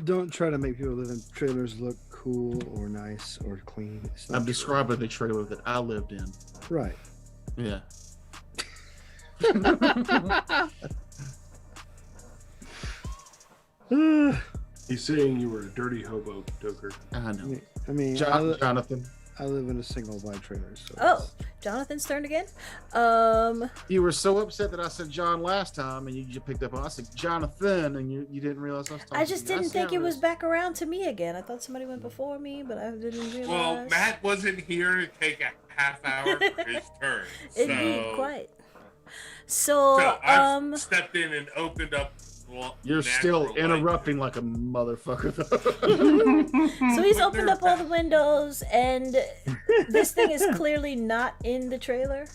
Speaker 3: Don't try to make people live in trailers look cool or nice or clean. It's not
Speaker 1: I'm
Speaker 3: true.
Speaker 1: describing the trailer that I lived in.
Speaker 3: Right.
Speaker 1: Yeah.
Speaker 4: He's saying you were a dirty hobo, Doker.
Speaker 1: I know.
Speaker 3: I mean,
Speaker 1: Jonathan,
Speaker 3: I live in a single wide trailer. So
Speaker 6: Oh, Jonathan's turn again.
Speaker 1: you were so upset that I said John last time, and you just picked up on I said Jonathan, and you didn't realize I was talking.
Speaker 6: I just
Speaker 1: to you.
Speaker 6: didn't think
Speaker 1: see
Speaker 6: it
Speaker 1: how
Speaker 6: was
Speaker 1: is.
Speaker 6: back around to me again. I thought somebody went before me, but I didn't realize.
Speaker 2: Well, Matt wasn't here to take a half hour for his turn.
Speaker 6: Indeed,
Speaker 2: So,
Speaker 6: quite. So,
Speaker 2: so I stepped in and opened up. Well,
Speaker 1: You're still
Speaker 2: natural
Speaker 1: interrupting like a motherfucker.
Speaker 6: so he's opened up all the windows, and this thing is clearly not in the trailer.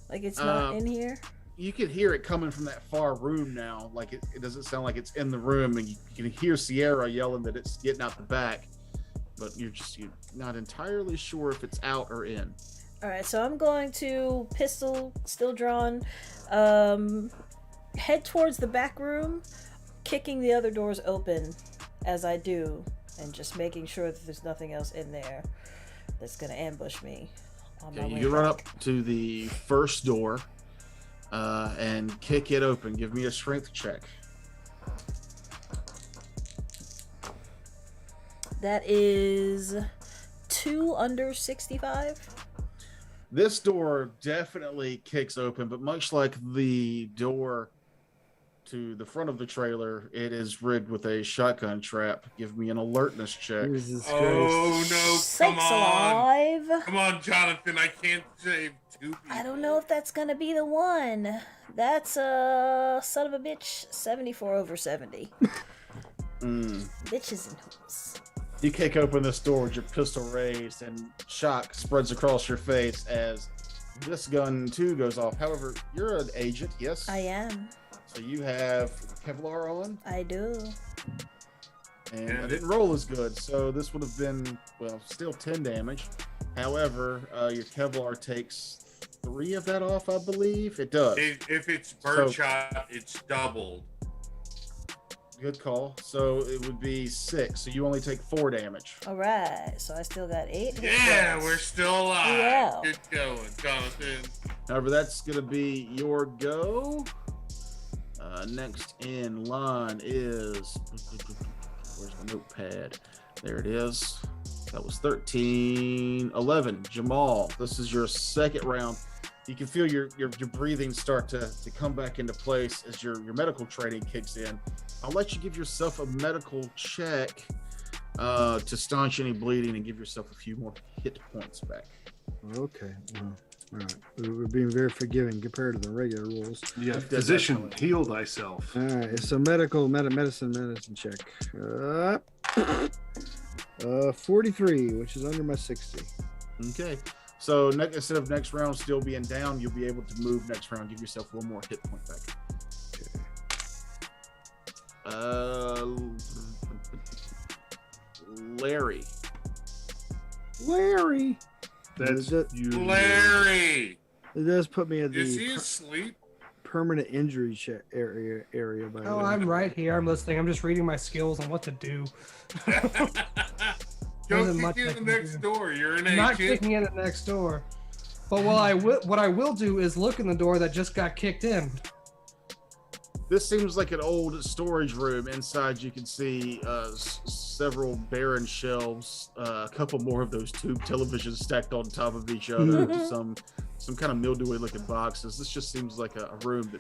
Speaker 6: Like it's not in here.
Speaker 1: You can hear it coming from that far room now. Like it doesn't sound like it's in the room, and you can hear Sierra yelling that it's getting out the back, but you're not entirely sure if it's out or in.
Speaker 6: All right, so I'm going to pistol still drawn, head towards the back room, kicking the other doors open as I do, and just making sure that there's nothing else in there that's gonna ambush me on my
Speaker 1: Okay,
Speaker 6: way
Speaker 1: you run
Speaker 6: back.
Speaker 1: up to the first door and kick it open. Give me a strength check.
Speaker 6: That is 2 under 65.
Speaker 1: This door definitely kicks open, but much like the door to the front of the trailer, it is rigged with a shotgun trap. Give me an alertness check.
Speaker 3: Jesus Christ.
Speaker 2: Oh no! Come
Speaker 6: Sakes
Speaker 2: on!
Speaker 6: alive!
Speaker 2: Come on, Jonathan! I can't save 2 people.
Speaker 6: I don't know if that's gonna be the one. That's a son of a bitch. 74 over 70. Bitches and hoes.
Speaker 1: You kick open this door with your pistol raised, and shock spreads across your face as this gun too goes off. However, you're an agent, yes?
Speaker 6: I am.
Speaker 1: So you have Kevlar on,
Speaker 6: I do.
Speaker 1: and
Speaker 2: Yeah.
Speaker 1: I didn't roll as good, so this would have been, well, still 10 damage. However, your Kevlar takes 3 of that off, I believe. It does.
Speaker 2: If it's birdshot, it's doubled.
Speaker 1: Good call. So it would be 6, so you only take 4 damage.
Speaker 6: All right. So I still got 8. hit
Speaker 2: Yeah,
Speaker 6: points.
Speaker 2: we're still alive.
Speaker 6: Yeah.
Speaker 2: Good going, Jonathan.
Speaker 1: However, that's going to be your go. Next in line is, where's my notepad? There it is. That was 13, 11. Jamal, this is your second round. You can feel your breathing start to come back into place as your medical training kicks in. I'll let you give yourself a medical check to staunch any bleeding and give yourself a few more hit points back.
Speaker 3: Okay. Well, all right. We're being very forgiving compared to the regular rules.
Speaker 4: Yeah, physician, heal thyself.
Speaker 3: All right. It's a medicine check. 43, which is under my 60.
Speaker 1: Okay. So instead of next round still being down, you'll be able to move next round. Give yourself one more hit point back. Okay. Larry.
Speaker 4: That's you.
Speaker 2: Larry!
Speaker 3: It does put me at
Speaker 2: Is he
Speaker 3: the
Speaker 2: asleep?
Speaker 3: permanent injury area. By the
Speaker 5: Oh,
Speaker 3: way.
Speaker 5: I'm right here. I'm listening. I'm just reading my skills on what to do.
Speaker 2: Go
Speaker 5: Isn't
Speaker 2: kick
Speaker 5: much
Speaker 2: in
Speaker 5: I
Speaker 2: the
Speaker 5: can
Speaker 2: next
Speaker 5: do.
Speaker 2: door. You're an
Speaker 5: I'm not
Speaker 2: agent.
Speaker 5: kicking in at next door. But what I will do is look in the door that just got kicked in.
Speaker 1: This seems like an old storage room. Inside, you can see several barren shelves, a couple more of those tube televisions stacked on top of each other, some kind of mildewy-looking boxes. This just seems like a room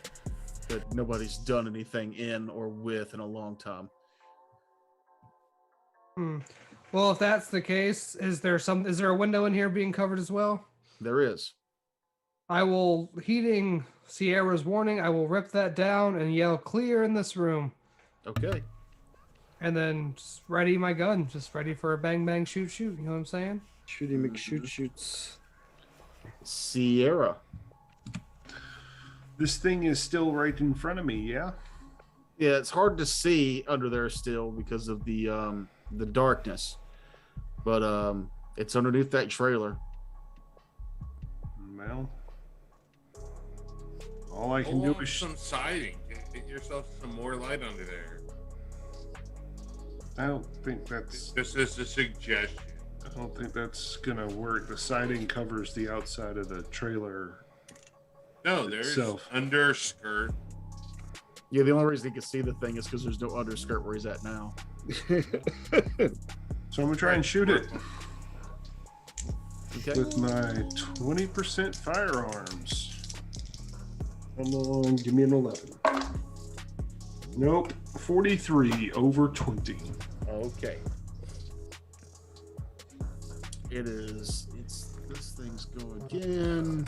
Speaker 1: that nobody's done anything in or with in a long time.
Speaker 5: Well, if that's the case, is there a window in here being covered as well?
Speaker 1: There is.
Speaker 5: I will, heeding Sierra's warning, I will rip that down and yell clear in this room.
Speaker 1: Okay.
Speaker 5: And then just ready my gun, just ready for a bang bang shoot shoot. You know what I'm saying?
Speaker 3: Shooty McShoot-shoots.
Speaker 1: Sierra.
Speaker 4: This thing is still right in front of me, yeah?
Speaker 1: Yeah, it's hard to see under there still because of the darkness, but it's underneath that trailer.
Speaker 4: Well, all I can
Speaker 2: Pull
Speaker 4: do
Speaker 2: on
Speaker 4: is
Speaker 2: some siding. Get yourself some more light under there.
Speaker 4: I don't think that's
Speaker 2: This is a suggestion.
Speaker 4: I don't think that's gonna work. The siding covers the outside of the trailer.
Speaker 2: No, there's
Speaker 4: Itself.
Speaker 2: underskirt.
Speaker 1: Yeah, the only reason he can see the thing is because there's no underskirt where he's at now.
Speaker 4: So I'm gonna try and shoot it
Speaker 1: Okay.
Speaker 4: with my 20% firearms. Come on, give me an 11. Nope, 43 over 20.
Speaker 1: Okay. It's this thing's go again.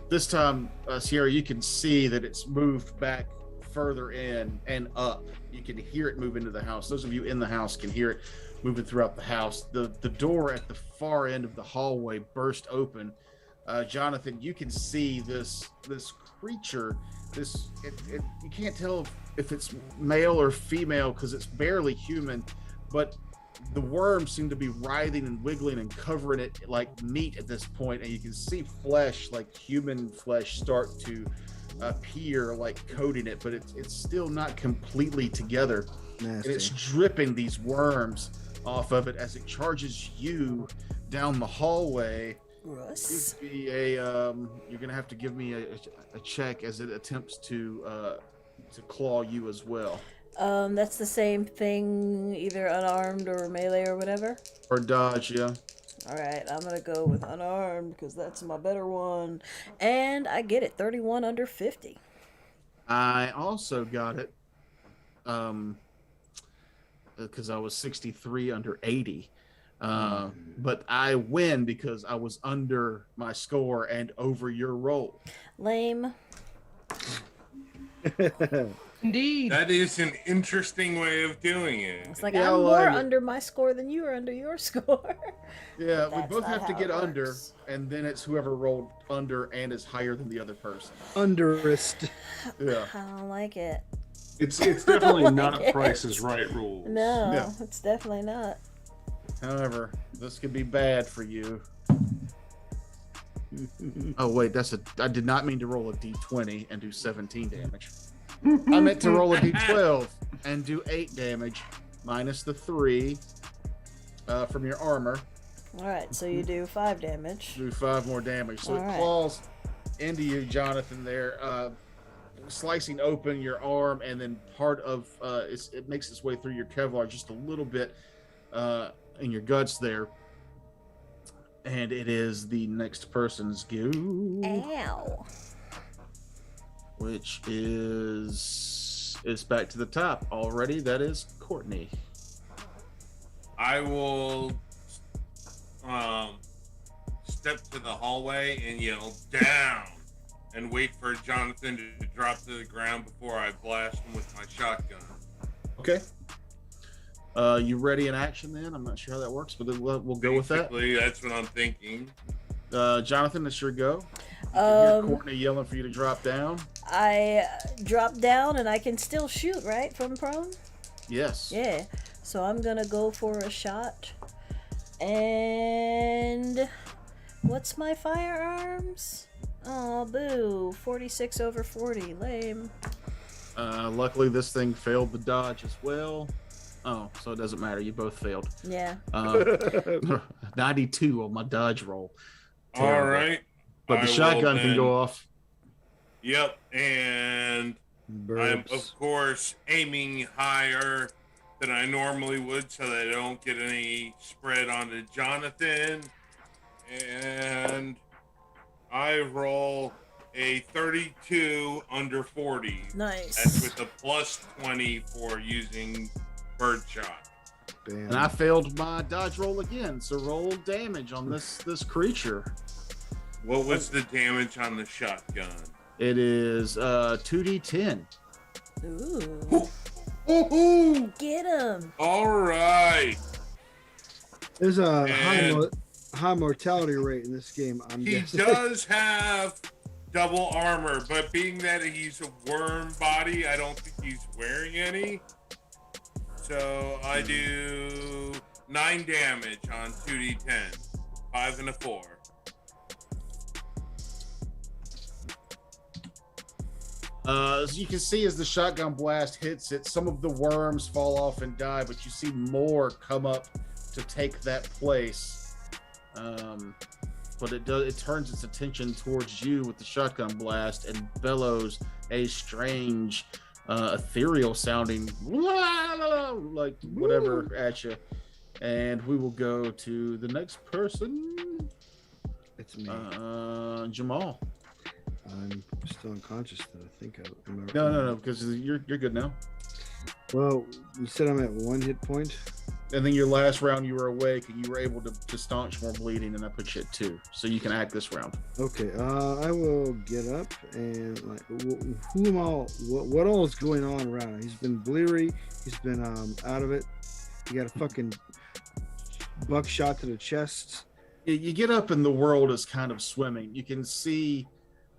Speaker 1: This time, Sierra, you can see that it's moved back further in and up. You can hear it move into the house. Those of you in the house can hear it moving throughout the house. The door at the far end of the hallway burst open. Jonathan, you can see this creature. You can't tell if it's male or female because it's barely human, but the worms seem to be writhing and wiggling and covering it like meat at this point, and you can see flesh, like human flesh, start to appear, like coating it, but it's still not completely together.
Speaker 3: Nasty.
Speaker 1: And it's dripping these worms off of it as it charges you down the hallway.
Speaker 6: Russ.
Speaker 1: You're gonna have to give me a check as it attempts to claw you as well.
Speaker 6: That's the same thing, either unarmed or melee or whatever.
Speaker 1: Or dodge, yeah.
Speaker 6: All right, I'm gonna go with unarmed because that's my better one, and I get it 31 under 50.
Speaker 1: I also got it because I was 63 under 80. But I win because I was under my score and over your roll.
Speaker 6: Lame.
Speaker 5: Indeed.
Speaker 2: That is an interesting way of doing it.
Speaker 6: It's like
Speaker 1: Yeah,
Speaker 6: I'm
Speaker 1: well,
Speaker 6: more
Speaker 1: I-
Speaker 6: under my score than you are under your score.
Speaker 1: Yeah, we
Speaker 6: That's
Speaker 1: both
Speaker 6: not
Speaker 1: have to
Speaker 6: how
Speaker 1: get
Speaker 6: it
Speaker 1: under,
Speaker 6: works.
Speaker 1: and then it's whoever rolled under and is higher than the other person.
Speaker 3: Underest.
Speaker 1: Yeah.
Speaker 6: I don't like it.
Speaker 4: It's definitely not
Speaker 6: Yes.
Speaker 4: Price is Right rules.
Speaker 6: No,
Speaker 1: Yeah.
Speaker 6: it's definitely not.
Speaker 1: However, this could be bad for you. Oh wait, I did not mean to roll a d20 and do 17 damage. I meant to roll a d12 and do 8 damage minus the 3 from your armor.
Speaker 6: All right, so you do 5 damage.
Speaker 1: Do 5 more damage. So
Speaker 6: All
Speaker 1: it
Speaker 6: right.
Speaker 1: claws into you, Jonathan. There, slicing open your arm, and then part of it makes its way through your Kevlar just a little bit in your guts there. And it is the next person's go.
Speaker 6: Ow.
Speaker 1: Which is back to the top already. That is Courtney.
Speaker 2: I will step to the hallway and yell down and wait for Jonathan to drop to the ground before I blast him with my shotgun.
Speaker 1: Okay. You ready in action then? I'm not sure how that works, but we'll go with that.
Speaker 2: Basically, that's what I'm thinking.
Speaker 1: Jonathan, it's your go. You can hear Courtney yelling for you to drop down.
Speaker 6: I drop down and I can still shoot, right? From prone?
Speaker 1: Yes.
Speaker 6: Yeah. So I'm gonna go for a shot. And what's my firearms? Oh, boo. 46 over 40. Lame.
Speaker 1: Luckily, this thing failed the dodge as well. Oh, so it doesn't matter. You both failed.
Speaker 6: Yeah.
Speaker 1: 92 on my dodge roll.
Speaker 2: All right.
Speaker 1: But the shotgun can go off.
Speaker 2: Yep. And I'm, of course, aiming higher than I normally would so that I don't get any spread onto Jonathan. And I roll a 32 under 40.
Speaker 6: Nice.
Speaker 2: That's with a plus 20 for using birdshot.
Speaker 3: Bam.
Speaker 1: And I failed my dodge roll again. So roll damage on this creature.
Speaker 2: What was the damage on the shotgun?
Speaker 1: It is 2d10.
Speaker 6: Ooh.
Speaker 2: Ooh.
Speaker 6: Get him.
Speaker 2: All right.
Speaker 3: There's a
Speaker 2: And
Speaker 3: high mortality rate in this game.
Speaker 2: he does have double armor, but being that he's a worm body, I don't think he's wearing any. So I do 9 damage on 2d10, 5 and a 4.
Speaker 1: As you can see, as the shotgun blast hits it, some of the worms fall off and die, but you see more come up to take that place. But it turns its attention towards you with the shotgun blast and bellows a strange, ethereal sounding, like whatever at you. And we will go to the next person.
Speaker 3: It's me.
Speaker 1: Jamal.
Speaker 3: I'm still unconscious, though. I think I remember.
Speaker 1: No, because you're good now.
Speaker 3: Well, you said I'm at 1 hit point.
Speaker 1: And then your last round you were awake and you were able to staunch more bleeding, and I put you at 2. So you can act this round.
Speaker 3: Okay, I will get up and like, who am all? What all is going on around? He's been bleary. He's been out of it. He got a fucking buckshot to the chest.
Speaker 1: You get up and the world is kind of swimming. You can see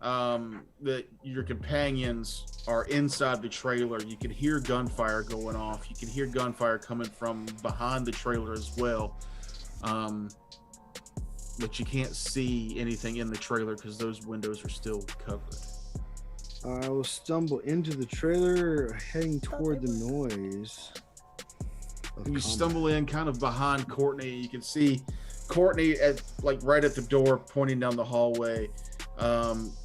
Speaker 1: that your companions are inside the trailer. You can hear gunfire going off. You can hear gunfire coming from behind the trailer as well. But you can't see anything in the trailer because those windows are still covered.
Speaker 3: I will stumble into the trailer, heading toward the noise.
Speaker 1: You stumble in kind of behind Courtney. You can see Courtney right at the door, pointing down the hallway.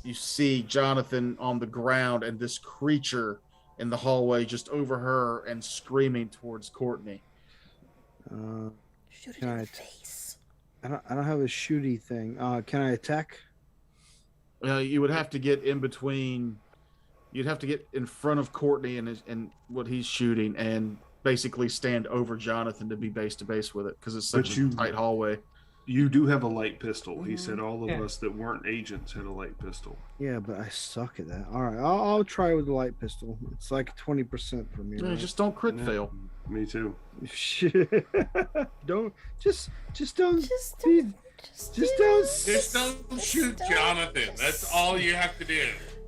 Speaker 1: You see Jonathan on the ground and this creature in the hallway just over her and screaming towards Courtney.
Speaker 6: Shoot it in the face.
Speaker 3: I don't have a shooty thing. Can I attack?
Speaker 1: You would have to get in between. You'd have to get in front of Courtney and what he's shooting, and basically stand over Jonathan to be base to base with it because it's such a tight hallway.
Speaker 4: You do have a light pistol. He said all of us that weren't agents had a light pistol.
Speaker 3: Yeah, but I suck at that. All right, I'll try with the light pistol. It's like 20% for me. Right?
Speaker 1: Just don't crit fail.
Speaker 4: Me too.
Speaker 3: Don't
Speaker 2: shoot Jonathan. That's all you have to do.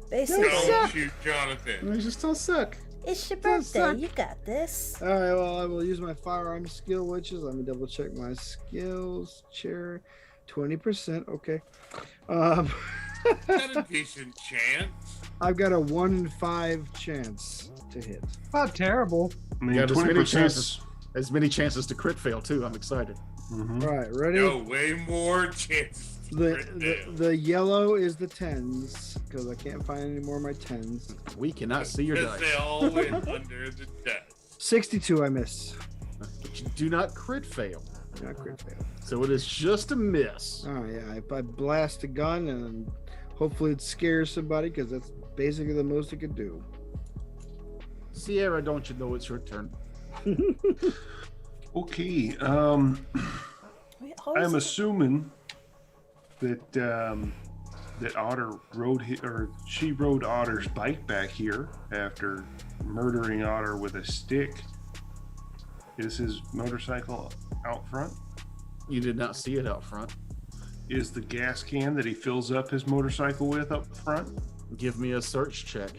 Speaker 6: Basically,
Speaker 2: don't shoot Jonathan.
Speaker 1: Just don't suck.
Speaker 6: It's your birthday. You got this.
Speaker 3: All right, well, I will use my firearm skill, which is, let me double check my skills. Chair, 20%. Okay.
Speaker 2: Got a decent chance.
Speaker 3: I've got a 1 in 5 chance to hit.
Speaker 5: Not terrible.
Speaker 4: I mean,
Speaker 1: You got
Speaker 4: 20%.
Speaker 1: as many chances to crit fail too. I'm excited.
Speaker 4: Mm-hmm.
Speaker 3: All right, ready?
Speaker 2: No, way more chances.
Speaker 3: The yellow is the 10s because I can't find any more of my 10s.
Speaker 1: We cannot see your
Speaker 2: Because
Speaker 1: dice.
Speaker 2: they all went under the desk.
Speaker 3: 62 I miss.
Speaker 1: But you do not crit fail.
Speaker 3: Not crit fail.
Speaker 1: So it is just a miss.
Speaker 3: Oh yeah, I blast a gun and hopefully it scares somebody because that's basically the most it could do.
Speaker 1: Sierra, don't you know it's your turn?
Speaker 4: Okay.
Speaker 6: Wait, how is
Speaker 4: I'm
Speaker 6: it?
Speaker 4: assuming that that Otter she rode Otter's bike back here after murdering Otter with a stick. Is his motorcycle out front?
Speaker 1: You did not see it out front.
Speaker 4: Is the gas can that he fills up his motorcycle with up front?
Speaker 1: Give me a search check.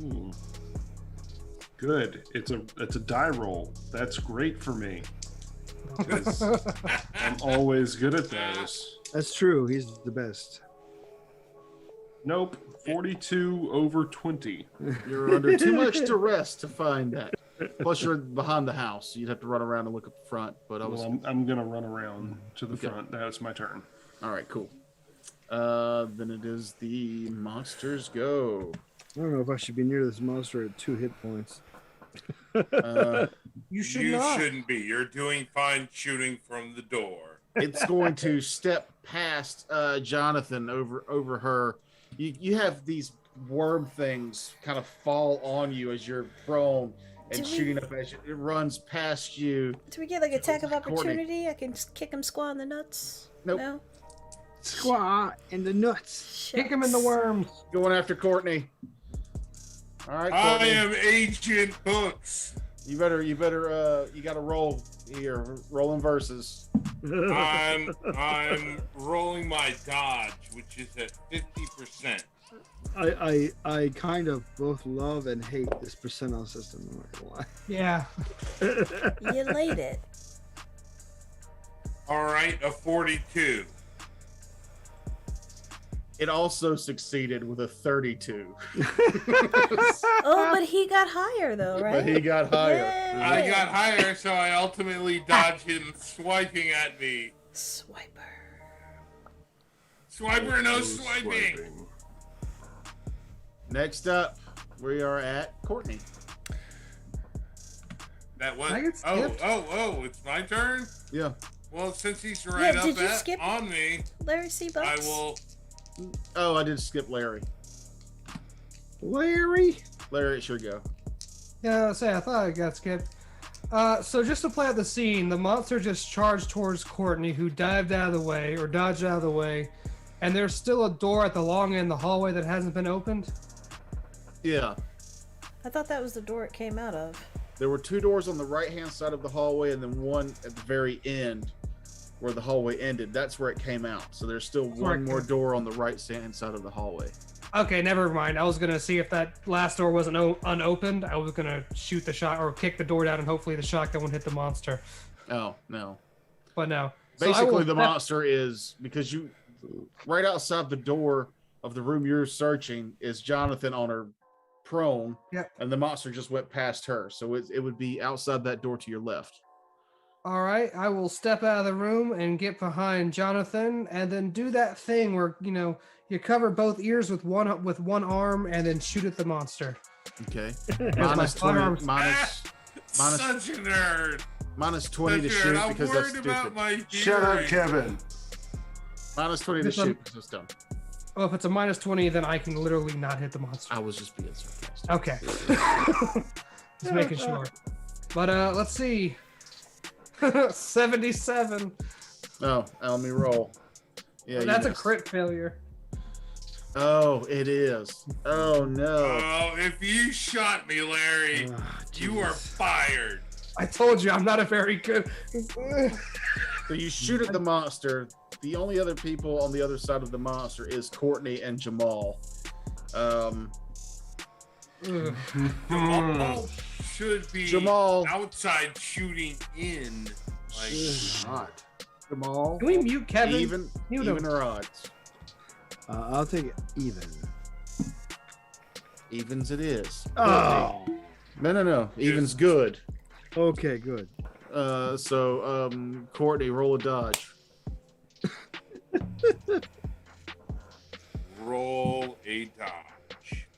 Speaker 4: Ooh. Good. It's a die roll. That's great for me. 'Cause I'm always good at those.
Speaker 3: That's true. He's the best.
Speaker 4: Nope. 42 over 20.
Speaker 1: You're under too much duress to find that. Plus, you're behind the house. You'd have to run around and look up front. But I was
Speaker 4: Well, I'm gonna run around to the
Speaker 1: Okay.
Speaker 4: front. That's my turn.
Speaker 1: all right. Cool. Then it is the monsters go.
Speaker 3: I don't know if I should be near this monster at 2 hit points.
Speaker 5: You should
Speaker 2: You
Speaker 5: not.
Speaker 2: shouldn't be. You're doing fine shooting from the door.
Speaker 1: It's going to step past Jonathan over her. You have these worm things kind of fall on you as you're prone and
Speaker 6: Do we-
Speaker 1: shooting up as it runs past you.
Speaker 6: Do we get like attack of
Speaker 1: Courtney.
Speaker 6: opportunity? I can just kick him squaw in the nuts.
Speaker 1: Nope.
Speaker 6: No.
Speaker 3: Squaw and the nuts.
Speaker 5: Kick him in the
Speaker 6: Shucks.
Speaker 5: worms.
Speaker 1: Going after Courtney. All right,
Speaker 2: I
Speaker 1: Courtney.
Speaker 2: am Agent Hooks.
Speaker 1: You better. You got to roll here. Rolling versus.
Speaker 2: I'm rolling my dodge, which is at 50%.
Speaker 3: I kind of both love and hate this percentile system. I'm not gonna lie.
Speaker 5: Yeah.
Speaker 6: You laid it.
Speaker 2: All right, a 42.
Speaker 1: It also succeeded with a 32.
Speaker 6: Oh, but he got higher though, right?
Speaker 1: But he got higher.
Speaker 6: Yay.
Speaker 2: I got higher, so I ultimately dodged him swiping at me.
Speaker 6: Swiper.
Speaker 2: Swiper, no swiping.
Speaker 1: Next up, we are at Courtney.
Speaker 2: That was.
Speaker 5: I get skipped.
Speaker 2: Oh! It's my turn.
Speaker 1: Yeah.
Speaker 2: Well, since he's right
Speaker 6: Yeah,
Speaker 2: up
Speaker 6: did you
Speaker 2: at,
Speaker 6: skip?
Speaker 2: on me,
Speaker 6: Larry C.
Speaker 2: I
Speaker 6: Bucks.
Speaker 2: will.
Speaker 1: Oh, I did skip Larry.
Speaker 3: Larry.
Speaker 1: Larry, it should go.
Speaker 5: Yeah, I thought I got skipped. So just to play out the scene, the monster just charged towards Courtney, who dived out of the way, or dodged out of the way, and there's still a door at the long end of the hallway that hasn't been opened.
Speaker 1: Yeah.
Speaker 6: I thought that was the door it came out of.
Speaker 1: There were 2 doors on the right-hand side of the hallway, and then one at the very end, where the hallway ended. That's where it came out. So there's still one more door on the right-hand side of the hallway.
Speaker 5: Okay, never mind. I was gonna see if that last door wasn't unopened. I was gonna shoot the shot or kick the door down, and hopefully the shotgun would hit the monster.
Speaker 1: Oh no.
Speaker 5: But no. So I
Speaker 1: Basically,
Speaker 5: will
Speaker 1: the
Speaker 5: step-
Speaker 1: monster is because you right outside the door of the room you're searching is Jonathan on her prone.
Speaker 5: Yep.
Speaker 1: And the monster just went past her, so it would be outside that door to your left.
Speaker 5: All right, I will step out of the room and get behind Jonathan, and then do that thing where you cover both ears with one arm, and then shoot at the monster.
Speaker 1: Okay.
Speaker 5: my
Speaker 1: minus 20
Speaker 5: firearms-
Speaker 1: minus
Speaker 2: Such a nerd.
Speaker 1: minus 20 to
Speaker 2: Such a
Speaker 1: shoot
Speaker 2: nerd. I'm
Speaker 1: because that's
Speaker 2: worried about
Speaker 1: stupid.
Speaker 2: my
Speaker 4: Shut up,
Speaker 2: hearing.
Speaker 4: Kevin.
Speaker 1: Minus 20 to
Speaker 5: This one-
Speaker 1: shoot because it's dumb.
Speaker 5: Well, if it's a minus 20, then I can literally not hit the monster.
Speaker 1: I was just being sarcastic.
Speaker 5: Okay. Just making sure. But let's see. 77.
Speaker 1: Oh, let me roll. Yeah,
Speaker 5: That's
Speaker 1: you
Speaker 5: a
Speaker 1: missed.
Speaker 5: crit failure.
Speaker 1: Oh, it is. Oh no.
Speaker 2: Oh, if you shot me, Larry, you are fired.
Speaker 5: I told you I'm not a very good.
Speaker 1: So you shoot at the monster. The only other people on the other side of the monster is Courtney and Jamal.
Speaker 5: Ugh.
Speaker 2: Jamal should be
Speaker 1: Jamal.
Speaker 2: outside shooting in. Like,
Speaker 1: Not. Jamal.
Speaker 5: Can we mute Kevin?
Speaker 1: Even
Speaker 5: Mute him.
Speaker 1: or odds?
Speaker 3: I'll take it even.
Speaker 1: Evens it is.
Speaker 3: Oh.
Speaker 1: No. Evens good.
Speaker 3: Okay, good.
Speaker 1: So Courtney, roll a dodge.
Speaker 2: Roll a dodge.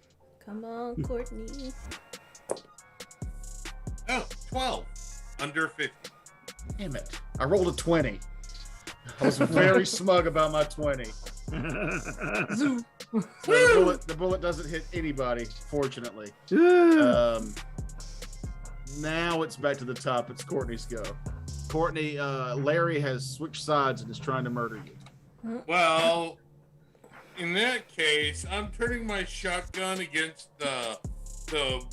Speaker 6: Come on, Courtney.
Speaker 2: Oh, 12. Under 50.
Speaker 1: Damn it. I rolled a 20. I was very smug about my 20.
Speaker 5: Zoom.
Speaker 1: So the bullet doesn't hit anybody, fortunately. Now it's back to the top. It's Courtney's go. Courtney, Larry has switched sides and is trying to murder you.
Speaker 2: Well, in that case, I'm turning my shotgun against the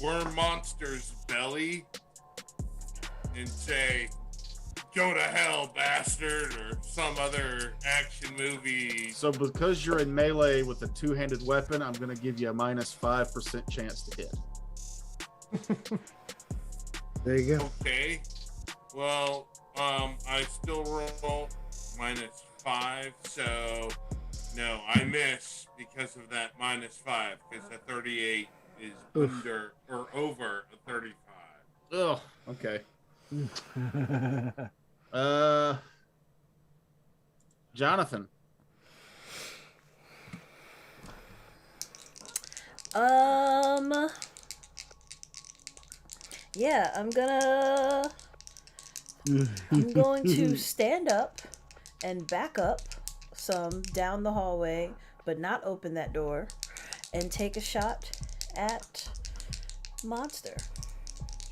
Speaker 2: worm monster's belly and say, "Go to hell, bastard," or some other action movie.
Speaker 1: So because you're in melee with a two-handed weapon, I'm going to give you a minus 5% chance to hit.
Speaker 3: There you go.
Speaker 2: Okay. Well, I still roll minus 5, so no, I miss because of that minus 5, because a 38 is under or over a 35.
Speaker 1: Oh, okay. Jonathan.
Speaker 6: Yeah, I'm going to stand up and back up some down the hallway, but not open that door, and take a shot at Monster.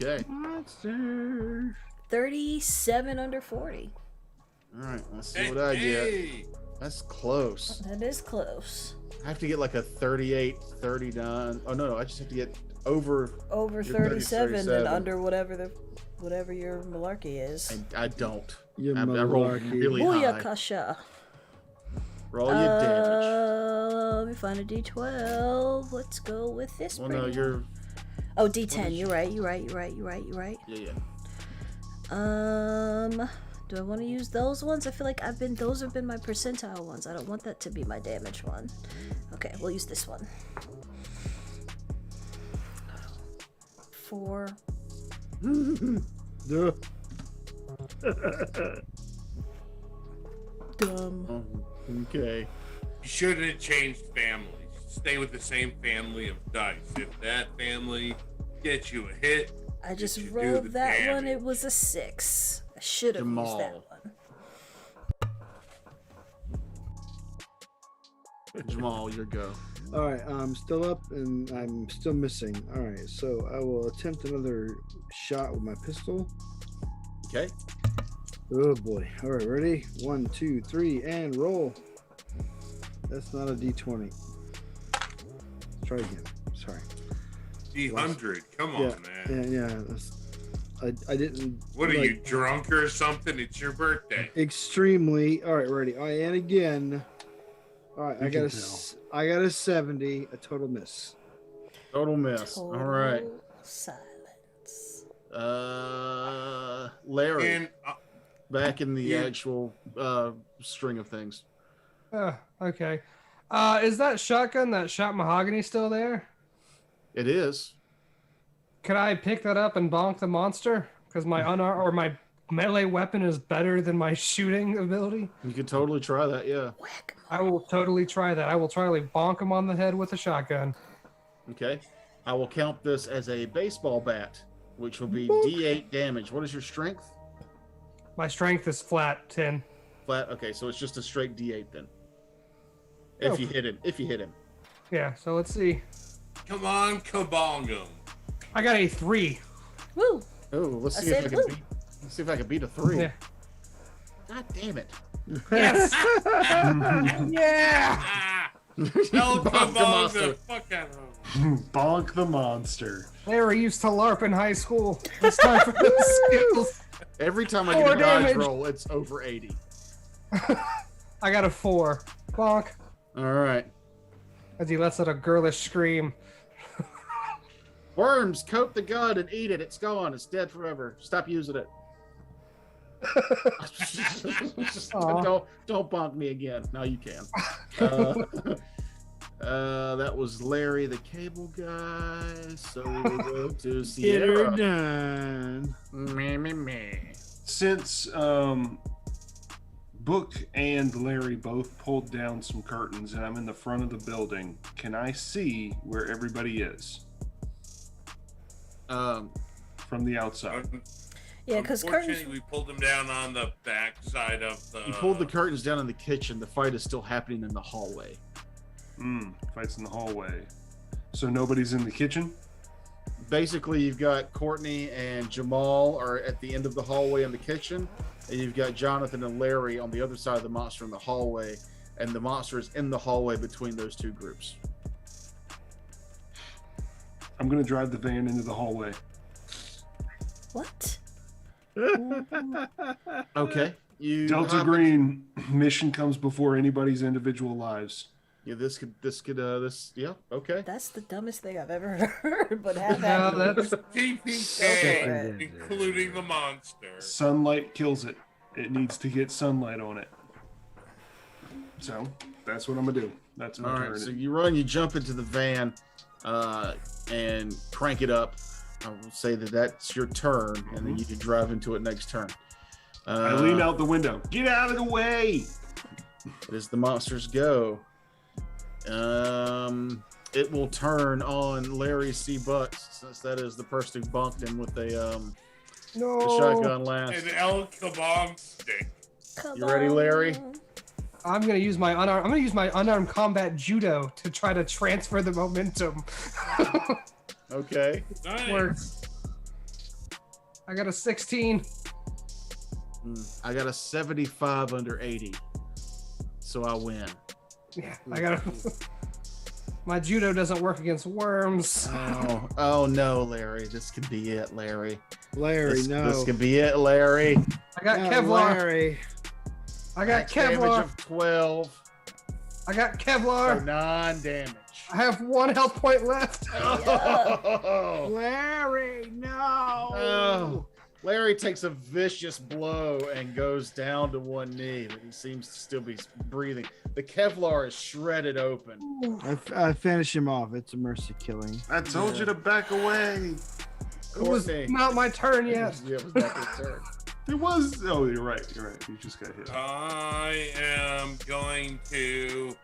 Speaker 1: Okay.
Speaker 3: Monster.
Speaker 6: 37 under 40.
Speaker 1: All right, let's see what I get.
Speaker 2: Hey.
Speaker 1: That's close.
Speaker 6: That is close.
Speaker 1: I have to get like a 38, 39. Oh, no, I just have to get over
Speaker 6: Over
Speaker 1: your
Speaker 6: 37 and
Speaker 1: 37.
Speaker 6: under whatever your malarkey is.
Speaker 1: I don't.
Speaker 3: Your
Speaker 1: I rolled
Speaker 3: malarkey.
Speaker 1: really high.
Speaker 6: Booyakasha.
Speaker 1: Roll your damage.
Speaker 6: Let me find a D12. Let's go with this.
Speaker 1: Well, no,
Speaker 6: brain.
Speaker 1: you're...
Speaker 6: Oh, D10.
Speaker 1: What is-
Speaker 6: You're right.
Speaker 1: Yeah.
Speaker 6: Do I want to use those ones? I feel like those have been my percentile ones. I don't want that to be my damage one. Okay, we'll use this one. 4.
Speaker 3: Duh.
Speaker 6: Dumb.
Speaker 1: Oh, okay.
Speaker 2: You shouldn't have changed families. Stay with the same family of dice. If that family gets you a hit,
Speaker 6: I just
Speaker 2: you do
Speaker 6: rolled
Speaker 2: the
Speaker 6: that one.
Speaker 2: damage.
Speaker 6: It was a 6. I should have used that
Speaker 1: Jamal.
Speaker 6: one.
Speaker 1: Jamal, your go.
Speaker 3: All right, I'm still up and I'm still missing. All right, so I will attempt another shot with my pistol.
Speaker 1: Okay.
Speaker 3: Oh boy. All right, ready? 1, 2, 3, and roll. That's not a D20. Try again. Sorry.
Speaker 2: D100. Come on, man.
Speaker 3: Yeah. I didn't.
Speaker 2: What are you, drunk or something? It's your birthday.
Speaker 3: Extremely. All right, ready. And again. All right,
Speaker 4: You
Speaker 3: I got
Speaker 4: can
Speaker 3: I got a 70, a total miss.
Speaker 1: Total miss. All right.
Speaker 6: Total silence.
Speaker 1: Larry,
Speaker 2: And
Speaker 1: back in the
Speaker 2: Yeah.
Speaker 1: actual string of things.
Speaker 5: Okay. Is that shotgun that shot mahogany still there?
Speaker 1: It is.
Speaker 5: Could I pick that up and bonk the monster? Because my my melee weapon is better than my shooting ability.
Speaker 1: You could totally try that, yeah.
Speaker 6: Whack.
Speaker 5: I will totally try that. I will try to bonk him on the head with a shotgun.
Speaker 1: Okay. I will count this as a baseball bat, which will be D8 damage. What is your strength?
Speaker 5: My strength is flat 10.
Speaker 1: Flat. Okay, so it's just a straight D8 then.
Speaker 5: Oh.
Speaker 1: If you hit him.
Speaker 5: Yeah, so let's see.
Speaker 2: come on, kabongum.
Speaker 5: I got a 3.
Speaker 6: Woo.
Speaker 1: Oh, let's
Speaker 6: I
Speaker 1: see if I
Speaker 6: said
Speaker 1: can
Speaker 6: woo.
Speaker 1: beat. Let's see if I can beat a 3.
Speaker 5: Yeah.
Speaker 1: God damn it!
Speaker 5: Yes! Yeah!
Speaker 2: Ah!
Speaker 1: Bonk
Speaker 2: No,
Speaker 1: the
Speaker 2: kabong
Speaker 1: monster.
Speaker 2: the fuck out of him.
Speaker 4: Bonk the monster.
Speaker 5: Larry used to LARP in high school. It's time for those skills.
Speaker 1: Every time I get a
Speaker 5: 4
Speaker 1: dodge
Speaker 5: damage.
Speaker 1: roll, it's over 80.
Speaker 5: I got a 4. Bonk.
Speaker 1: All right.
Speaker 5: As he lets out a girlish scream.
Speaker 1: Worms, coat the gun and eat it. It's gone. It's dead forever. Stop using it.
Speaker 5: Aw.
Speaker 1: don't bonk me again. No, you can. That was Larry, the cable guy. So we will go to
Speaker 3: Get her
Speaker 1: Sierra.
Speaker 3: done.
Speaker 1: Me.
Speaker 4: Since Book and Larry both pulled down some curtains, and I'm in the front of the building. Can I see where everybody is from the outside?
Speaker 6: Yeah, because
Speaker 2: unfortunately,
Speaker 6: curtains.
Speaker 2: we pulled them down on the back side of the.
Speaker 1: You pulled the curtains down in the kitchen. The fight is still happening in the hallway.
Speaker 4: Fights in the hallway. So nobody's in the kitchen?
Speaker 1: Basically, you've got Courtney and Jamal are at the end of the hallway in the kitchen, and you've got Jonathan and Larry on the other side of the monster in the hallway, and the monster is in the hallway between those two groups.
Speaker 4: I'm going to drive the van into the hallway.
Speaker 6: What?
Speaker 1: Okay.
Speaker 4: Delta Green, mission comes before anybody's individual lives.
Speaker 1: Yeah, yeah, okay.
Speaker 6: That's the dumbest thing I've ever heard, but have
Speaker 5: No,
Speaker 6: that.
Speaker 5: that's
Speaker 2: TPK, including the monster.
Speaker 4: Sunlight kills it. It needs to get sunlight on it. So that's what I'm gonna do. That's my
Speaker 1: All
Speaker 4: turn.
Speaker 1: right, so you jump into the van, and crank it up. I will say that's your turn, and then you can drive into it next turn.
Speaker 4: I lean out the window. Get out of the way!
Speaker 1: As the monsters go, it will turn on Larry C. Butts, since that is the person who bunked him with the shotgun last.
Speaker 2: An El Kabong stick.
Speaker 1: You ready, Larry?
Speaker 5: I'm gonna use my unarmed combat judo to try to transfer the momentum.
Speaker 1: Okay.
Speaker 2: Nice.
Speaker 5: Works. I got a 16.
Speaker 1: I got a 75 under 80, so I win.
Speaker 5: Yeah, I got my judo doesn't work against worms.
Speaker 1: Oh no, Larry! This could be it, Larry. This could be it, Larry.
Speaker 5: I got Kevlar.
Speaker 3: Larry.
Speaker 5: I got
Speaker 1: Max damage
Speaker 5: Kevlar.
Speaker 1: of 12.
Speaker 5: I got
Speaker 1: So
Speaker 5: Kevlar.
Speaker 1: 9 damage.
Speaker 5: I have 1 health point left.
Speaker 1: Oh.
Speaker 3: Larry, no.
Speaker 1: Oh. Larry takes a vicious blow and goes down to one knee, but he seems to still be breathing. The Kevlar is shredded open.
Speaker 3: I finish him off. It's a mercy killing.
Speaker 4: I told you to back away.
Speaker 5: It was
Speaker 1: Courtney.
Speaker 5: not my turn yet.
Speaker 1: Yeah, it was not your turn.
Speaker 4: It was. Oh, you're right. You just got hit.
Speaker 2: I am going to,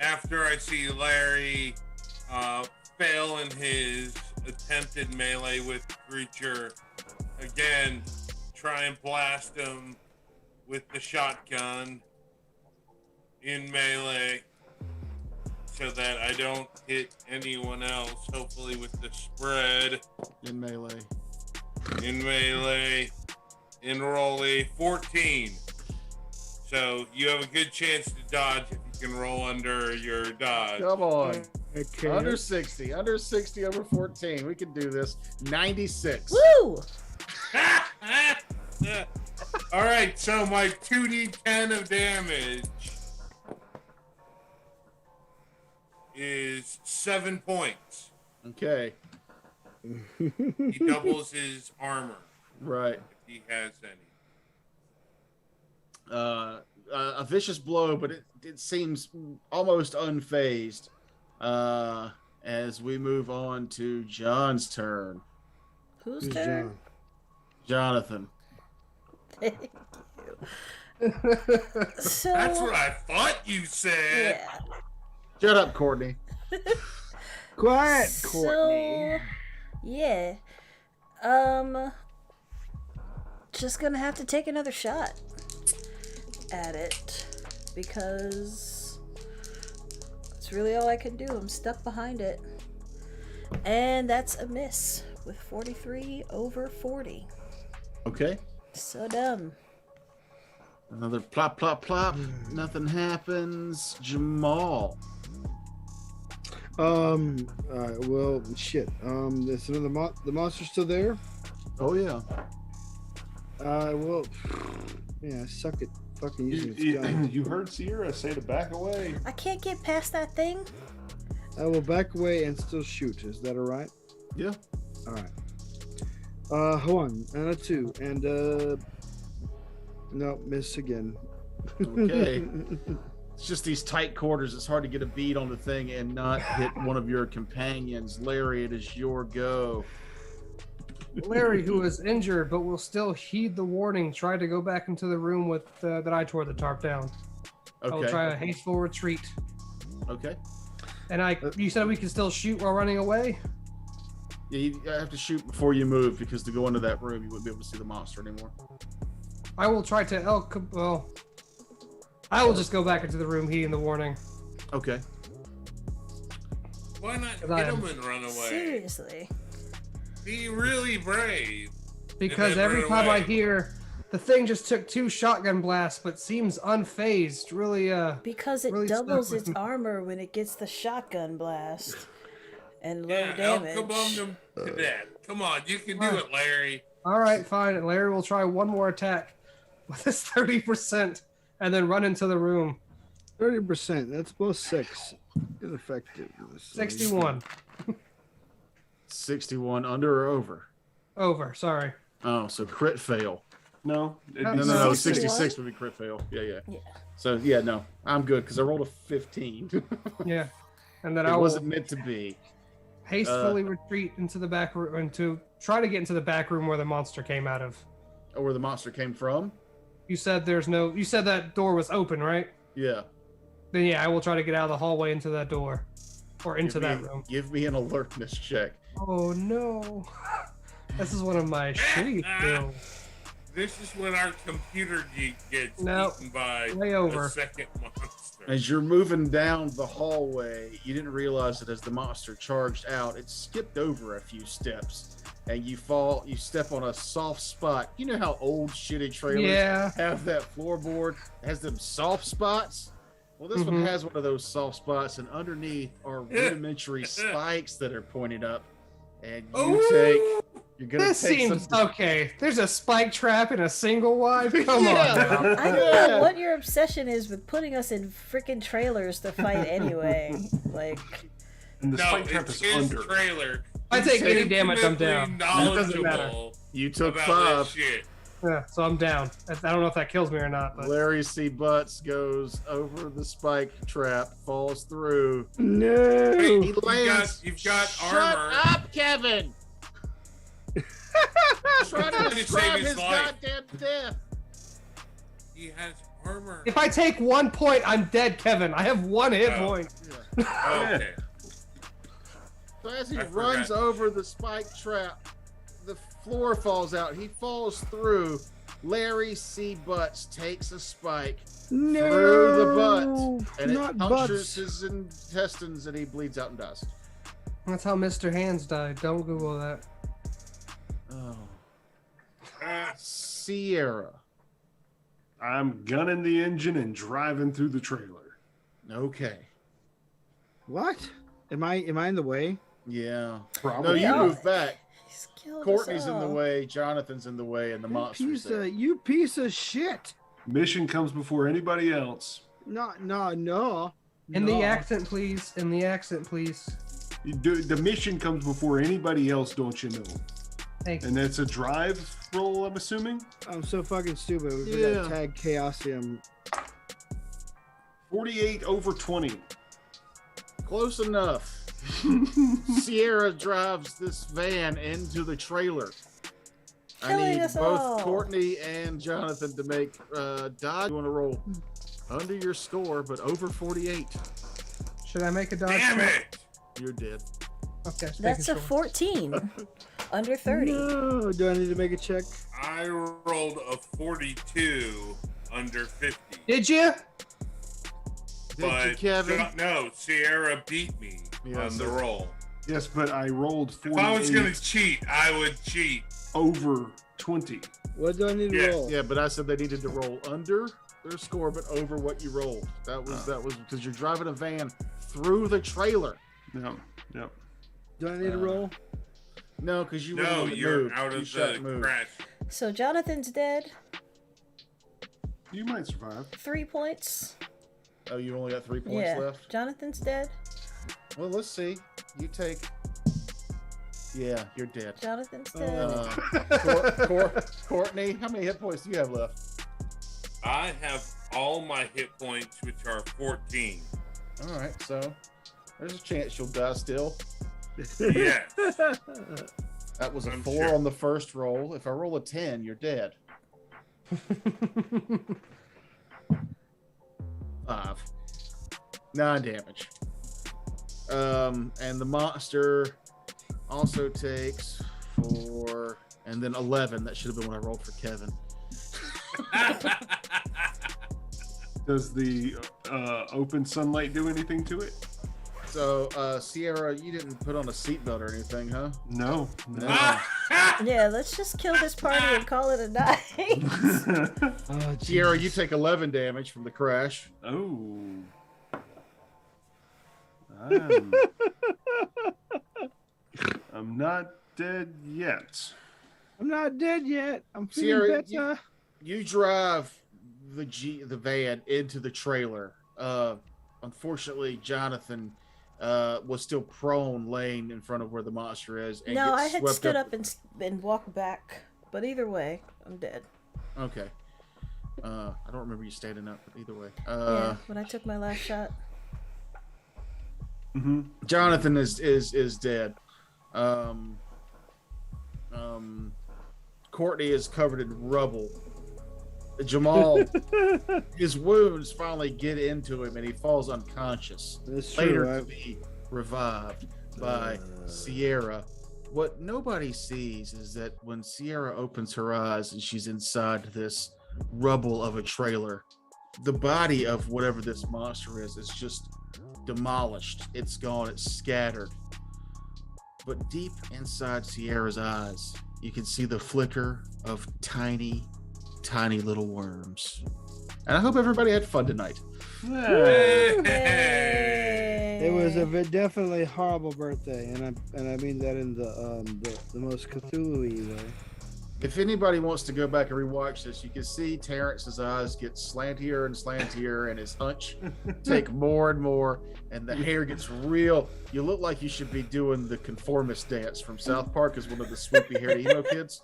Speaker 2: after I see Larry fail in his attempted melee with the creature, again, try and blast him with the shotgun in melee so that I don't hit anyone else, hopefully with the spread.
Speaker 1: In melee.
Speaker 2: In roll a 14. So you have a good chance to dodge if you can roll under your dodge.
Speaker 1: Come on.
Speaker 3: Okay.
Speaker 1: Under 60 over 14. We can do this. 96.
Speaker 6: Woo!
Speaker 2: All right, so my 2d10 of damage is 7 points.
Speaker 1: Okay.
Speaker 2: He doubles his armor
Speaker 1: Right.
Speaker 2: if he has any.
Speaker 1: A vicious blow, but it seems almost unfazed. As we move on to John's turn.
Speaker 6: Whose
Speaker 3: Who's
Speaker 6: turn?
Speaker 1: Jonathan.
Speaker 6: Thank you. So,
Speaker 2: That's what I thought you said.
Speaker 6: yeah.
Speaker 1: Shut up, Courtney.
Speaker 3: Quiet, Courtney.
Speaker 6: So, yeah. Just gonna have to take another shot at it because that's really all I can do. I'm stuck behind it. And that's a miss with 43 over 40.
Speaker 1: Okay.
Speaker 6: So dumb.
Speaker 1: Another plop, plop, plop. Nothing happens. Jamal.
Speaker 3: Well, shit. Is the monster still there?
Speaker 1: Oh, yeah.
Speaker 3: Well, yeah, I suck at fucking using its gun.
Speaker 4: You heard Sierra say to back away.
Speaker 6: I can't get past that thing.
Speaker 3: I will back away and still shoot. Is that all right?
Speaker 1: Yeah.
Speaker 3: All right. Hold on. And a 2. And, no, miss again.
Speaker 1: Okay. It's just these tight quarters. It's hard to get a bead on the thing and not hit one of your companions. Larry, it is your go.
Speaker 5: Larry, who is injured but will still heed the warning, tried to go back into the room with that I tore the tarp down. I will
Speaker 1: Okay.
Speaker 5: try a hasteful retreat.
Speaker 1: Okay.
Speaker 5: And you said we can still shoot while running away?
Speaker 1: Yeah, you have to shoot before you move because to go into that room, you wouldn't be able to see the monster anymore.
Speaker 5: I will try to I will just go back into the room heeding the warning.
Speaker 1: Okay.
Speaker 2: Why not hit
Speaker 5: I
Speaker 2: him
Speaker 5: am-
Speaker 2: and run away?
Speaker 6: Seriously.
Speaker 2: Be really brave.
Speaker 5: Because
Speaker 2: then
Speaker 5: every
Speaker 2: run
Speaker 5: time I
Speaker 2: away.
Speaker 5: hear the thing just took 2 shotgun blasts but seems unfazed, really
Speaker 6: Because it
Speaker 5: really
Speaker 6: doubles
Speaker 5: stuck with
Speaker 6: its
Speaker 5: me.
Speaker 6: armor when it gets the shotgun blast. And low
Speaker 2: Yeah,
Speaker 6: damage.
Speaker 2: Alka-bomb them to death. Come on, you can do it, Larry.
Speaker 5: Alright, fine. And Larry will try one more attack with his 30% and then run into the room.
Speaker 3: 30%. That's plus 6. Ineffective.
Speaker 5: 61.
Speaker 1: 61 under or over?
Speaker 5: Over, sorry.
Speaker 1: Oh, so crit fail.
Speaker 4: No, it'd
Speaker 5: No,
Speaker 4: be
Speaker 1: No, no,
Speaker 5: 61?
Speaker 1: 66 would be crit fail. Yeah.
Speaker 6: Yeah.
Speaker 1: So, yeah, no. I'm good because I rolled a 15.
Speaker 5: Yeah. And then
Speaker 1: It
Speaker 5: I will
Speaker 1: wasn't meant to be.
Speaker 5: hastily retreat into the back room and to try to get into the back room where the monster came out of.
Speaker 1: Or where the monster came from?
Speaker 5: You said you said that door was open, right?
Speaker 1: Yeah.
Speaker 5: Then yeah, I will try to get out of the hallway into that door. Or into that room.
Speaker 1: Give me an alertness check.
Speaker 5: Oh no. This is one of my shitty skills.
Speaker 2: This is when our computer geek gets
Speaker 5: No,
Speaker 2: eaten by
Speaker 5: way over.
Speaker 2: a second monster.
Speaker 1: As you're moving down the hallway, you didn't realize that as the monster charged out, it skipped over a few steps. And you step on a soft spot. You know how old shitty trailers
Speaker 5: Yeah.
Speaker 1: have that floorboard? It has them soft spots? Well, this one has one of those soft spots, and underneath are rudimentary spikes that are pointed up. And you're gonna
Speaker 5: This
Speaker 1: take
Speaker 5: seems
Speaker 1: some...
Speaker 5: okay. There's a spike trap in a single wide. Come on now.
Speaker 6: I don't know what your obsession is with putting us in freaking trailers to fight anyway. Like,
Speaker 4: and the
Speaker 2: No,
Speaker 4: spike trap
Speaker 2: it's
Speaker 4: is
Speaker 2: his
Speaker 4: under.
Speaker 2: trailer.
Speaker 5: I take any
Speaker 2: He's
Speaker 5: damage, I'm down.
Speaker 2: intimately
Speaker 5: That doesn't matter.
Speaker 2: knowledgeable
Speaker 1: You took
Speaker 2: about
Speaker 1: 5.
Speaker 2: this shit.
Speaker 5: Yeah, so I'm down. I don't know if that kills me or not, but
Speaker 1: Larry C. Butts goes over the spike trap, falls through.
Speaker 3: No.
Speaker 1: He
Speaker 2: You've
Speaker 1: lands.
Speaker 2: you've got
Speaker 1: Shut
Speaker 2: armor.
Speaker 1: up, Kevin! Try to
Speaker 2: Trying to
Speaker 1: describe
Speaker 2: save his
Speaker 1: his
Speaker 2: life.
Speaker 1: goddamn death.
Speaker 2: He has armor.
Speaker 5: if I take 1 point, I'm dead, Kevin. I have 1 hit
Speaker 2: Oh.
Speaker 5: point.
Speaker 2: Okay.
Speaker 1: So as he
Speaker 2: I
Speaker 1: runs
Speaker 2: forgot.
Speaker 1: over the spike trap, the floor falls out. He falls through. Larry C. Butts takes a spike
Speaker 3: No.
Speaker 1: through the butt, and
Speaker 3: Not
Speaker 1: it punctures
Speaker 3: butts.
Speaker 1: his intestines, and he bleeds out and dies.
Speaker 5: That's how Mr. Hands died. Don't Google that.
Speaker 1: Oh,
Speaker 2: Ah,
Speaker 1: Sierra.
Speaker 4: I'm gunning the engine and driving through the trailer.
Speaker 1: Okay.
Speaker 3: What? Am I in the way?
Speaker 1: Yeah. No,
Speaker 4: Probably.
Speaker 1: you
Speaker 6: Yeah.
Speaker 1: move back.
Speaker 6: he's killed us
Speaker 1: Courtney's in the
Speaker 6: all.
Speaker 1: way. Jonathan's in the way, and the monster's there.
Speaker 3: You piece of shit.
Speaker 4: Mission comes before anybody else.
Speaker 3: No.
Speaker 5: In the
Speaker 3: No.
Speaker 5: accent, please. In the accent, please.
Speaker 4: The mission comes before anybody else, don't you know?
Speaker 5: Thank you.
Speaker 4: And that's a drive roll, I'm assuming.
Speaker 3: I'm so fucking stupid. We
Speaker 1: Yeah.
Speaker 3: forgot tag Chaosium.
Speaker 4: 48 over 20.
Speaker 1: Close enough. Sierra drives this van into the trailer. I
Speaker 6: Killing
Speaker 1: need
Speaker 6: us
Speaker 1: both
Speaker 6: all.
Speaker 1: Courtney and Jonathan to make dodge. You want to roll under your score, but over 48.
Speaker 5: Should I make a dodge?
Speaker 2: damn
Speaker 5: check?
Speaker 2: it!
Speaker 1: You're dead.
Speaker 5: Okay, just
Speaker 6: That's a
Speaker 5: making sure.
Speaker 6: 14. Under 30.
Speaker 3: No. Do I need to make a check?
Speaker 2: I rolled a 42 under 50.
Speaker 5: Did you?
Speaker 1: Did you, Kevin?
Speaker 2: No, Sierra beat me
Speaker 1: Yeah,
Speaker 2: on the
Speaker 1: so-
Speaker 2: roll.
Speaker 4: Yes, but I rolled
Speaker 2: If I was
Speaker 4: 48
Speaker 2: gonna cheat, I would cheat.
Speaker 4: over 20.
Speaker 3: What do I need to
Speaker 2: Yeah.
Speaker 3: roll?
Speaker 1: Yeah, but I said they needed to roll under their score, but over what you rolled. That was because you're driving a van through the trailer.
Speaker 4: No, no.
Speaker 3: Do I need to roll?
Speaker 1: No, because you were the
Speaker 2: No,
Speaker 1: one that
Speaker 2: you're
Speaker 1: moved.
Speaker 2: out
Speaker 1: You
Speaker 2: of
Speaker 1: shot
Speaker 2: the
Speaker 1: move.
Speaker 2: crash.
Speaker 6: So Jonathan's dead.
Speaker 4: You might survive.
Speaker 6: 3 points.
Speaker 1: Oh, you only got 3 points
Speaker 6: Yeah.
Speaker 1: left.
Speaker 6: Jonathan's dead.
Speaker 1: Well, let's see. You take. Yeah, you're dead.
Speaker 6: Jonathan's dead.
Speaker 1: Courtney, how many hit points do you have left?
Speaker 2: I have all my hit points, which are 14.
Speaker 1: All right, so there's a chance you'll die still.
Speaker 2: Yes.
Speaker 1: That was a
Speaker 2: I'm
Speaker 1: 4
Speaker 2: sure.
Speaker 1: on the first roll. If I roll a 10, you're dead. 5. 9 damage. And the monster also takes 4 and then 11. That should have been what I rolled for Kevin.
Speaker 4: Does the open sunlight do anything to it?
Speaker 1: So, Sierra, you didn't put on a seatbelt or anything, huh?
Speaker 4: No.
Speaker 6: Yeah, let's just kill this party and call it a night.
Speaker 3: Oh,
Speaker 1: Sierra,
Speaker 3: jeez.
Speaker 1: you take 11 damage from the crash.
Speaker 4: Oh. I'm not dead yet.
Speaker 3: I'm not dead yet. I'm feeling
Speaker 1: Sierra,
Speaker 3: better.
Speaker 1: you drive the van into the trailer. Unfortunately, Jonathan was still prone, laying in front of where the monster is. And
Speaker 6: No,
Speaker 1: gets
Speaker 6: I had
Speaker 1: swept
Speaker 6: stood up and walked back. But either way, I'm dead.
Speaker 1: Okay. I don't remember you standing up, but either way.
Speaker 6: Yeah, when I took my last shot.
Speaker 4: Mm-hmm.
Speaker 1: Jonathan is dead. Courtney is covered in rubble. Jamal, his wounds finally get into him, and he falls unconscious.
Speaker 3: That's
Speaker 1: Later
Speaker 3: true.
Speaker 1: to be revived by Sierra. What nobody sees is that when Sierra opens her eyes and she's inside this rubble of a trailer, the body of whatever this monster is just demolished. It's gone. It's scattered. But deep inside Sierra's eyes, you can see the flicker of tiny, tiny little worms. And I hope everybody had fun tonight.
Speaker 3: It was a definitely horrible birthday, and I mean that in the most Cthulhu-y way.
Speaker 1: If anybody wants to go back and rewatch this, you can see Terrance's eyes get slantier and slantier, and his hunch take more and more, and the hair gets real. You look like you should be doing the conformist dance from South Park as one of the swoopy-haired emo kids.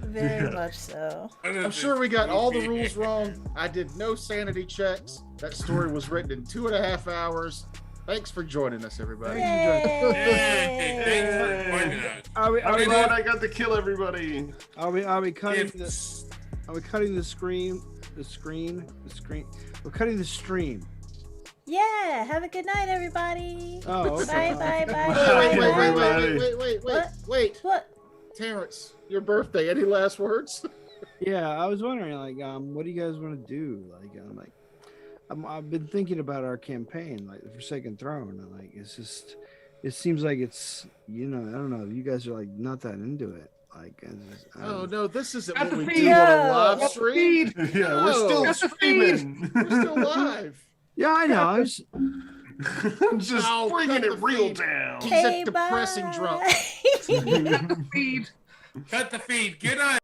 Speaker 6: Very much so.
Speaker 1: I'm sure we got all the rules wrong. I did no sanity checks. That story was written in 2.5 hours. Thanks for joining us, everybody.
Speaker 2: Hey, thanks for joining us.
Speaker 3: Are we
Speaker 4: I got to kill everybody.
Speaker 3: Are we cutting
Speaker 2: If-
Speaker 3: Are we cutting the screen? We're cutting the stream.
Speaker 6: Yeah, have a good night, everybody.
Speaker 3: Oh, okay.
Speaker 6: Bye, bye, bye.
Speaker 1: Wait,
Speaker 6: bye,
Speaker 1: wait,
Speaker 6: bye.
Speaker 1: wait.
Speaker 6: What?
Speaker 1: Wait.
Speaker 6: What?
Speaker 1: Terrance, your birthday. Any last words?
Speaker 3: Yeah, I was wondering, like, what do you guys want to do? Like, I've been thinking about our campaign, like the Forsaken Throne, and like, it seems like it's, I don't know, you guys are like not that into it. Like,
Speaker 1: Oh no, this isn't
Speaker 5: Got
Speaker 1: what
Speaker 5: the
Speaker 1: we
Speaker 5: feed.
Speaker 1: do on a
Speaker 6: Yeah.
Speaker 1: live
Speaker 5: Got the
Speaker 1: stream.
Speaker 5: feed.
Speaker 4: Yeah,
Speaker 1: No.
Speaker 4: we're still
Speaker 5: Got the
Speaker 4: streaming.
Speaker 1: We're still live.
Speaker 3: yeah, I know. I was,
Speaker 4: I'm just
Speaker 1: Oh,
Speaker 4: bringing
Speaker 1: cut
Speaker 4: it
Speaker 1: the
Speaker 4: real
Speaker 1: feed.
Speaker 4: down.
Speaker 1: He's a depressing drunk.
Speaker 5: Feed.
Speaker 2: Cut the feed. Good night.